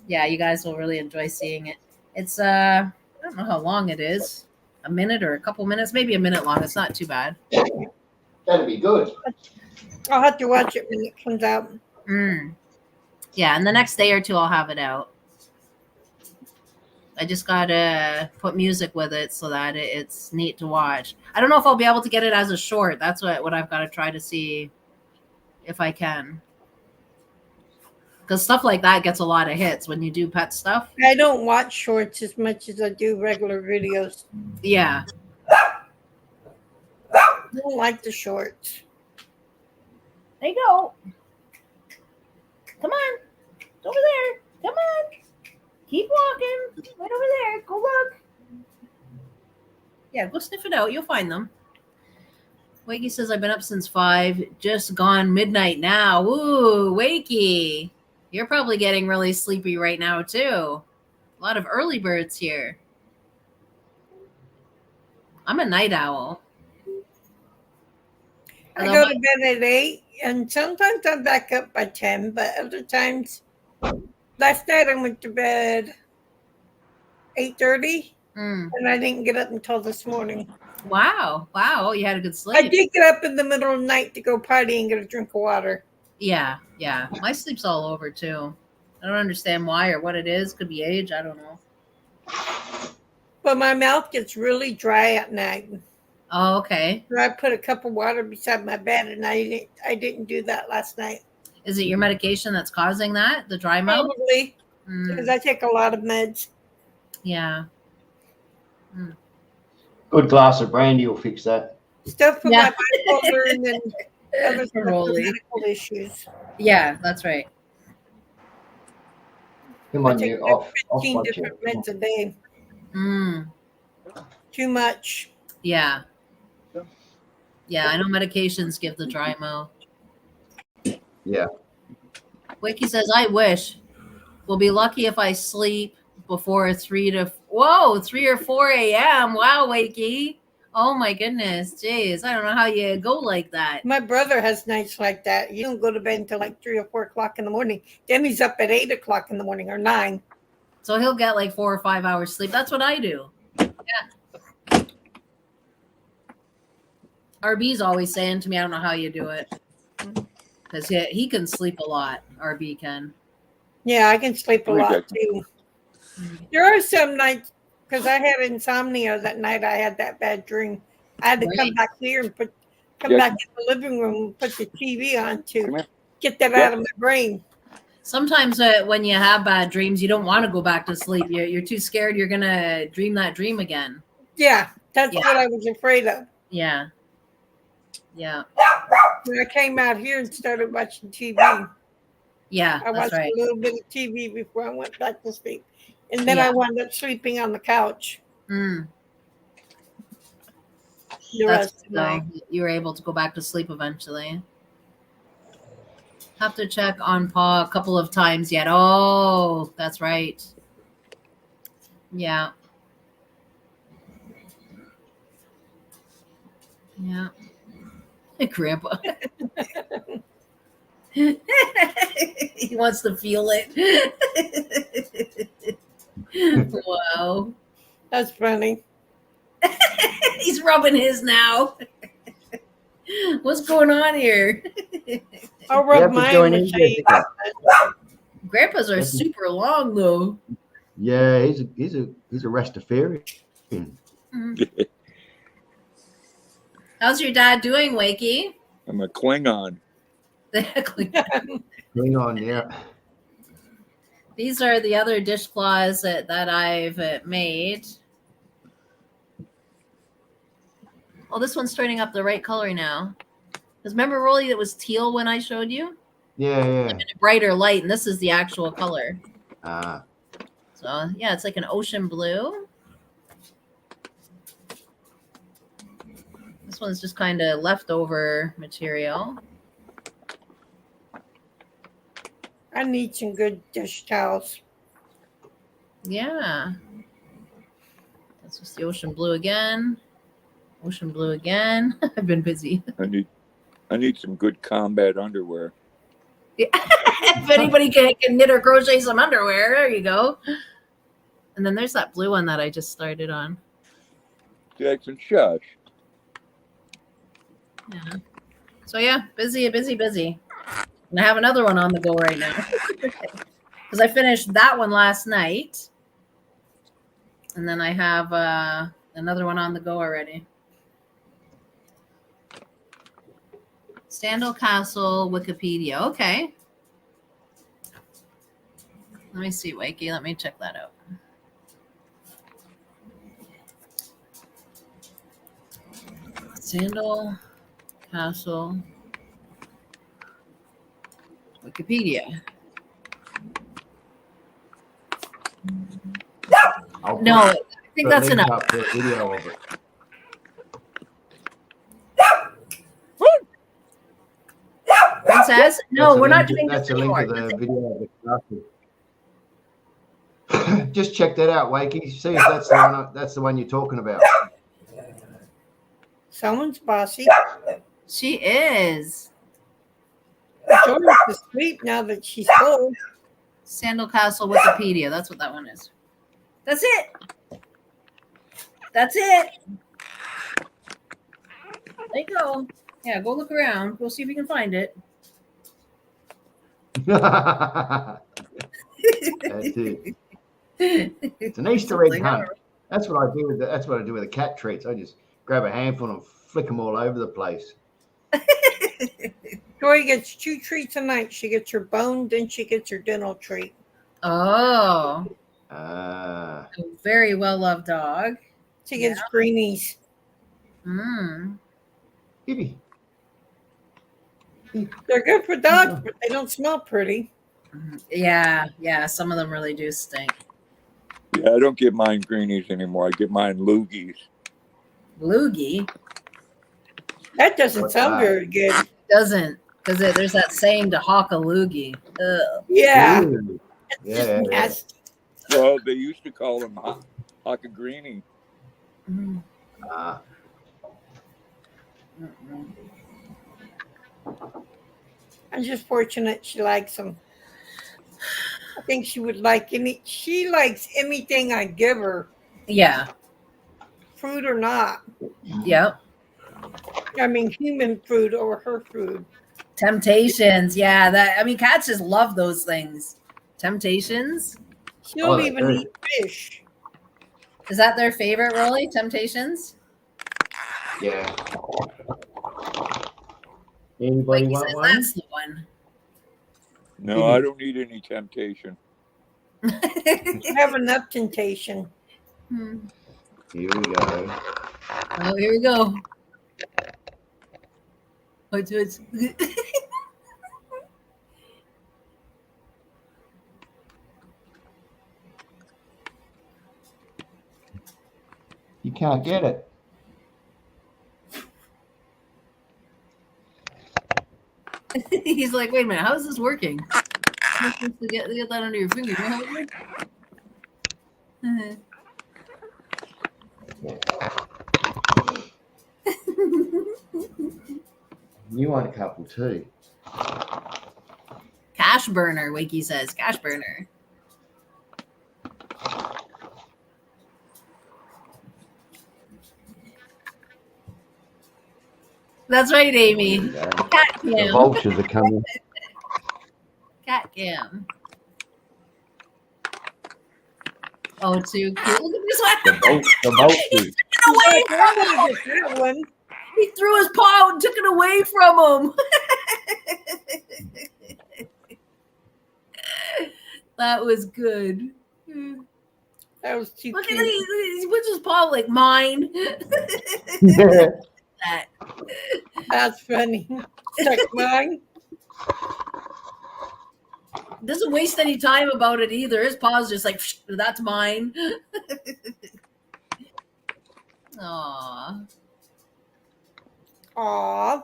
Yeah, you guys will really enjoy seeing it. It's I don't know how long it is. A minute or a couple minutes, maybe a minute long. It's not too bad. That'd be good. I'll have to watch it when it comes out. Yeah, and the next day or two I'll have it out. I just gotta put music with it so that it's neat to watch. I don't know if I'll be able to get it as a short. That's what I've got to try to see if I can. Because stuff like that gets a lot of hits when you do pet stuff. I don't watch shorts as much as I do regular videos. Yeah. I don't like the shorts. There you go. Come on. Over there. Come on. Keep walking. Right over there. Go look. Yeah, go sniff it out. You'll find them. Wakey says, I've been up since 5. Just gone midnight now. Ooh, Wakey. You're probably getting really sleepy right now, too. A lot of early birds here. I'm a night owl. I go to bed at 8, and sometimes I'm back up by 10, but other times, last night I went to bed 8:30, and I didn't get up until this morning. Wow. Oh, you had a good I sleep. did get up in the middle of the night to go potty and get a drink of water. Yeah. My sleep's all over too. I don't understand why or what it is. Could be age. I don't know. But my mouth gets really dry at night. Oh, okay. So I put a cup of water beside my bed, and I didn't do that last night. Is it your medication that's causing that? The dry mouth? Probably, because I take a lot of meds. Yeah. Good glass of brandy will fix that. Stuff for Yeah. my bipolar and then other stuff for Rolly. medical issues. Yeah, that's right. Come I on, take you like off 15 watch different it. meds a day. Too much. Yeah. Yeah, I know medications give the dry mouth. Yeah. Wiki says, I wish. We'll be lucky if I sleep before 3 or 4 a.m. Wow, Wakey. Oh my goodness. Jeez. I don't know how you go like that. My brother has nights like that. You don't go to bed until like 3 or 4 o'clock in the morning. Then he's up at 8 o'clock in the morning or 9. So he'll get like 4 or 5 hours sleep. That's what I do. Yeah. RB's always saying to me, I don't know how you do it. Because he can sleep a lot. RB can. Yeah, I can sleep a lot too. There are some nights, because I had insomnia that night. I had that bad dream. I had to come back here and come back in the living room and put the TV on to get that out of my brain. Sometimes when you have bad dreams, you don't want to go back to sleep. You're too scared you're going to dream that dream again. Yeah, that's what I was afraid of. Yeah. When I came out here and started watching TV. Yeah, I watched a little bit of TV before I went back to sleep. And then I wound up sleeping on the couch. You were able to go back to sleep eventually. Have to check on Pa a couple of times yet. Oh, that's right. Yeah. Grandpa. He wants to feel it. Wow. That's funny. He's rubbing his now. What's going on here? I'll rub mine. Grandpas are super long though. Yeah, he's a Rastafarian. How's your dad doing, Wakey? I'm a Klingon. Klingon, yeah. These are the other dishcloths that I've made. Oh, this one's turning up the right color now. Because remember, Rolly, it was teal when I showed you? Yeah. Like in a brighter light, and this is the actual color. So, yeah, it's like an ocean blue. This one's just kind of leftover material. I need some good dish towels. Yeah. That's just the ocean blue again. Ocean blue again. I've been busy. I need some good combat underwear. Yeah. If anybody can knit or crochet some underwear, there you go. And then there's that blue one that I just started on. Jackson Shush. Yeah. So yeah, busy. And I have another one on the go right now. Because I finished that one last night. And then I have another one on the go already. Standal Castle Wikipedia. Okay. Let me see, Wakey. Let me check that out. Sandal Castle Wikipedia. No, I think that's enough. Video of it. Princess? No, we're not doing that's this a link anymore. to the video of the castle. Just check that out, Wakey. See if that's the one you're talking about. Someone's bossy. She is. Jordan's asleep now that she's full. Sandalcastle Wikipedia. That's what that one is. That's it. That's it. There you go. Yeah, go look around. We'll see if you can find it. That's it. It's an Easter egg hunt. That's what I do with the cat treats. I just grab a handful and flick them all over the place. Joy gets 2 treats a night. She gets her bone, then she gets her dental treat. Oh, Ah. a very well loved dog. She gets greenies. Mm. Gibby. They're good for dogs, but they don't smell pretty. Yeah, some of them really do stink. Yeah, I don't give mine greenies anymore. I give mine loogies. Loogie That doesn't What's sound that? very good. doesn't, because there's that saying to hawk a loogie. Ugh. Yeah. Ooh. It's Yeah, just yeah. nasty. Well, they used to call them hockagreenie. Mm. Ah. Mm-mm. I'm just fortunate she likes them. I think she would like she likes anything I give her, Yeah. food or not. Yep. I mean, human food or her food. Temptations. Yeah. Cats just love those things. Temptations. She'll Oh, they even do. eat fish. Is that their favorite, Rolly? Temptations? Yeah. Anybody Mikey want says one? that's the one. No, I don't need any temptation. I have enough temptation. Hmm. Here we go. Oh, here we go. You can't get it. He's like, wait a minute, how is this working? You're supposed to get that under your finger. Can you help me? You want a couple too. Cash burner, Wakey says. Cash burner. That's right, Amy. There you go. Cat The cam. vultures are coming. Cat cam. Oh, too cute. Look at this one. The vultures. Away I'm from gonna him. get that one. He threw his paw out and took it away from him. That was good. That was too Look at cute. it. He puts his paw like mine. That. That's funny. Check mine. Doesn't waste any time about it either. His paw's just like, that's mine. Aww. Aw.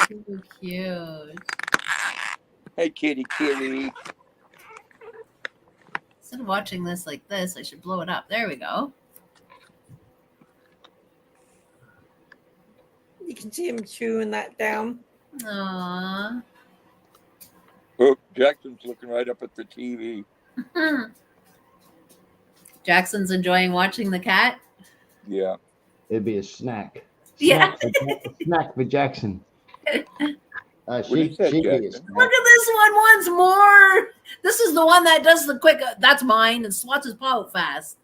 So cute. Hey, kitty, kitty. Instead of watching this like this, I should blow it up. There we go. You can see him chewing that down. Aww. Oh, Jackson's looking right up at the TV. Jackson's enjoying watching the cat. Yeah. It'd be a snack. Yeah. Snack for Jackson. What She'd is that, be a Jackson? snack. Look at this one once more. This is the one that does the quick, that's mine, and swats his paw out fast.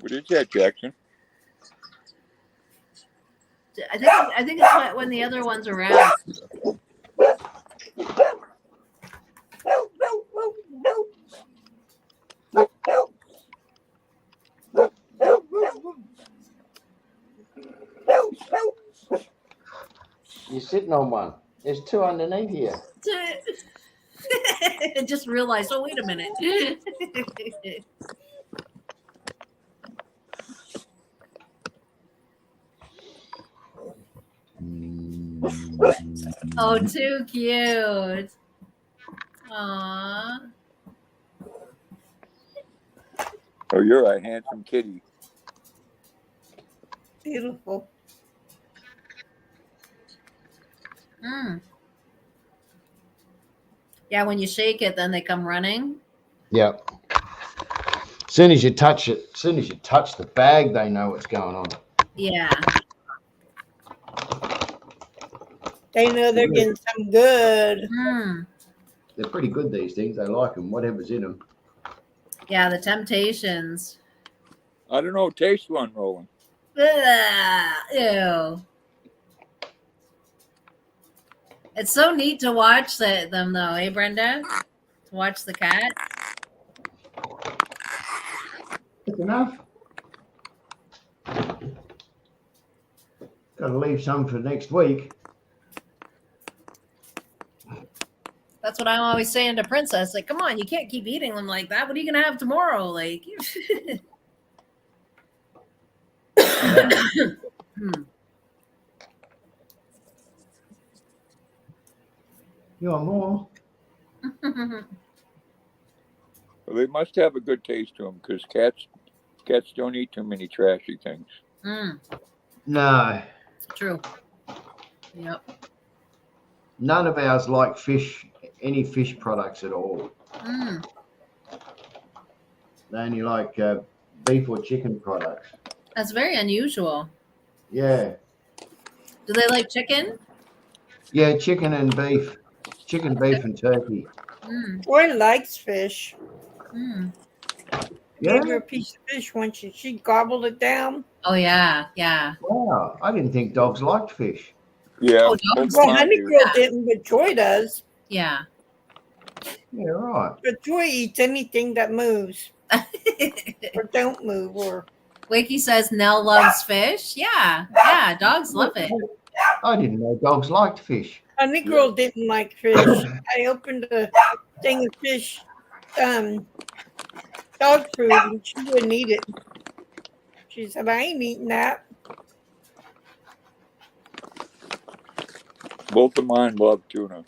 What is that, Jackson? I think it's when the other one's around. You're sitting on one. There's 2 underneath here. I just realized, oh, wait a minute. Oh, too cute. Aww. Oh, you're a handsome kitty. Beautiful. Mm. Yeah, when you shake it, then they come running. Yep. As soon as you touch it, as soon as you touch the bag, they know what's going on. Yeah. They know they're getting some good. Mm. They're pretty good, these things. They like them, whatever's in them. Yeah, the Temptations. I don't know. Taste one, Roland. Ugh, ew. It's so neat to watch them, though, eh, Brenda? To watch the cat. That's enough. Got to leave some for next week. That's what I'm always saying to Princess. Like, come on, you can't keep eating them like that. What are you gonna have tomorrow? Like, hmm. You want more? Well, they must have a good taste to them because cats don't eat too many trashy things. No. True. Yep. None of ours like fish, any fish products at all. Mm. They only like beef or chicken products. That's very unusual. Yeah. Do they like chicken? Yeah, chicken and beef. Chicken, beef, and turkey. Mm. Roy likes fish. Mm. Yeah. Gave her a piece of fish once and she gobbled it down. Oh yeah, yeah. Wow. I didn't think dogs liked fish. Yeah. Oh, dogs Well, do. Honey do. Girl didn't, but Joy does. Yeah. Yeah, right. But Joy eats anything that moves or don't move. Or Wakey says Nell loves fish. Yeah, yeah. Dogs love it. I didn't know dogs liked fish. Honey Girl didn't like fish. I opened a thing of fish, dog food, and she wouldn't eat it. She said, "I ain't eating that." Both of mine love tuna.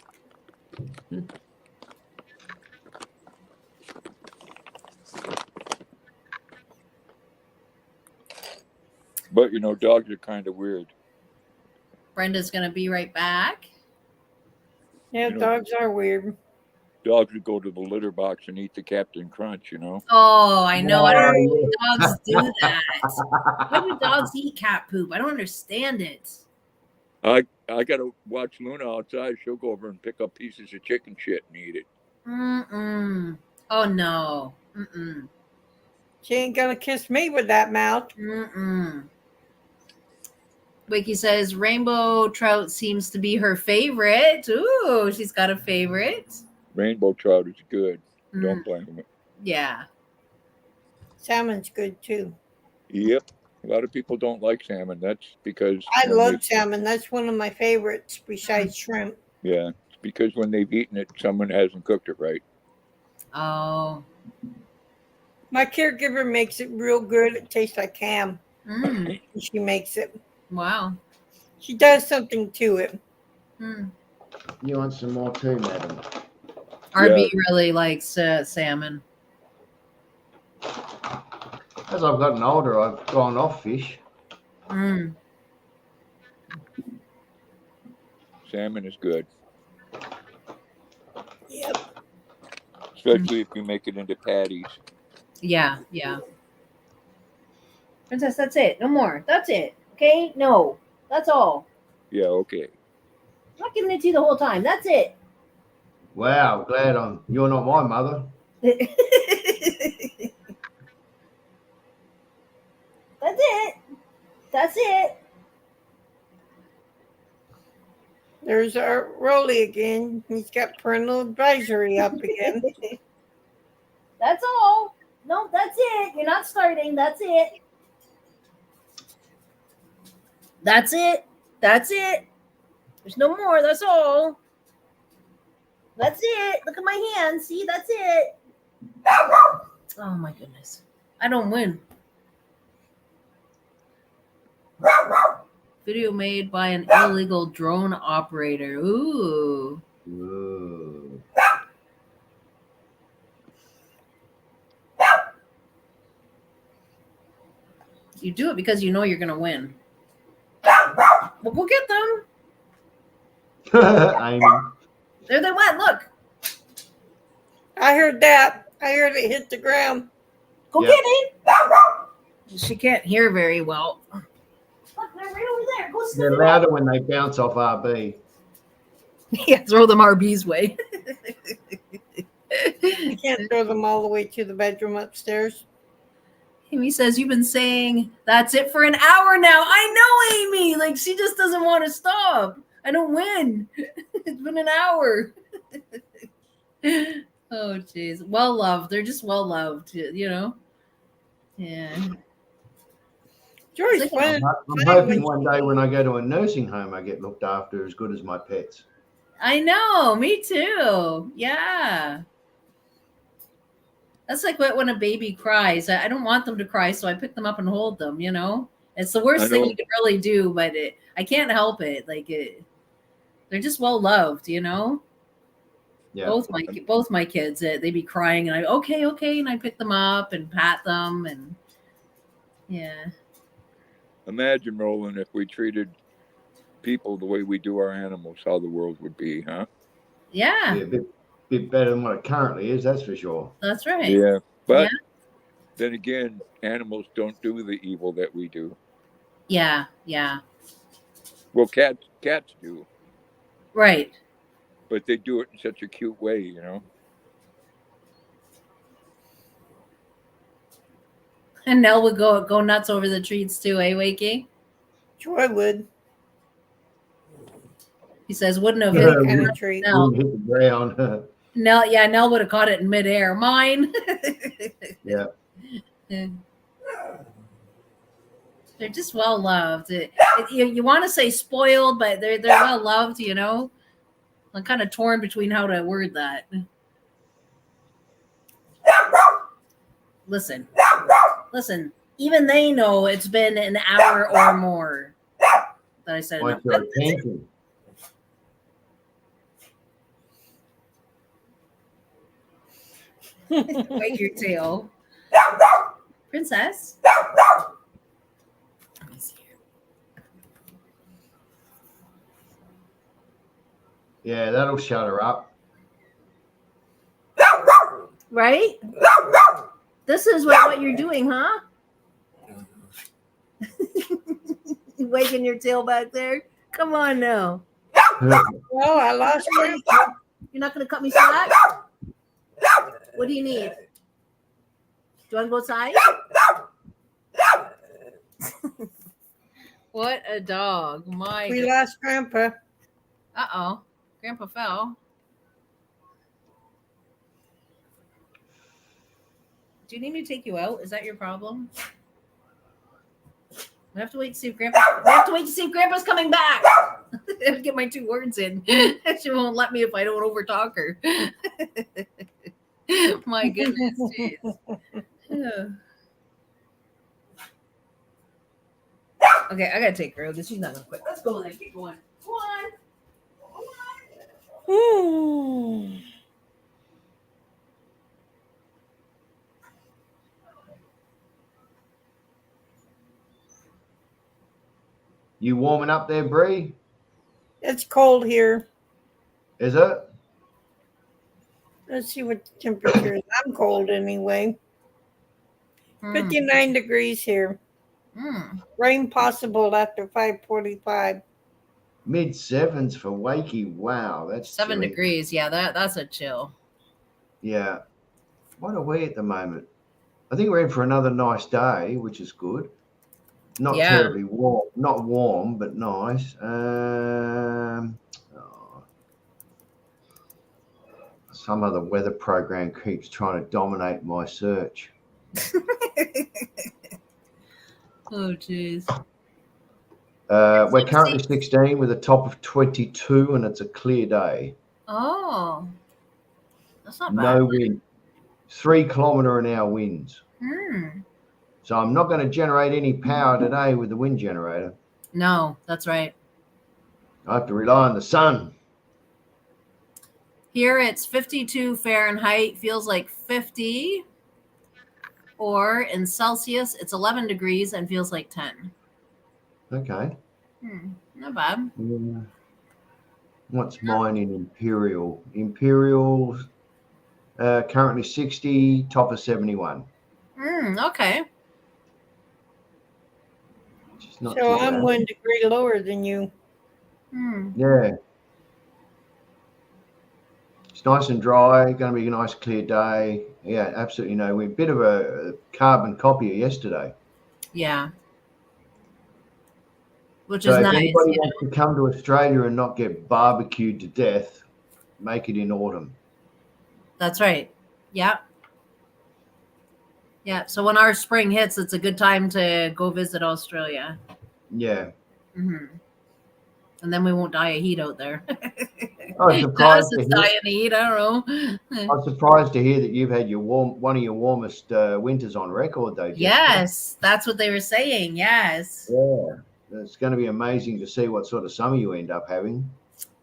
But you know, dogs are kind of weird. Brenda's gonna be right back. Yeah, You know, dogs are weird. dogs would go to the litter box and eat the Captain Crunch, you know. Oh, I know. I don't know Oh, why dogs do that. Why do dogs eat cat poop? I don't understand it. I gotta watch Luna outside. She'll go over and pick up pieces of chicken shit and eat it. Mm-mm. Oh no. Mm-mm. She ain't gonna kiss me with that mouth. Mm-mm. Wiki says rainbow trout seems to be her favorite. Ooh, she's got a favorite. Rainbow trout is good. Mm, Don't blame them. yeah. Salmon's good too. Yep. A lot of people don't like salmon. That's because I when love salmon. That's one of my favorites besides shrimp. yeah, it's because when they've eaten it, someone hasn't cooked it right. Oh. My caregiver makes it real good. It tastes like ham. Mm. She makes it. Wow. She does something to it. Mm. you want some more too, madam? RB really likes salmon. As I've gotten older, I've gone off fish. Mm. Salmon is good, Yep. especially if you make it into patties. Yeah, yeah. Princess, that's it. No more. That's it. Okay? No. That's all. Yeah, okay. I'm not giving it to you the whole time. That's it. Wow, glad you're not my mother. That's it. That's it. There's our Rolly again. He's got parental advisory up again. That's all. No, that's it. You're not starting. That's it. That's it. That's it. There's no more. That's all. That's it. Look at my hand. See, that's it. Oh my goodness. I don't win. Video made by an illegal drone operator. Ooh. Ooh. You do it because you know you're going to win. We'll go get them. Amy. There they went. Look. I heard that. I heard it hit the ground. Go Yep. get it. She can't hear very well. Look, they're right over there. Go sniff They're it louder out. when they bounce off RB. Yeah, throw them RB's way. You can't throw them all the way to the bedroom upstairs. Amy says, you've been saying that's it for an hour now. I know, Amy. Like, she just doesn't want to stop. I don't win. It's been an hour. Oh, jeez. Well loved. They're just well loved, you know? Yeah. Joy's It's fun. I'm hoping one day when I go to a nursing home, I get looked after as good as my pets. I know. Me too. Yeah. That's like when a baby cries. I don't want them to cry, so I pick them up and hold them, you know? It's the worst I thing know. you can really do, but I can't help it. Like, they're just well loved, you know? Yeah. Both my kids, they be crying, and I okay, and I pick them up and pat them, and yeah. Imagine, Roland, if we treated people the way we do our animals, how the world would be, huh? Yeah, Be a bit better than what it currently is, that's for sure. that's right. Yeah. But Yeah. then again, animals don't do the evil that we do. Yeah. Well, cats do, Right. but they do it in such a cute way, you know. And Nell would go nuts over the treats too, Wakey? Joy would. He says, wouldn't have Any hit kind of treat. Nell. Hit the ground. Nell would have caught it in midair. Mine. Yeah. They're just well loved. You want to say spoiled, but they're well loved, you know. I'm kind of torn between how to word that. Listen. Even they know it's been an hour or more that I said Like enough. you're painting. Wag your tail, princess. Let me see here. Yeah, that'll shut her up. Right? This is what you're doing, huh? Wagging your tail back there. Come on now. Well, I lost my. You're not going to cut me slack? What do you need? Do you want to go outside? What a dog. My We lost Grandpa. Uh-oh. Grandpa fell. Do you need me to take you out? Is that your problem? We have to wait to see if Grandpa's coming back. I have to get my 2 words in. She won't let me if I don't overtalk her. My goodness, jeez. Okay, I gotta take her out because she's not gonna quit. Let's go then. Keep going. Come on. You warming up there, Bree? It's cold here. Is it? Let's see what the temperature is. I'm cold anyway. 59 degrees here. Rain possible after 5:45. Mid-7s for Wakey. Wow, that's 7 chilly. degrees. Yeah, that's a chill. Yeah. What are we at the moment? I think we're in for another nice day, which is good. Not terribly warm. Not warm, but nice. Some other weather program keeps trying to dominate my search. Oh, jeez. We're currently 16 with a top of 22, and it's a clear day. Oh, that's not bad. No wind. 3 km/h winds. So I'm not going to generate any power today with the wind generator. No, that's right. I have to rely on the sun. Here it's 52 Fahrenheit, feels like 50. Or in Celsius, it's 11 degrees and feels like 10. Okay. Not bad. Yeah. What's mine in Imperial? Imperial currently 60, top of 71. Okay. Which is not So too I'm bad. 1 degree lower than you. Yeah. It's nice and dry. Going to be a nice clear day. Yeah, absolutely no wind. Bit of a carbon copy of yesterday. Yeah. Which So is if nice. anybody You know? wants to come to Australia and not get barbecued to death, make it in autumn. That's right. Yeah. Yeah. So when our spring hits, it's a good time to go visit Australia. Yeah. And then we won't die of heat out there. I was To surprised us, to it's hear. dying of heat. I don't I know. was surprised to hear that you've had one of your warmest winters on record, though, Jessica. Yes, that's what they were saying. Yes. Yeah. It's going to be amazing to see what sort of summer you end up having.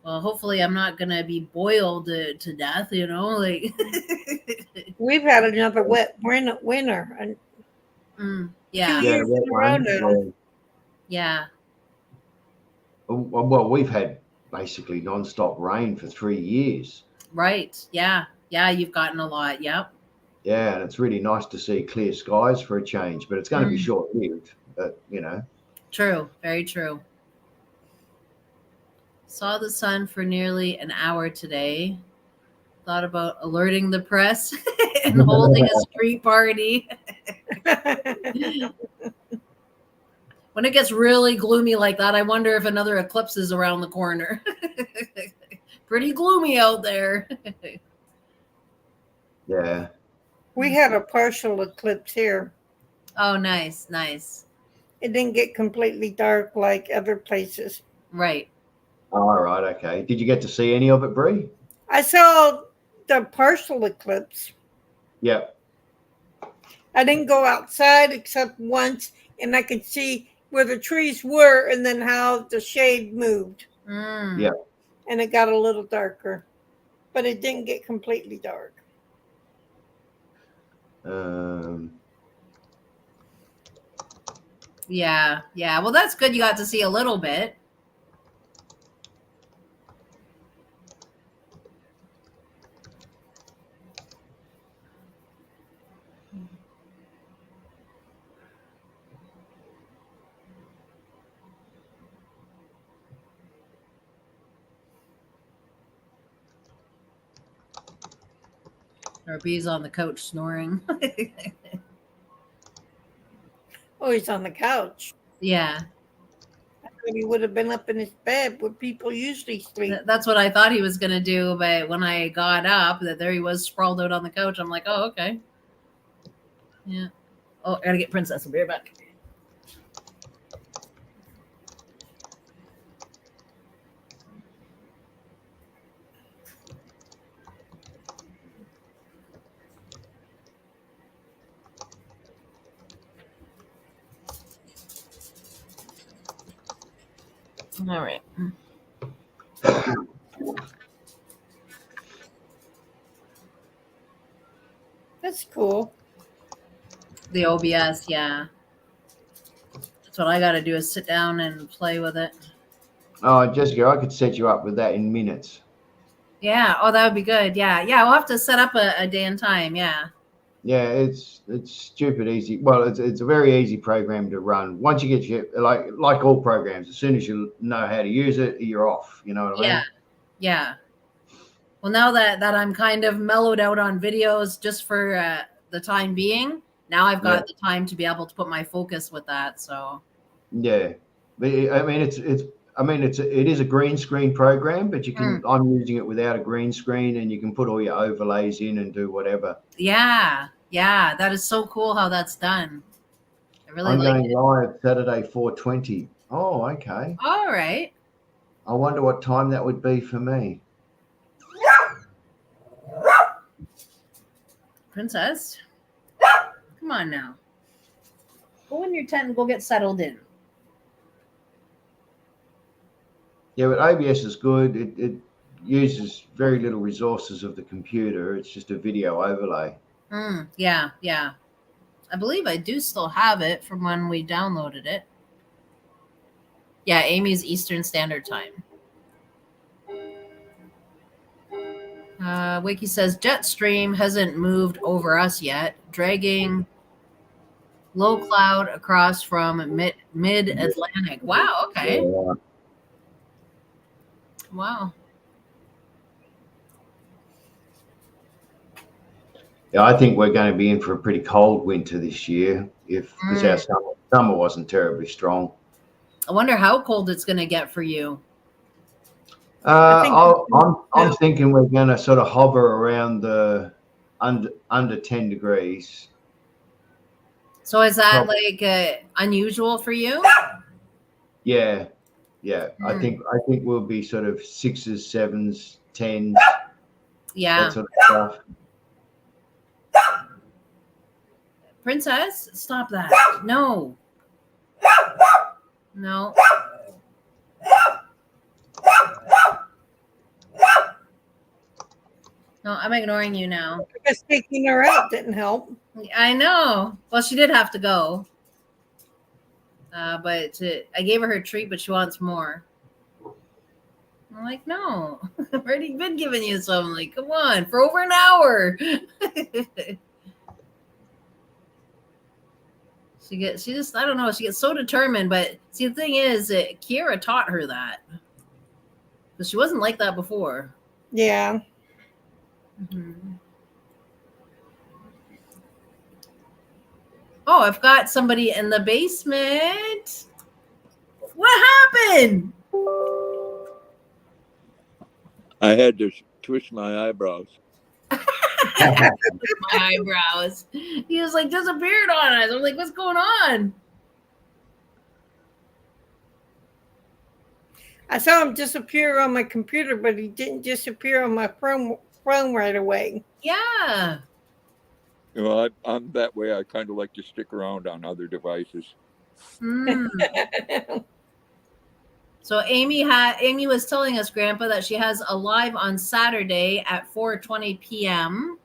Well, hopefully, I'm not gonna be boiled to death. You know, like. We've had another wet winter and 2 Yeah. Yeah, years the wet in a row one. now. Yeah. Well, we've had basically non-stop rain for 3 years. Right. Yeah. Yeah. You've gotten a lot. Yep. Yeah, and it's really nice to see clear skies for a change, but it's going to be short-lived. But True. Very true. Saw the sun for nearly an hour today. Thought about alerting the press and holding a street party. When it gets really gloomy like that, I wonder if another eclipse is around the corner. Pretty gloomy out there. Yeah. We had a partial eclipse here. Oh, nice, nice. It didn't get completely dark like other places. Right. All right. Okay. Did you get to see any of it, Bree? I saw the partial eclipse. Yeah. I didn't go outside except once, and I could see where the trees were and then how the shade moved. Yeah. And it got a little darker, but it didn't get completely dark. Yeah. Yeah. Well, that's good. You got to see a little bit. Our bee's on the couch snoring. Oh, he's on the couch. Yeah. I thought he would have been up in his bed where people usually sleep. That's what I thought he was going to do. But when I got up, that there he was sprawled out on the couch. I'm like, oh, okay. Yeah. Oh, I got to get Princess. I'll be right back. All right. That's cool. The OBS, yeah. That's what I got to do is sit down and play with it. Oh, Jessica, I could set you up with that in minutes. Yeah. Oh, that would be good. Yeah. Yeah. We'll have to set up a day and time. Yeah. Yeah, it's stupid easy. Well, it's a very easy program to run. Once you get your like all programs, as soon as you know how to use it, you're off. You know what I mean? Yeah. Yeah. Well, now that I'm kind of mellowed out on videos just for the time being, now I've got the time to be able to put my focus with that. So. Yeah, but I mean it is a green screen program, but you can. I'm using it without a green screen, and you can put all your overlays in and do whatever. Yeah. Yeah. That is so cool how that's done. I really I'm like going it. live Saturday 4:20. Oh, okay. All right. I wonder what time that would be for me. Princess, come on now. Go in your tent and go get settled in. Yeah, but OBS is good. It uses very little resources of the computer. It's just a video overlay. Yeah, yeah. I believe I do still have it from when we downloaded it. Yeah, Amy's Eastern Standard Time. Wiki says Jetstream hasn't moved over us yet, dragging low cloud across from mid Atlantic. Wow. Okay. Yeah. Wow. Yeah, I think we're going to be in for a pretty cold winter this year because our summer wasn't terribly strong. I wonder how cold it's going to get for you. I'm thinking we're going to sort of hover around the under 10 degrees. So is that like unusual for you? Yeah. I think we'll be sort of 6s, 7s, 10s. Yeah. That sort of stuff. Princess, stop that. No. No. No, I'm ignoring you now. I guess taking her out didn't help. I know. Well, she did have to go. But I gave her treat, but she wants more. I'm like, no. I've already been giving you some. I'm like, come on, for over an hour. She just, I don't know. She gets so determined. But see, the thing is, Kiera taught her that. Because she wasn't like that before. Yeah. Mm-hmm. Oh, I've got somebody in the basement. What happened? I had to twist my eyebrows. My eyebrows. He was like disappeared on us. I'm like, what's going on? I saw him disappear on my computer, but he didn't disappear on my phone right away. Yeah. You know, I'm that way. I kind of like to stick around on other devices. So Amy was telling us, Grandpa, that she has a live on Saturday at 4:20 p.m.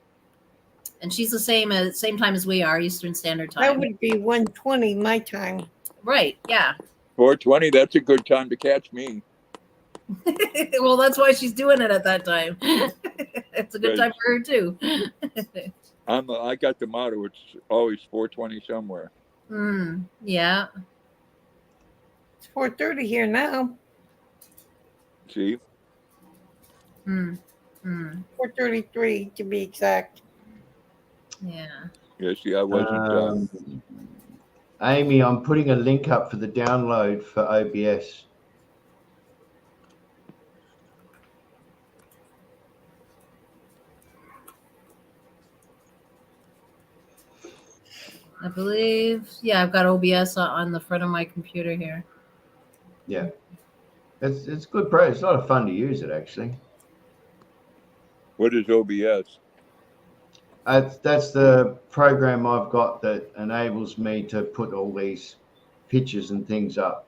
And she's the same time as we are, Eastern Standard Time. That would be 1:20 my time. Right, yeah. 4:20, that's a good time to catch me. Well, that's why she's doing it at that time. It's a good time for her too. I got the motto, it's always 4:20 somewhere. Yeah. It's 4:30 here now. See? 4:33 to be exact. Yeah. Yeah, see, I wasn't. Amy, I'm putting a link up for the download for OBS. I believe, yeah, I've got OBS on the front of my computer here. Yeah. It's good pro. It's a lot of fun to use it, actually. What is OBS? That's the program I've got that enables me to put all these pictures and things up.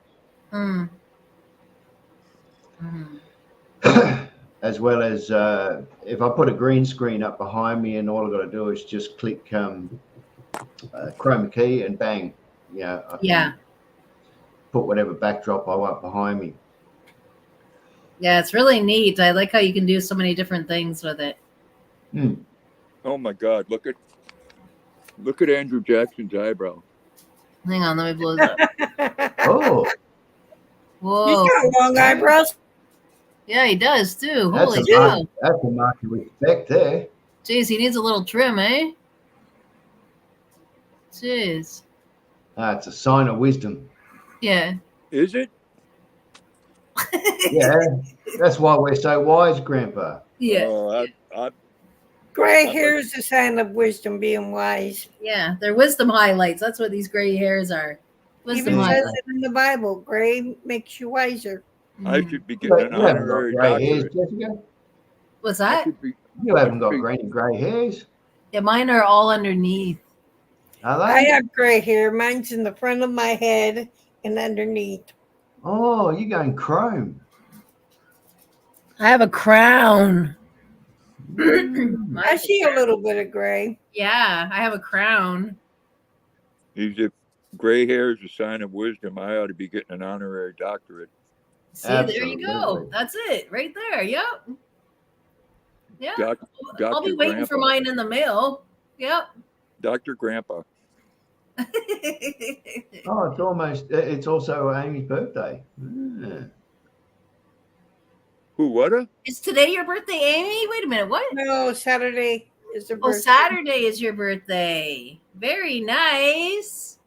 As well as if I put a green screen up behind me and all I've got to do is just click chroma key and bang. Yeah. I can put whatever backdrop I want behind me. Yeah, it's really neat. I like how you can do so many different things with it. Oh my God! Look at Andrew Jackson's eyebrow. Hang on, let me blow this up. Oh, whoa! He's got long eyebrows. Yeah, he does too. that's Holy cow! That's a mark of respect there. Jeez, he needs a little trim, eh? Jeez. It's a sign of wisdom. Yeah. Is it? Yeah, that's why we're so wise, Grandpa. Yeah. Oh, Gray hair is a sign of wisdom, being wise. Yeah, they're wisdom highlights. That's what these gray hairs are. Wisdom Even highlights. says it in the Bible. Gray makes you wiser. I should be getting an honorary doctorate. Jessica? What's that? You haven't got gray hairs. Yeah, mine are all underneath. Are I they? have gray hair. Mine's in the front of my head and underneath. Oh, you're going chrome. I have a crown. I see a little bit of gray. Yeah, I have a crown. He's a gray hair is a sign of wisdom. I ought to be getting an honorary doctorate. See, there you go. Absolutely. That's it, right there. Yep. Yeah. Doc, I'll be Dr. waiting for Grandpa. mine in the mail. Yep. Dr. Grandpa. Oh, it's also Amy's birthday. Yeah. Who, what? Is today your birthday, Amy? Wait a minute. What? No, Saturday is her Oh, birthday. Saturday is your birthday. Very nice.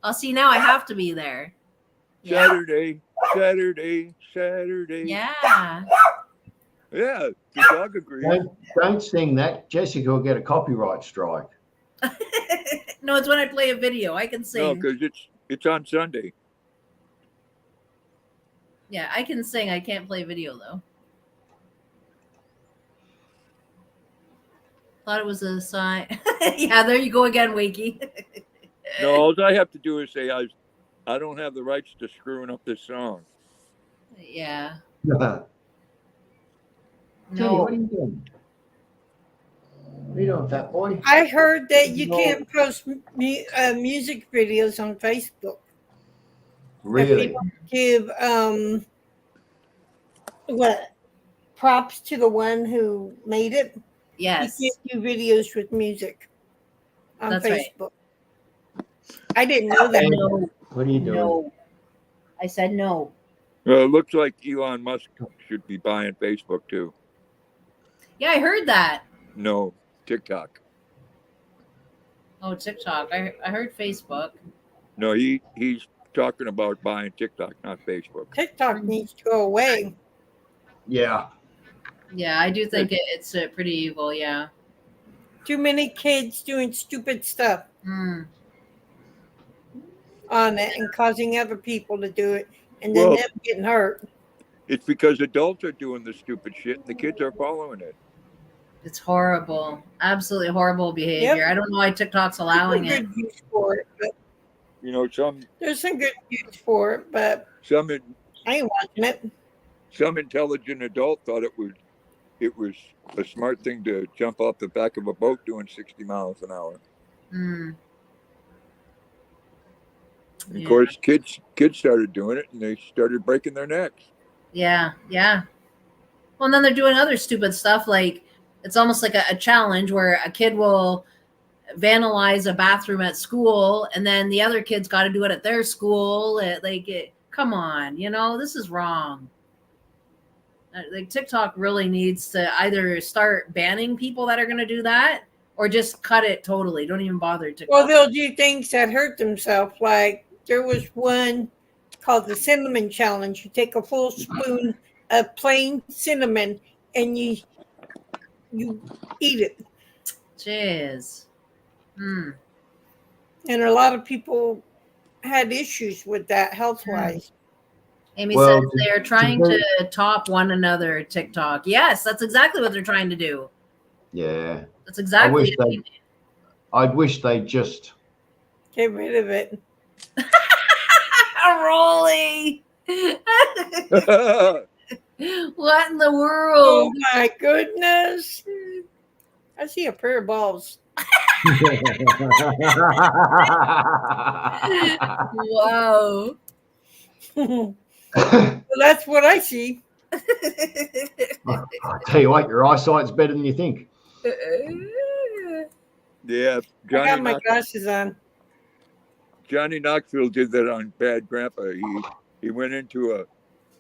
Oh, see, now I have to be there. Yeah. Saturday, Saturday, Saturday. Yeah. Yeah, the dog agrees. Don't sing that. Jessica will get a copyright strike. No, it's when I play a video. I can sing. No, because it's on Sunday. Yeah, I can sing. I can't play video though. Thought it was a sign. Yeah, there you go again, Wakey. No, all I have to do is say I don't have the rights to screwing up this song. Yeah. Teddy, No. what are you doing? What are you doing, fat boy? I heard that you No. can't post music videos on Facebook. Really? People give what props to the one who made it. Yes. You can't do videos with music on That's right. Facebook. I didn't know that. No. What are you doing? No. I said no. It looks like Elon Musk should be buying Facebook too. Yeah, I heard that. No, TikTok. Oh, TikTok. I heard Facebook. No, he's talking about buying TikTok, not Facebook. TikTok needs to go away. Yeah. Yeah, I do think it's pretty evil. Yeah. Too many kids doing stupid stuff Mm. on it and causing other people to do it, and then Well- them getting hurt. It's because adults are doing the stupid shit and the kids are following it. It's horrible. Absolutely horrible behavior. Yep. I don't know why TikTok's allowing There's it. some good use for it, but You know, there's some good use for it, but some I ain't watching it. some intelligent adult thought it was a smart thing to jump off the back of a boat doing 60 miles an hour. Mm. And of Yeah. course, kids started doing it and they started breaking their necks. Yeah, yeah. Well, and then they're doing other stupid stuff. Like it's almost like a challenge where a kid will vandalize a bathroom at school, and then the other kids got to do it at their school. Come on, this is wrong. Like TikTok really needs to either start banning people that are going to do that, or just cut it totally. Don't even bother TikTok. Well, they'll do things that hurt themselves. Like there was one called the cinnamon challenge. You take a full spoon of plain cinnamon and you eat it. Jeez. Mm. And a lot of people had issues with that health wise. Amy Well, says they're trying to top one another. TikTok. Yes, that's exactly what they're trying to do. Yeah. That's exactly. I wish they just. Get rid of it. Rolly. What in the Oh world? my goodness. I see a pair of balls. Wow. Well, that's what I see. I'll tell you what, your eyesight's better than you think. Yeah, I got my glasses on. Johnny Knoxville did that on Bad Grandpa. He went into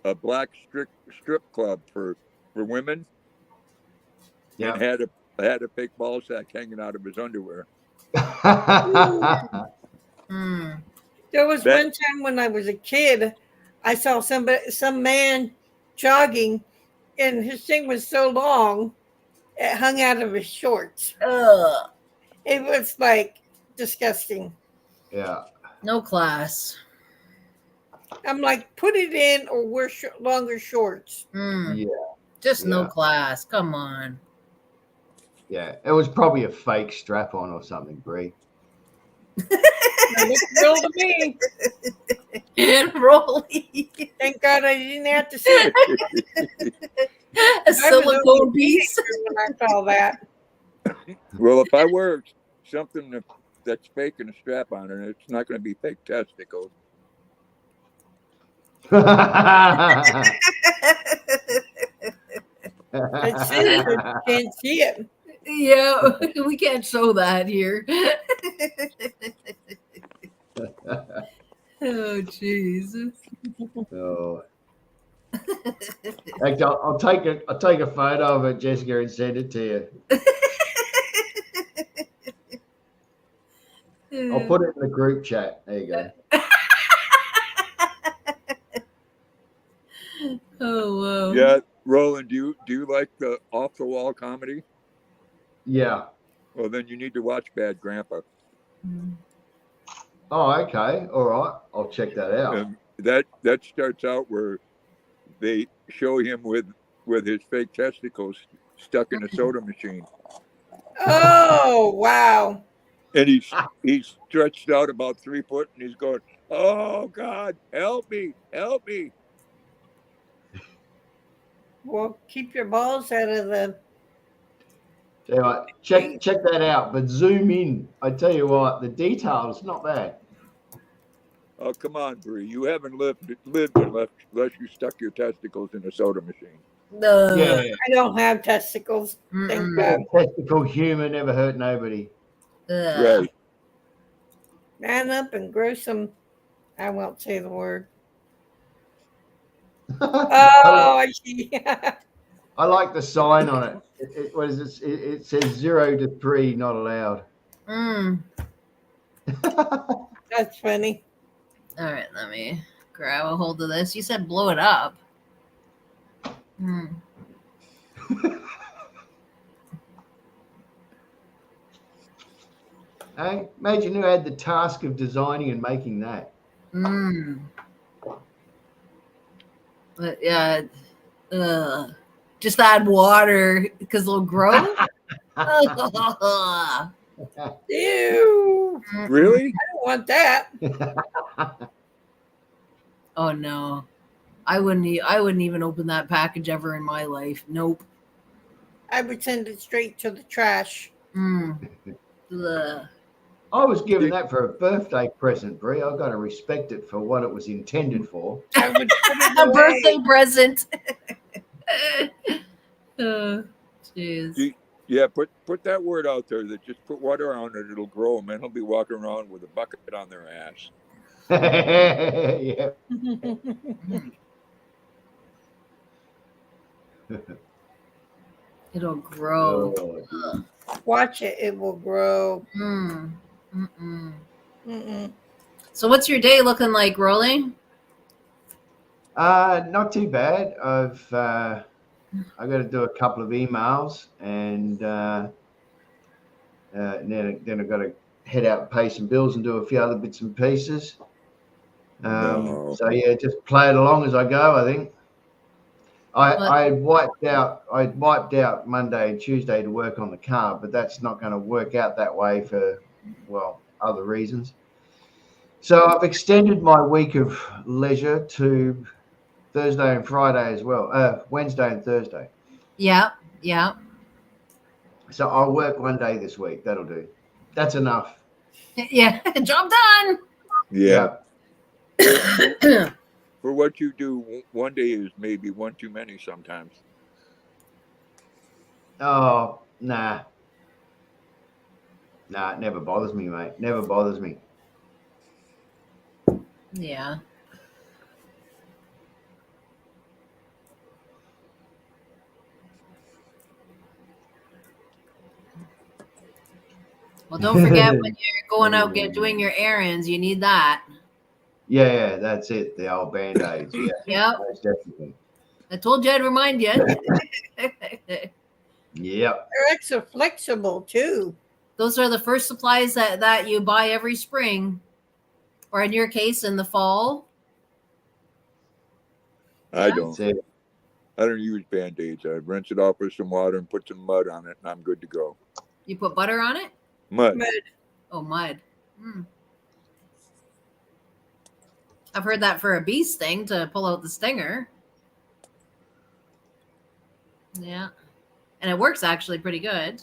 a black strip club for women Yeah. and had a fake ball sack hanging out of his underwear. Hmm. There was one time when I was a kid, I saw some man jogging, and his thing was so long, it hung out of his shorts. Ugh. It was like disgusting. Yeah. No class. I'm like, put it in or wear longer shorts. Hmm. Yeah. Just no Yeah. class. Come on. Yeah. It was probably a fake strap on or something, Bree. It looked real to me. Rolly. Thank God I didn't have to see it. A I was silicone only a piece. teenager when I saw that. Well, if I wear something that's faking a strap on it. It's not going to be fake testicles. That's it. You can't see it. Yeah, we can't show that here. Oh, jeez. Oh. Actually, I'll take a photo of it, Jessica, and send it to you. I'll put it in the group chat. There you go. Oh, wow. Yeah, Roland, do you like the off the wall comedy? Yeah. Well, then you need to watch Bad Grandpa. Oh, okay. All right. I'll check that out. And that starts out where they show him with his fake testicles stuck in a soda machine, Oh, wow. and he's stretched out about 3 foot, and he's going, "Oh God, help me, help me!" Well, keep your balls out of the. Tell you what, check that out, but zoom in. I tell you what, the detail is not bad. Oh, come on, Bree, you haven't lived unless you stuck your testicles in a soda machine. Yeah. I don't have testicles. Thank God. Testicle humor never hurt nobody. Right. Man up and grow some. I won't say the word. Oh, I see. I like the sign on it. It says 0 to 3, not allowed. That's funny. All right, let me grab a hold of this. You said blow it up. Hey, imagine who had the task of designing and making that. But yeah, just add water because it'll grow. Ew. Really? I don't want that. Oh no, I wouldn't even open that package ever in my life. Nope. I would send it straight to the trash. Ugh. I was given that for a birthday present, Brie. I've got to respect it for what it was intended for. I would put it A away. birthday present. Jeez. Yeah, put that word out there that just put water on it, it'll grow. Man, he'll be walking around with a bucket on their ass. Yeah. It'll grow. Oh, Watch it. It will grow. So what's your day looking like, Rolling? not too bad. I've got to do a couple of emails, and then I've got to head out and pay some bills and do a few other bits and pieces. So yeah, just play it along as I go. I think I wiped out Monday and Tuesday to work on the car, but that's not going to work out that way for other reasons. So I've extended my week of leisure to Thursday and Friday as well. Wednesday and Thursday. Yeah. So I'll work one day this week. That'll do. That's enough. Yeah, job done. Yeah. For what you do, one day is maybe one too many sometimes. Oh, nah. It never bothers me, mate. Never bothers me. Yeah. Well, don't forget when you're going out doing your errands, you need that. Yeah, that's it. The old Band-Aids. Yeah. Yep. Most definitely. I told you I'd remind you. Yep. They're extra flexible too. Those are the first supplies that you buy every spring, or in your case, in the fall. I don't use Band-Aids. I rinse it off with some water and put some mud on it, and I'm good to go. You put butter on it? Mud. Oh, mud. I've heard that for a bee sting to pull out the stinger. Yeah. And it works actually pretty good.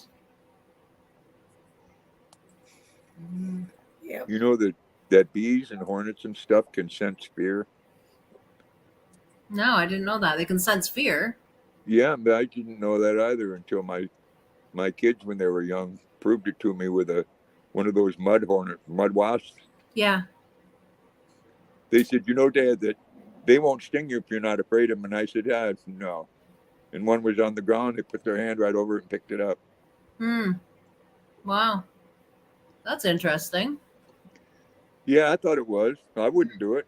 Yep. You know that bees and hornets and stuff can sense fear. No, I didn't know that. They can sense fear. Yeah, but I didn't know that either until my kids, when they were young, proved it to me with one of those mud wasps. Yeah. They said, Dad, that they won't sting you if you're not afraid of them. And I said, yeah, no. And one was on the ground. They put their hand right over it and picked it up. Wow. That's interesting. Yeah, I thought it was. I wouldn't do it.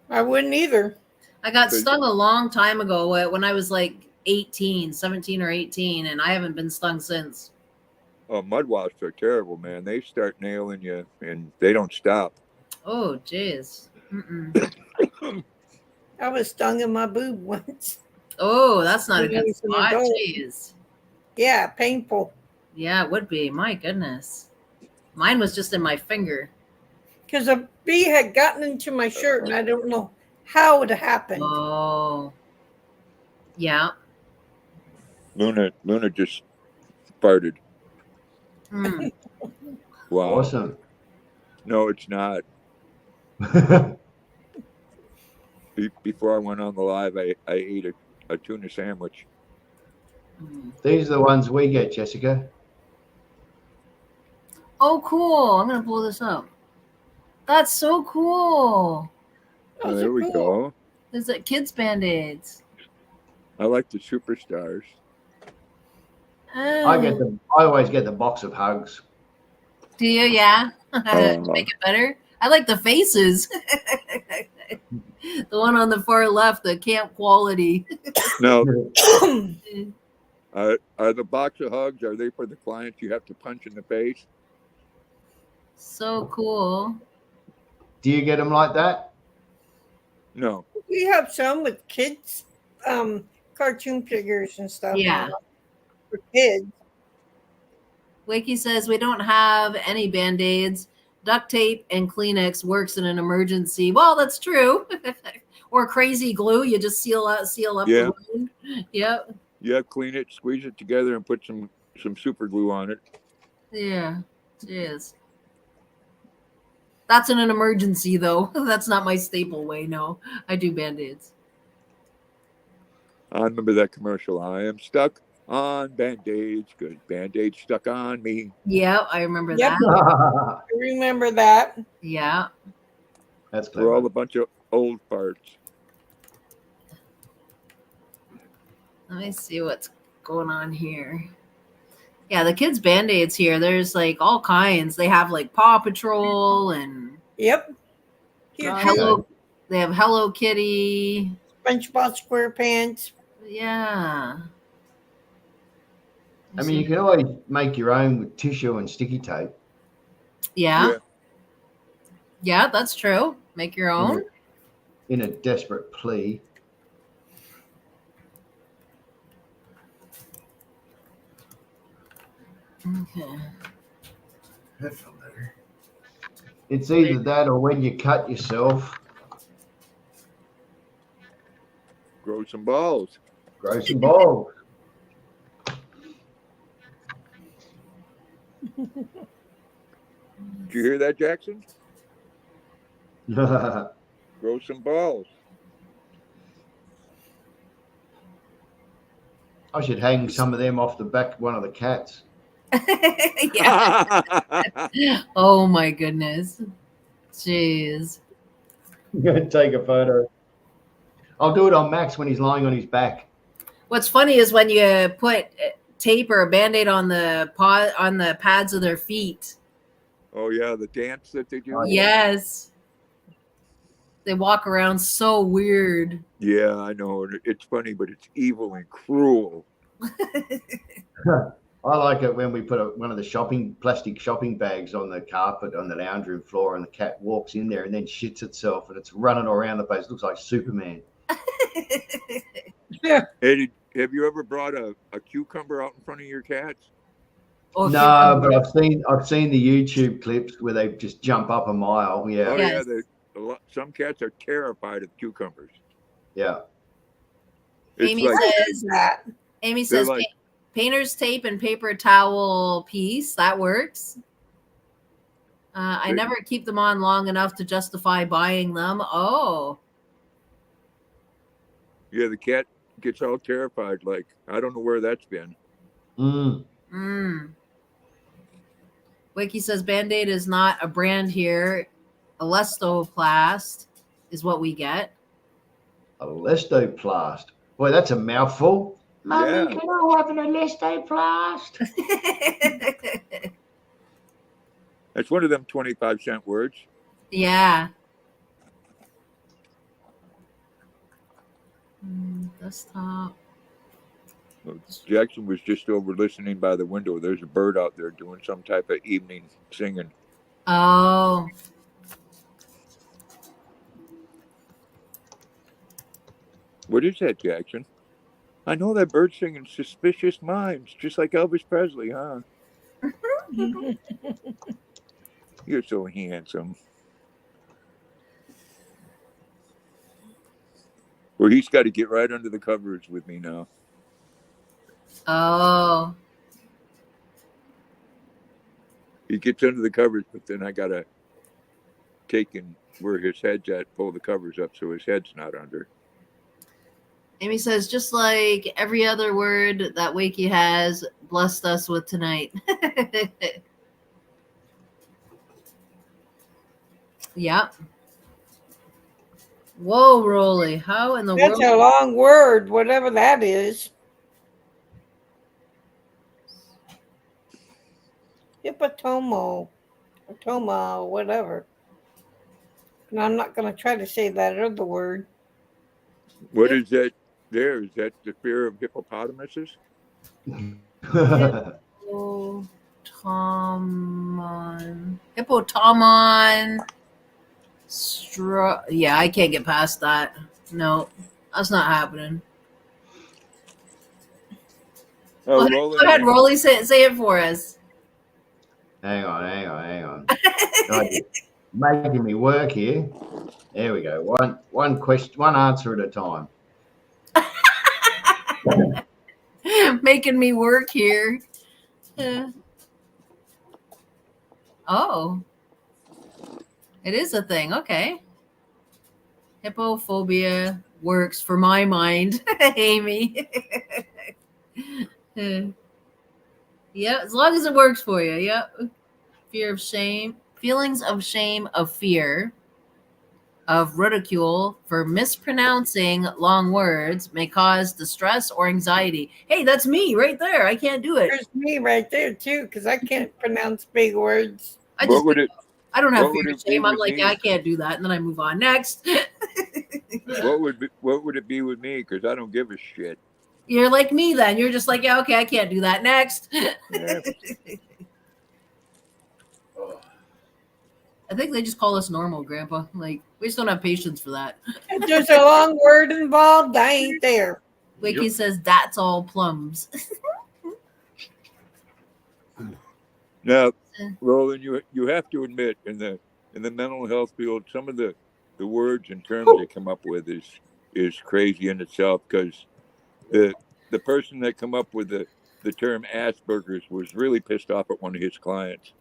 I wouldn't either. I got stung a long time ago when I was like 17 or 18, and I haven't been stung since. Oh, mud wasps are terrible, man. They start nailing you, and they don't stop. Oh, jeez. I was stung in my boob once. Oh, that's not a When I good was an spot. adult. Jeez. Yeah, painful. Yeah, it would be. My goodness. Mine was just in my finger. Because a bee had gotten into my shirt, and I don't know how it happened. Oh. Yeah. Luna just farted. Mm. Wow. Awesome. No, it's not. Before I went on the live, I ate a tuna sandwich. These are the ones we get, Jessica. Oh, cool. I'm going to pull this up. That's so cool. Oh, there we go. There's like kids' Band-Aids. I like the superstars. Oh. I always get the box of hugs. Do you? Yeah. Make it better. I like the faces. The one on the far left, the camp quality. No. Are the box of hugs, are they for the clients you have to punch in the face? So cool. Do you get them like that? No. We have some with kids, cartoon figures and stuff. Yeah. For kids. Wakey says we don't have any Band-Aids. Duct tape and Kleenex works in an emergency. Well, that's true. Or crazy glue. You just seal up the wound. Yep. Yeah, clean it, squeeze it together, and put some super glue on it. Yeah. Jeez. That's in an emergency, though. That's not my staple way. No, I do Band-Aids. I remember that commercial. I am stuck on Band-Aids. Good Band-Aids stuck on me. Yeah, I remember Yep. that. I remember that. Yeah. That's We're all a bunch of old farts. Let me see what's going on here. Yeah, the kids' Band-Aids here, there's like all kinds. They have like Paw Patrol and Yep. Hello. They have Hello Kitty. SpongeBob SquarePants. Yeah. I mean, you can always make your own with tissue and sticky tape. Yeah. Yeah, that's true. Make your own. In a desperate plea. Okay. It's either that or when you cut yourself. Grow some balls. Grow some balls. Did you hear that, Jackson? Grow some balls. I should hang some of them off the back of one of the cats. Yeah. Oh my goodness. Jeez. I'm going to take a photo. I'll do it on Max when he's lying on his back. What's funny is when you put tape or a Band-Aid on the pads of their feet. Oh yeah, the dance that they do. Oh, yeah. Yes. They walk around so weird. Yeah, I know. It's funny, but it's evil and cruel. I like it when we put one of the plastic shopping bags on the carpet on the lounge room floor, and the cat walks in there and then shits itself, and it's running around the place. It looks like Superman. Yeah. Hey, have you ever brought a cucumber out in front of your cats? Oh, No, but I've seen the YouTube clips where they just jump up a mile. Yeah. Oh Yes. yeah, some cats are terrified of cucumbers. Yeah. It's Amy like, says that. Amy says like- painter's tape and paper towel piece. That works. I never keep them on long enough to justify buying them. Oh. Yeah, the cat gets all terrified. Like, I don't know where that's been. Wiki says Band-Aid is not a brand here. Elastoplast is what we get. Elastoplast. Boy, that's a mouthful. Mummy, Yeah. can I have an elastoplast? That's one of them 25-cent words. Yeah. Desktop. Jackson was just over listening by the window. There's a bird out there doing some type of evening singing. Oh. What is that, Jackson? I know that bird singing Suspicious Minds, just like Elvis Presley, huh? You're so handsome. Well, he's got to get right under the covers with me now. Oh. He gets under the covers, but then I got to take him where his head's at, pull the covers up so his head's not under. Amy says, just like every other word that Wakey has blessed us with tonight. Yep. Whoa, Rolly. How in the That's world? a long word, whatever that is. Hippotoma, whatever. And I'm not going to try to say that other word. What is that there? Is that the fear of hippopotamuses? Hippopotamon. Yeah, I can't get past that. No, that's not happening. Oh, Go ahead, Rolly. Say it for us. Hang on. God, you're making me work here. There we go. One question, one answer at a time. Making me work here. Oh, it is a thing. Okay. Hippophobia works for my mind, Amy. Yeah, as long as it works for you. Yep. Fear of shame, feelings of shame, of fear, of ridicule for mispronouncing long words may cause distress or anxiety. Hey, that's me right there. I can't do it. There's me right there too, because I can't pronounce big words. I don't have fear of shame. I'm like, I can't do that, and then I move on. Next. What would it be with me? Because I don't give a shit. You're like me then. You're just like, yeah, okay, I can't do that. Next. Yeah. I think they just call us normal, Grandpa. Like, we just don't have patience for that. If there's a long word involved, I ain't there. Wiki says, that's all plums. Now, Roland, you have to admit, in the mental health field, some of the words and terms they come up with is crazy in itself, because the person that come up with the term Asperger's was really pissed off at one of his clients.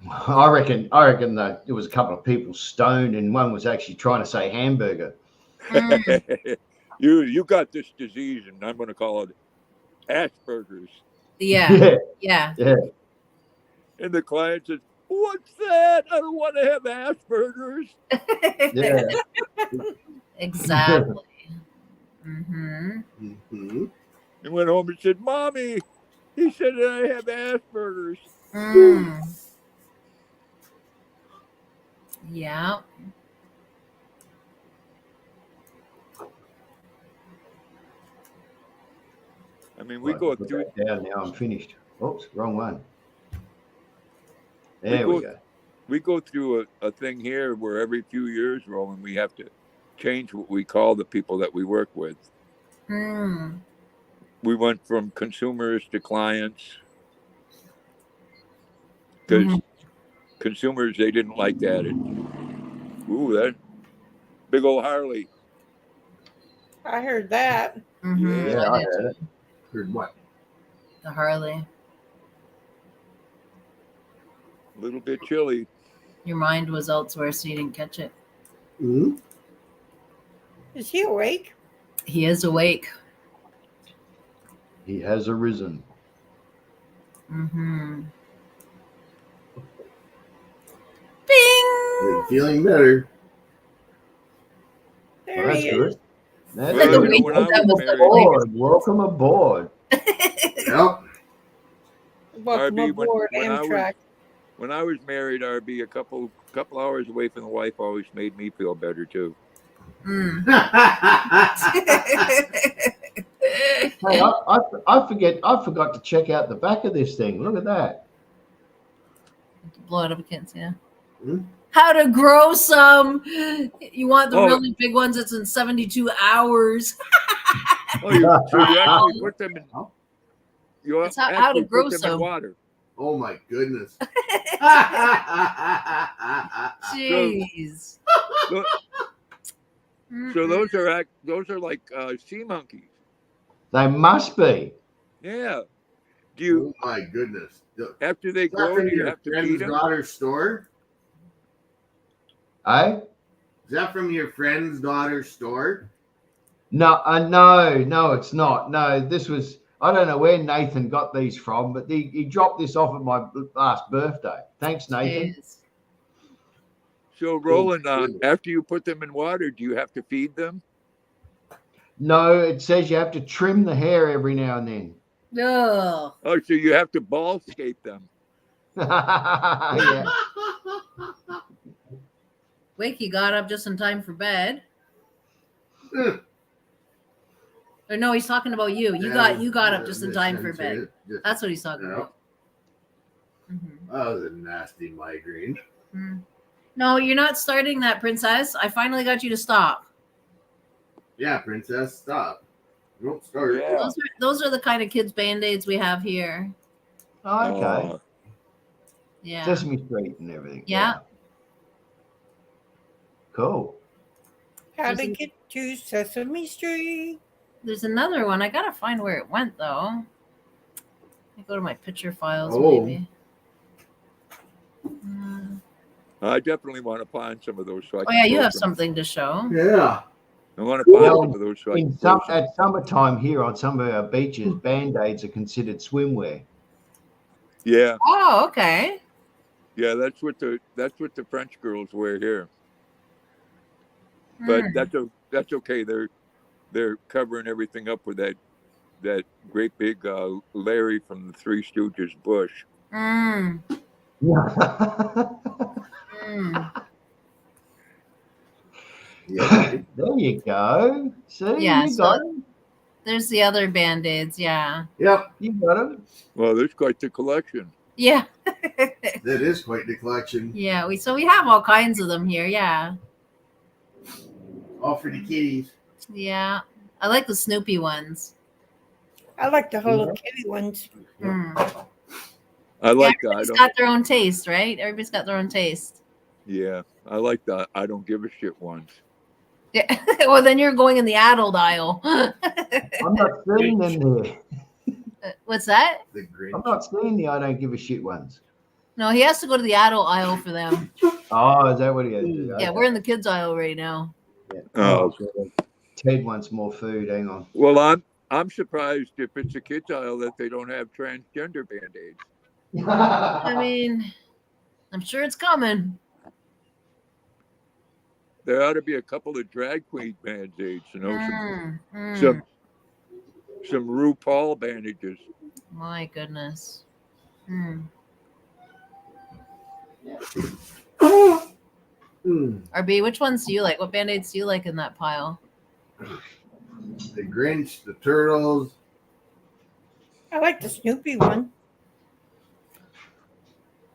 I reckon that it was a couple of people stoned, and one was actually trying to say hamburger. You got this disease, and I'm going to call it Asperger's. Yeah. And the client says, "What's that? I don't want to have Asperger's." Yeah. Exactly. Mm-hmm. He went home and said, "Mommy, he said that I have Asperger's." Yeah. I mean, we go through. Down now. I'm finished. Oops, wrong one. There we go. We go through a thing here where every few years, Roland, we have to change what we call the people that we work with. We went from consumers to clients, because consumers, they didn't like that. That big old Harley. I heard that. Yeah, I heard it. Heard what? The Harley. A little bit chilly. Your mind was elsewhere, so you didn't catch it. Mhm. Is he awake? He is awake. He has arisen. Mm-hmm. Bing! You're feeling better. There Well, that's he good. is. That's Well, good. you know, when I That was was married, Welcome aboard. Yep. Welcome RB, aboard, Amtrak. when I was married, RB, a couple hours away from the wife always made me feel better too. Mm. Hey, I forgot to check out the back of this thing. Look at that. Blow it up against, yeah. Hmm? How to grow some. You want the Oh. really big ones? It's in 72 hours. Oh, so you actually put them in. You That's how to actually grow put them some. in water. Oh my goodness. Jeez. So those are like sea monkeys. They must be. Yeah. Do you Oh my goodness. Is after they that grow? from Do you your have to friend's feed them? daughter's store? Eh? Is that from your friend's daughter's store? No, no, it's not. No, this was. I don't know where Nathan got these from, but he dropped this off at my last birthday. Thanks, Nathan. Jeez. So Roland, after you put them in water, do you have to feed them? No, it says you have to trim the hair every now and then. Ugh. Oh, so you have to ball scape them. Yeah. Wakey got up just in time for bed. Or no, he's talking about you. You got up just in time for bed. That's what he's talking about. Mm-hmm. That was a nasty migraine. Mm. No, you're not starting that, princess. I finally got you to stop. Yeah, princess, stop. Don't start. Yeah. Those are the kind of kids Band-Aids we have here. Oh, okay. Yeah. Sesame Street and everything. Yeah. Cool. How to get to Sesame Street? There's another one. I gotta find where it went though. I go to my picture files, Oh. maybe. I definitely want to find some of those. So I Oh yeah, you have some. something to show. Yeah. I want to find Well, some of those. So I can throw some. At summertime here on some of our beaches, Band-Aids are considered swimwear. Yeah, Oh, okay. yeah, that's what the French girls wear here. But that's okay. They're covering everything up with that great big Larry from the Three Stooges bush. Mm. Yeah. There you go. See, Yeah, you got it. There's the other Band-Aids, yeah. Yep. You got it. Well, there's quite the collection. Yeah. That is quite the collection. Yeah, we have all kinds of them here, yeah. All for the kitties. Yeah. I like the Snoopy ones. I like the Hello Kitty ones. Mm. I like that. Everybody's got their own taste, right? Everybody's got their own taste. Yeah, I like that. I don't give a shit ones. Yeah. Well, then you're going in the adult aisle. I'm not seeing them there. What's that? The Grinch. I'm not seeing the I don't give a shit ones. No, he has to go to the adult aisle for them. Oh, is that what he has to do? Yeah, we're in the kids aisle right now. Yeah. Oh. Ted wants more food. Hang on. Well, I'm surprised if it's a kids aisle that they don't have transgender Band-Aids. I mean, I'm sure it's coming. There ought to be a couple of drag queen Band-Aids, you know, some RuPaul bandages. My goodness. RB, which ones do you like? What Band-Aids do you like in that pile? The Grinch, the Turtles. I like the Snoopy one.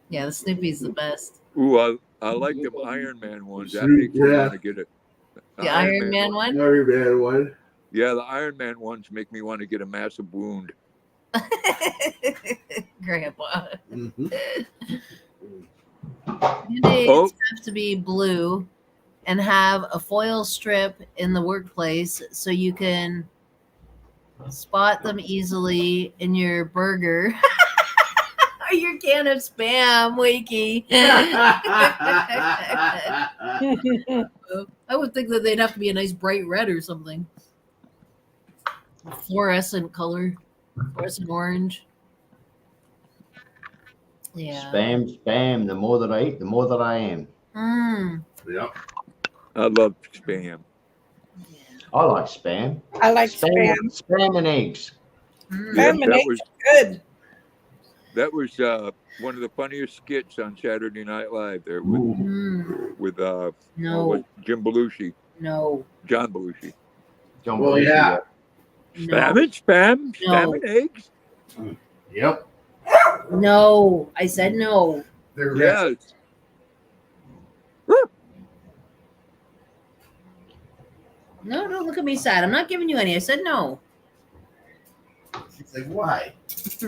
Yeah, the Snoopy's the best. Ooh, I like them Iron Man ones. That makes me want to get it. The Iron Man one? Iron Man one. Yeah, the Iron Man ones make me want to get a massive wound. Grandpa. Mm-hmm. Band-Aids have to be blue and have a foil strip in the workplace so you can spot them easily in your burger your can of spam, Wakey. I would think that they'd have to be a nice bright red or something. Fluorescent color. Fluorescent orange. Yeah. Spam. The more that I eat, the more that I am. Yep. I love spam. I like spam. I like spam. Spam and eggs. Yeah, Spam and that eggs was are good. that was one of the funniest skits on Saturday Night Live. There with No. what, Jim Belushi, No. John Belushi. John Well, Belushi, yeah. Spam and eggs. Yep. No. I said no. They're Yes. No, don't look at me sad. I'm not giving you any. I said no. She's like, why? She's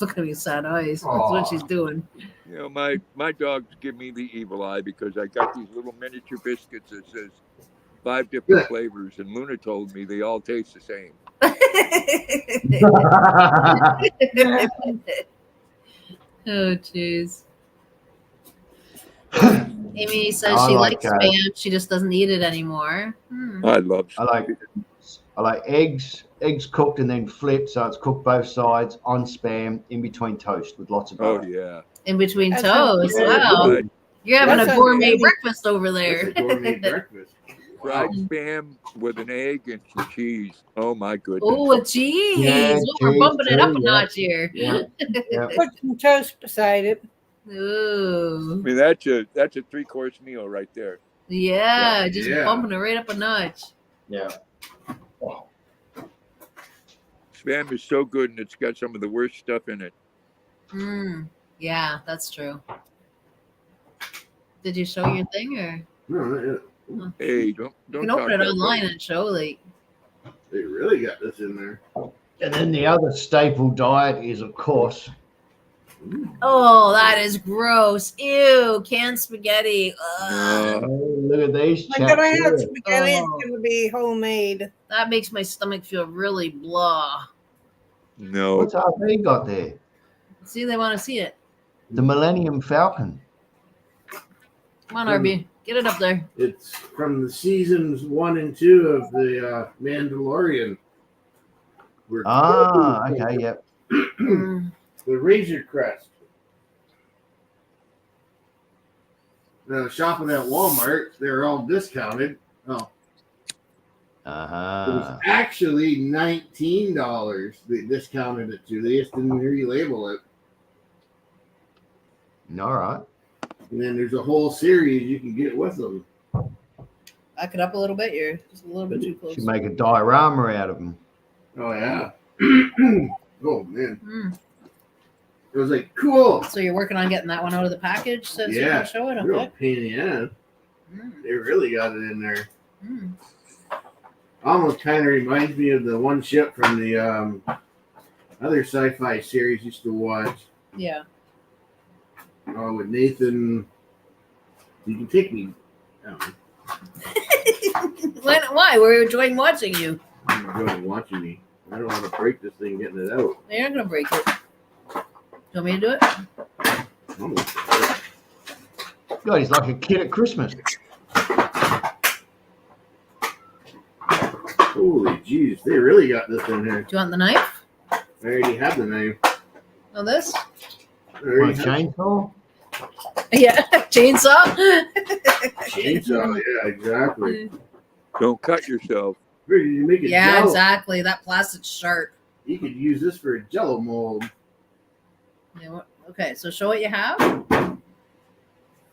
looking at me with sad eyes. That's Aw. what she's doing. You know, my dogs give me the evil eye because I got these little miniature biscuits that says 5 different flavors, and Luna told me they all taste the same. Oh, jeez. Amy says I she like, likes spam. She just doesn't eat it anymore. I love I like eggs cooked and then flipped, so it's cooked both sides on spam in between toast with lots of Oh butter. yeah. In between That toast. sounds Wow. Right. You're having That a sounds gourmet good. breakfast over there. That's a gourmet breakfast. Fried spam with an egg and some cheese. Oh my goodness. Oh, with cheese. Yeah, Well, we're cheese bumping it up too, a yeah. notch here. Yeah. Put some toast beside it. I Ooh. mean that's a 3-course meal right there. Yeah, just Yeah. bumping it right up a notch. Yeah. Spam is so good, and it's got some of the worst stuff in it. Yeah, that's true. Did you show your thing or No, not yet. Hey, don't you can talk open it that online way. and show like They really got this in there. And then the other staple diet is, of course, oh, that is gross. Ew, canned spaghetti. Ugh. oh, look at these I'm chaps gonna have here. spaghetti. Oh. It's gonna be homemade. That makes my stomach feel really blah. No. What's RP got there? See, they want to see it. The Millennium Falcon. Come on, RB. Get it up there. It's from the seasons 1 and 2 of the Mandalorian. We're Okay, yep. Mm. the Razor Crest. Now, shopping at Walmart, they're all discounted. Oh, it was actually $19. They discounted it to. They just didn't relabel it. All right. And then there's a whole series you can get with them. Back it up a little bit. You're just a little bit too close. Should make a diorama out of them. Oh, yeah. Oh, man. Mm. It was like, cool. So you're working on getting that one out of the package so you Yeah. can show it? Real Okay. pain in the ass. Mm. They really got it in there. Mm. Almost kind of reminds me of the one ship from the other sci-fi series I used to watch. Yeah. With Nathan. You can take me. Why? We're enjoying watching you. I'm enjoying watching me. I don't want to break this thing getting it out. You're not gonna break it. You want me to do it? Almost. God, he's like a kid at Christmas. Holy jeez, they really got this in here. Do you want the knife? I already have the name. Oh, this? I already My have chainsaw? Yeah. Chainsaw? chainsaw. Yeah, exactly. Don't cut yourself. Where did you make it? Yeah, Jello? exactly. That plastic's sharp. You could use this for a Jello mold. Yeah, okay, so show what you have.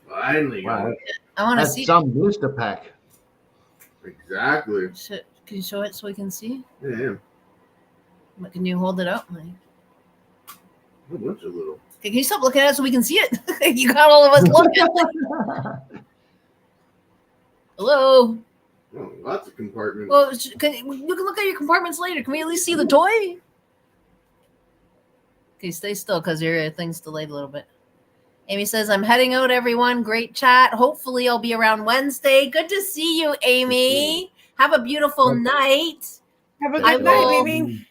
Finally, got Wow. it. I want to That's see. some blister pack. Exactly. Can you show it so we can see? Yeah, Can you hold it up? a bunch of little. Can you stop looking at it so we can see it? You got all of us looking. Hello. Oh, lots of compartments. Well, you can look at your compartments later. Can we at least see the toy? Okay, stay still because your thing's delayed a little bit. Amy says, I'm heading out, everyone. Great chat. Hopefully, I'll be around Wednesday. Good to see you, Amy. Have a beautiful night. Have a I good night, will- baby.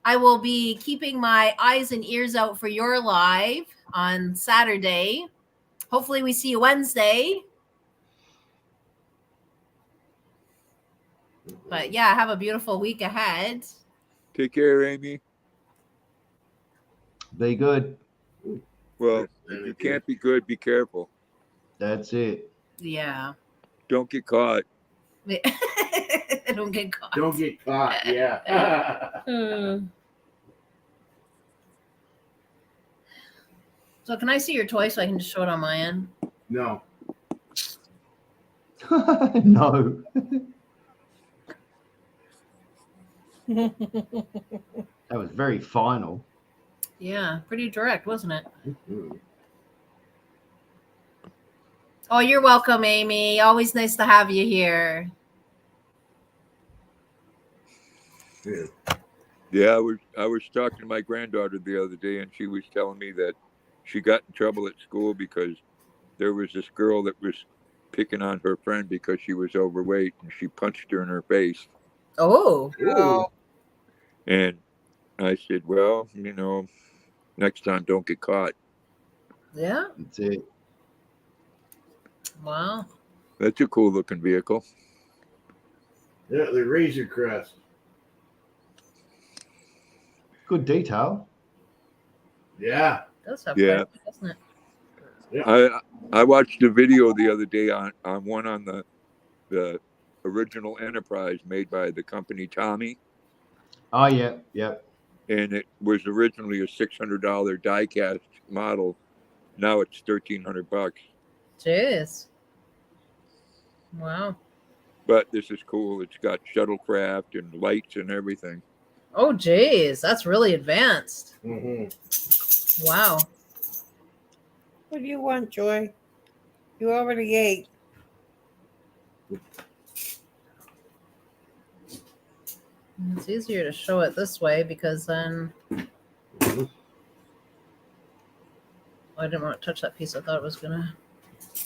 I will be keeping my eyes and ears out for your live on Saturday. Hopefully we see you Wednesday. But yeah, have a beautiful week ahead. Take care, Amy. Be good. Well, if you can't be good, be careful. That's it. Yeah. Don't get caught. Don't get caught. Don't get caught. Yeah. So can I see your toy so I can just show it on my end? No. No. That was very final. Yeah, pretty direct, wasn't it? Mm-hmm. Oh, you're welcome, Amy. Always nice to have you here. Yeah, I was talking to my granddaughter the other day, and she was telling me that she got in trouble at school because there was this girl that was picking on her friend because she was overweight, and she punched her in her face. Oh. Ooh. And I said, well, next time don't get caught. Yeah. That's it. Wow. That's a cool looking vehicle. Yeah, the Razor Crest. Good detail. Yeah. Does have Yeah. price, doesn't it? Yeah. I watched a video the other day on one on the original Enterprise made by the company Tommy. Oh yeah, yep. And it was originally a $600 die-cast model. Now it's $1,300. Jeez. Wow. But this is cool. It's got shuttlecraft and lights and everything. Oh, jeez. That's really advanced. Mm-hmm. Wow. What do you want, Joy? You already ate. It's easier to show it this way because then... Mm-hmm. I didn't want to touch that piece. I thought it was going to...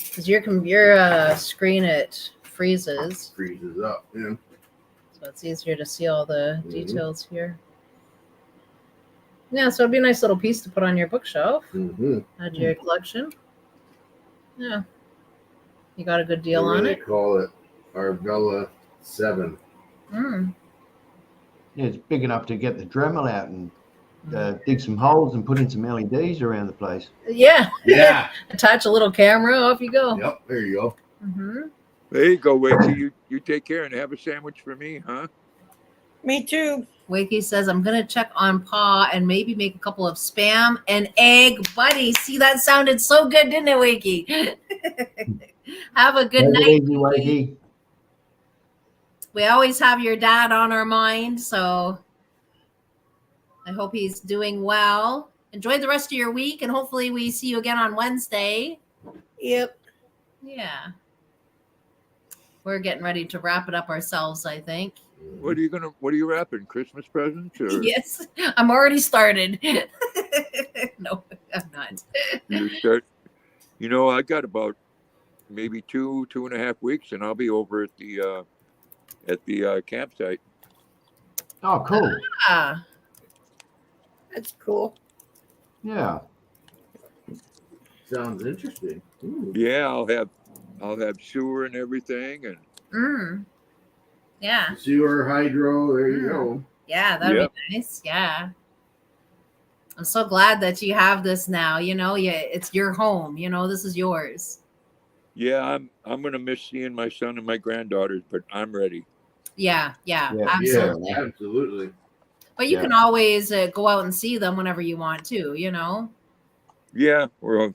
Because your screen, it freezes. Freezes up. Yeah. So it's easier to see all the details here. Yeah, so it'd be a nice little piece to put on your bookshelf. Mm-hmm. Add to your collection. Yeah. You got a good deal on They it? call it Arvella 7. Mm. Yeah, it's big enough to get the Dremel out and dig some holes and put in some LEDs around the place. Yeah. Yeah. Attach a little camera. Off you go. Yep. There you go. Mm-hmm. There you go, Wakey. You take care and have a sandwich for me, huh? Me too. Wakey says, I'm going to check on Pa and maybe make a couple of spam and egg buddies. See, that sounded so good, didn't it, Wakey? Have a good night. Easy, Wakey. We always have your dad on our mind, so I hope he's doing well. Enjoy the rest of your week, and hopefully we see you again on Wednesday. Yep. Yeah. We're getting ready to wrap it up ourselves, I think. What are you wrapping? Christmas presents? Or Yes, I'm already started. No, I'm not. you start? I got about maybe 2.5 weeks, and I'll be over at the campsite. Oh, cool. Ah, That's cool. Yeah. Sounds interesting. Ooh. Yeah, I'll have sewer and everything, and yeah. Sewer, hydro, there you go. Yeah, that'd be nice. Yeah. I'm so glad that you have this now. It's your home. This is yours. yeah, I'm gonna miss seeing my son and my granddaughters, but I'm ready. Yeah, Yeah. absolutely. Yeah, absolutely. But you can always go out and see them whenever you want to, Yeah, well,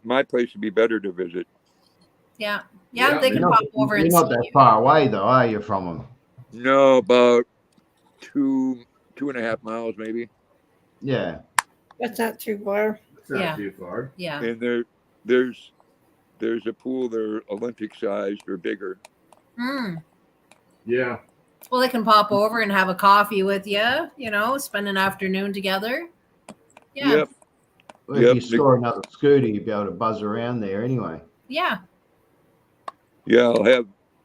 my place would be better to visit. Yeah. Yeah, They can pop over and You're not see that you. far away, though, are you, from them? No, about 2.5 miles maybe. Yeah. That's not too far. It's not Yeah. too far. Yeah. And there's a pool. They're Olympic sized or bigger. Yeah. Well, they can pop over and have a coffee with you, spend an afternoon together. Yeah. Yep. Well, if you store another scooter, you'd be able to buzz around there anyway. Yeah. Yeah,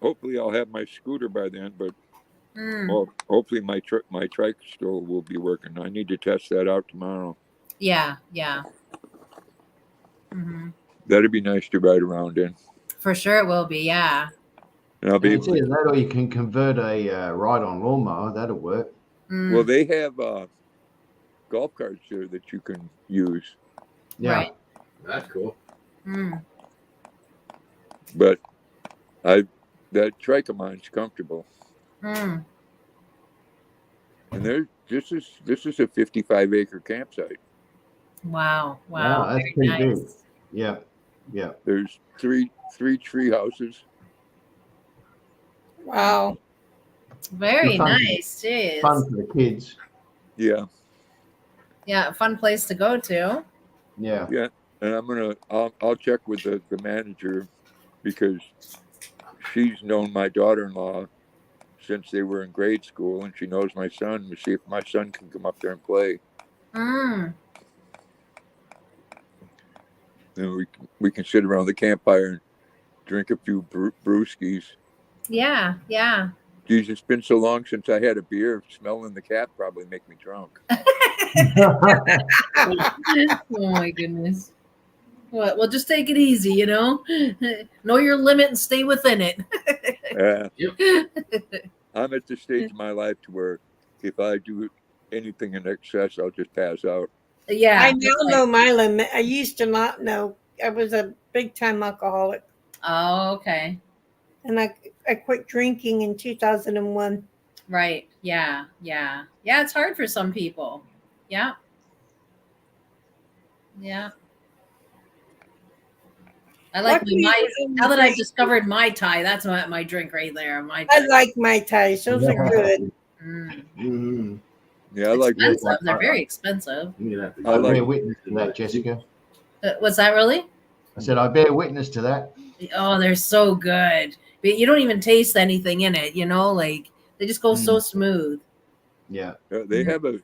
hopefully I'll have my scooter by then, but Well, hopefully my trike stove will be working. I need to test that out tomorrow. Yeah, yeah. Mm-hmm. That'd be nice to ride around in. For sure, it will be. Yeah. And I'll be it's either that, or you can convert a ride-on lawnmower. That'll work. Well, they have golf carts there that you can use. Yeah, Right. That's cool. But that trike of mine's comfortable. And this is a 55-acre campsite. Wow. that's Very pretty nice. big. Yeah, yeah. There's three tree houses. Wow. Very Fun. nice. Jeez. Fun for the kids. Yeah. Yeah, a fun place to go to. Yeah. Yeah. And I'll check with the manager, because she's known my daughter-in-law since they were in grade school, and she knows my son, to see if my son can come up there and play. Mm. And we can sit around the campfire and drink a few brewskis. Yeah, yeah. Geez, it's been so long since I had a beer. Smelling the cat probably make me drunk. Oh my goodness. Well, just take it easy, you know? Know your limit and stay within it. I'm at the stage of my life to where if I do anything in excess, I'll just pass out. Yeah. I now know my limit. I used to not know. I was a big time alcoholic. Oh, okay. And I quit drinking in 2001. Right. Yeah. Yeah. Yeah. It's hard for some people. Yeah. Yeah. I like now that I've discovered Mai Tai, that's my drink right there. I like Mai Tai. Those are good. Yeah, I like expensive. They're very expensive. I bear witness to that, Jessica. Was that really? I said I bear witness to that. Oh, they're so good. But you don't even taste anything in it, you know, like they just go so smooth. Yeah. They have a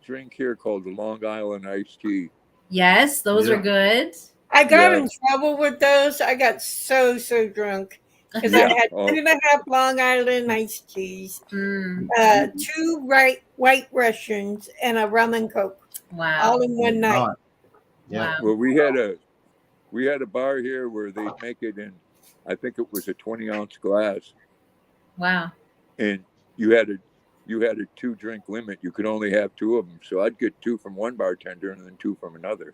drink here called the Long Island iced tea. Yes, those are good. I got in trouble with those. I got so drunk because I had 2.5 Long Island iced teas, 2 white Russians, and a rum and coke. Wow! All in one night. Yeah. Well, we had a bar here where they make it in, I think it was a 20-ounce glass. Wow! And you had a 2-drink limit. You could only have 2 of them. So I'd get 2 from one bartender and then 2 from another.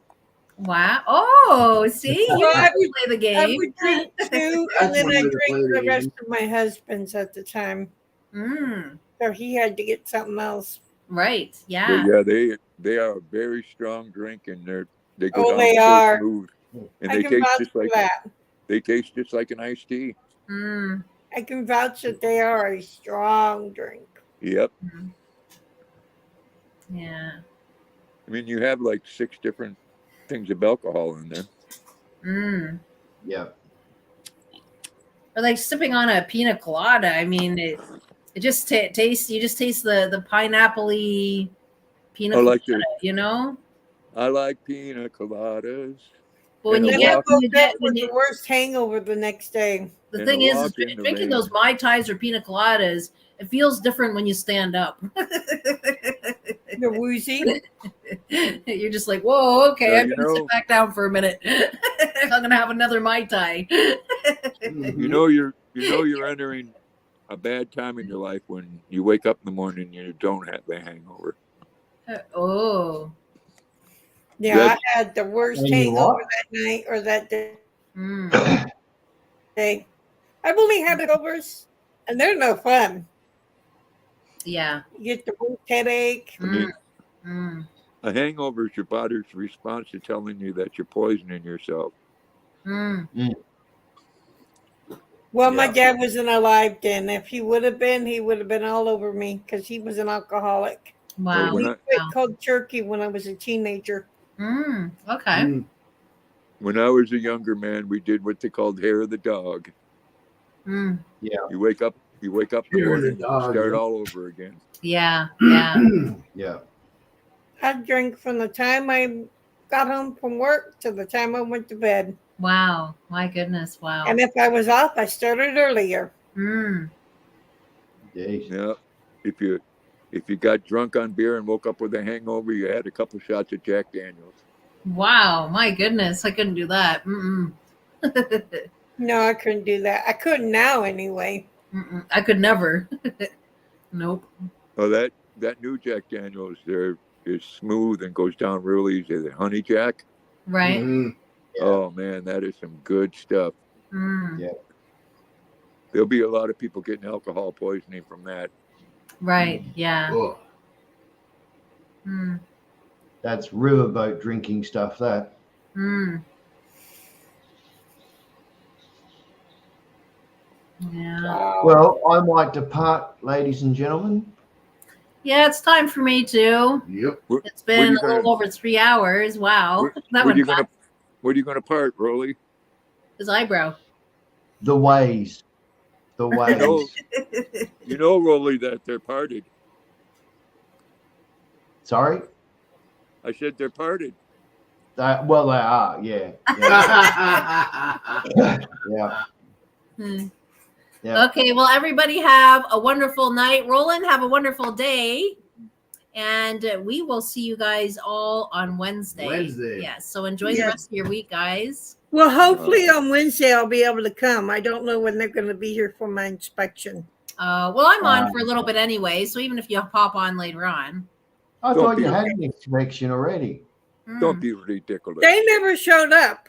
Wow! Oh, see, you have to play the game. I would drink 2, and then I drank the rest of my husband's at the time. So he had to get something else. Right? Yeah. But yeah, they are a very strong drink, and they go down they so are smooth, and they taste just like an iced tea. I can vouch that they are a strong drink. Yep. Yeah. I mean, you have like 6 different things of alcohol in there. Yeah. Or like sipping on a pina colada. I mean, it just tastes. You just taste the pineapple-y pina colada. You know. I like pina coladas. But when you get the worst hangover the next day. The thing is drinking those Mai Tais or pina coladas, it feels different when you stand up. You're woozy. You're just like, whoa, okay, I'm gonna sit back down for a minute. I'm gonna have another Mai Tai. You know you're entering a bad time in your life when you wake up in the morning and you don't have the hangover. Oh. Yeah, I had the worst hangover that night or that day. I've only had hangovers, and they're no fun. Yeah. You get the worst headache. A hangover is your body's response to telling you that you're poisoning yourself. Well, my dad wasn't alive then. If he would have been all over me because he was an alcoholic. Wow. He quit cold turkey when I was a teenager. Okay. When I was a younger man, we did what they called hair of the dog. Yeah. You wake up in the morning, start all over again. Yeah. Yeah. I drank from the time I got home from work to the time I went to bed. Wow. My goodness. Wow. And if I was off, I started earlier. Jeez. Yeah. If you got drunk on beer and woke up with a hangover, you had a couple shots of Jack Daniels. Wow, my goodness, I couldn't do that. No, I couldn't do that. I couldn't now anyway. I could never. Nope. Oh, that new Jack Daniels there is smooth and goes down real easy. The Honey Jack. Right. Mhm. Yeah. Oh man, that is some good stuff. Mm. Yeah. There'll be a lot of people getting alcohol poisoning from that. Right. Yeah. Oh, Mm. That's riverboat drinking stuff, that. Mm. Yeah. Wow. Well, I might depart, ladies and gentlemen. Yeah, it's time for me to. yep. It's been a little over 3 hours. Wow. That Where went fast. are you gonna part, Rolly? His eyebrow. The ways. The ways. You know, Rolly, that they're parted. Sorry? I said they're parted. Well, they are, yeah. Yeah. Yeah. Hmm. Yeah. Okay, well, everybody have a wonderful night. Roland, have a wonderful day. And we will see you guys all on Wednesday. Yes, so enjoy the rest of your week, guys. Well, hopefully on Wednesday I'll be able to come. I don't know when they're going to be here for my inspection. Well, I'm on for a little bit anyway, so even if you pop on later on. I thought you had an inspection already. Don't be ridiculous. They never showed up.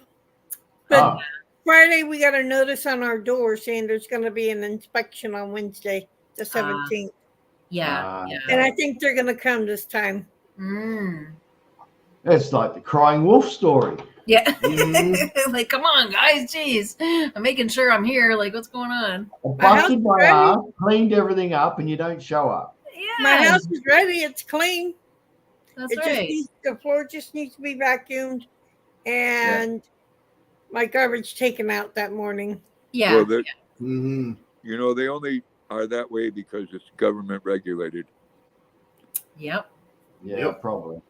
But Friday we got a notice on our door saying there's going to be an inspection on Wednesday, the 17th. Yeah. And I think they're going to come this time. It's like the crying wolf story. Yeah. Like, come on, guys. Jeez. I'm making sure I'm here. Like, what's going on? I busted my ass, cleaned everything up, and you don't show up. Yeah. My house is ready. It's clean. That's right. The floor just needs to be vacuumed. And my garbage taken out that morning. Yeah. Well, you know, they only are that way because it's government regulated. Yep. Yeah, probably.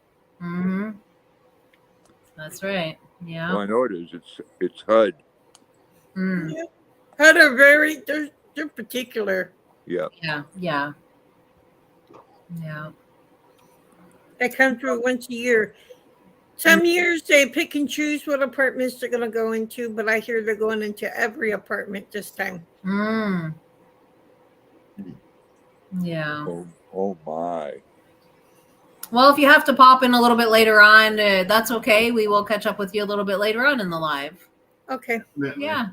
That's right. Yeah. Well, I know it is. It's HUD. Yeah. HUD are they're particular. Yeah. Yeah. They come through once a year. Some years they pick and choose what apartments they're going to go into, but I hear they're going into every apartment this time. Yeah. Oh my. Well, if you have to pop in a little bit later on, that's okay. We will catch up with you a little bit later on in the live. Okay. Yeah.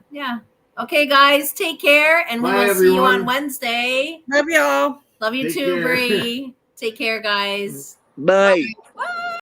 Okay, guys, take care, and we will see you on Wednesday. Love y'all. Love you too, Bree. Take care, guys. Bye. Bye.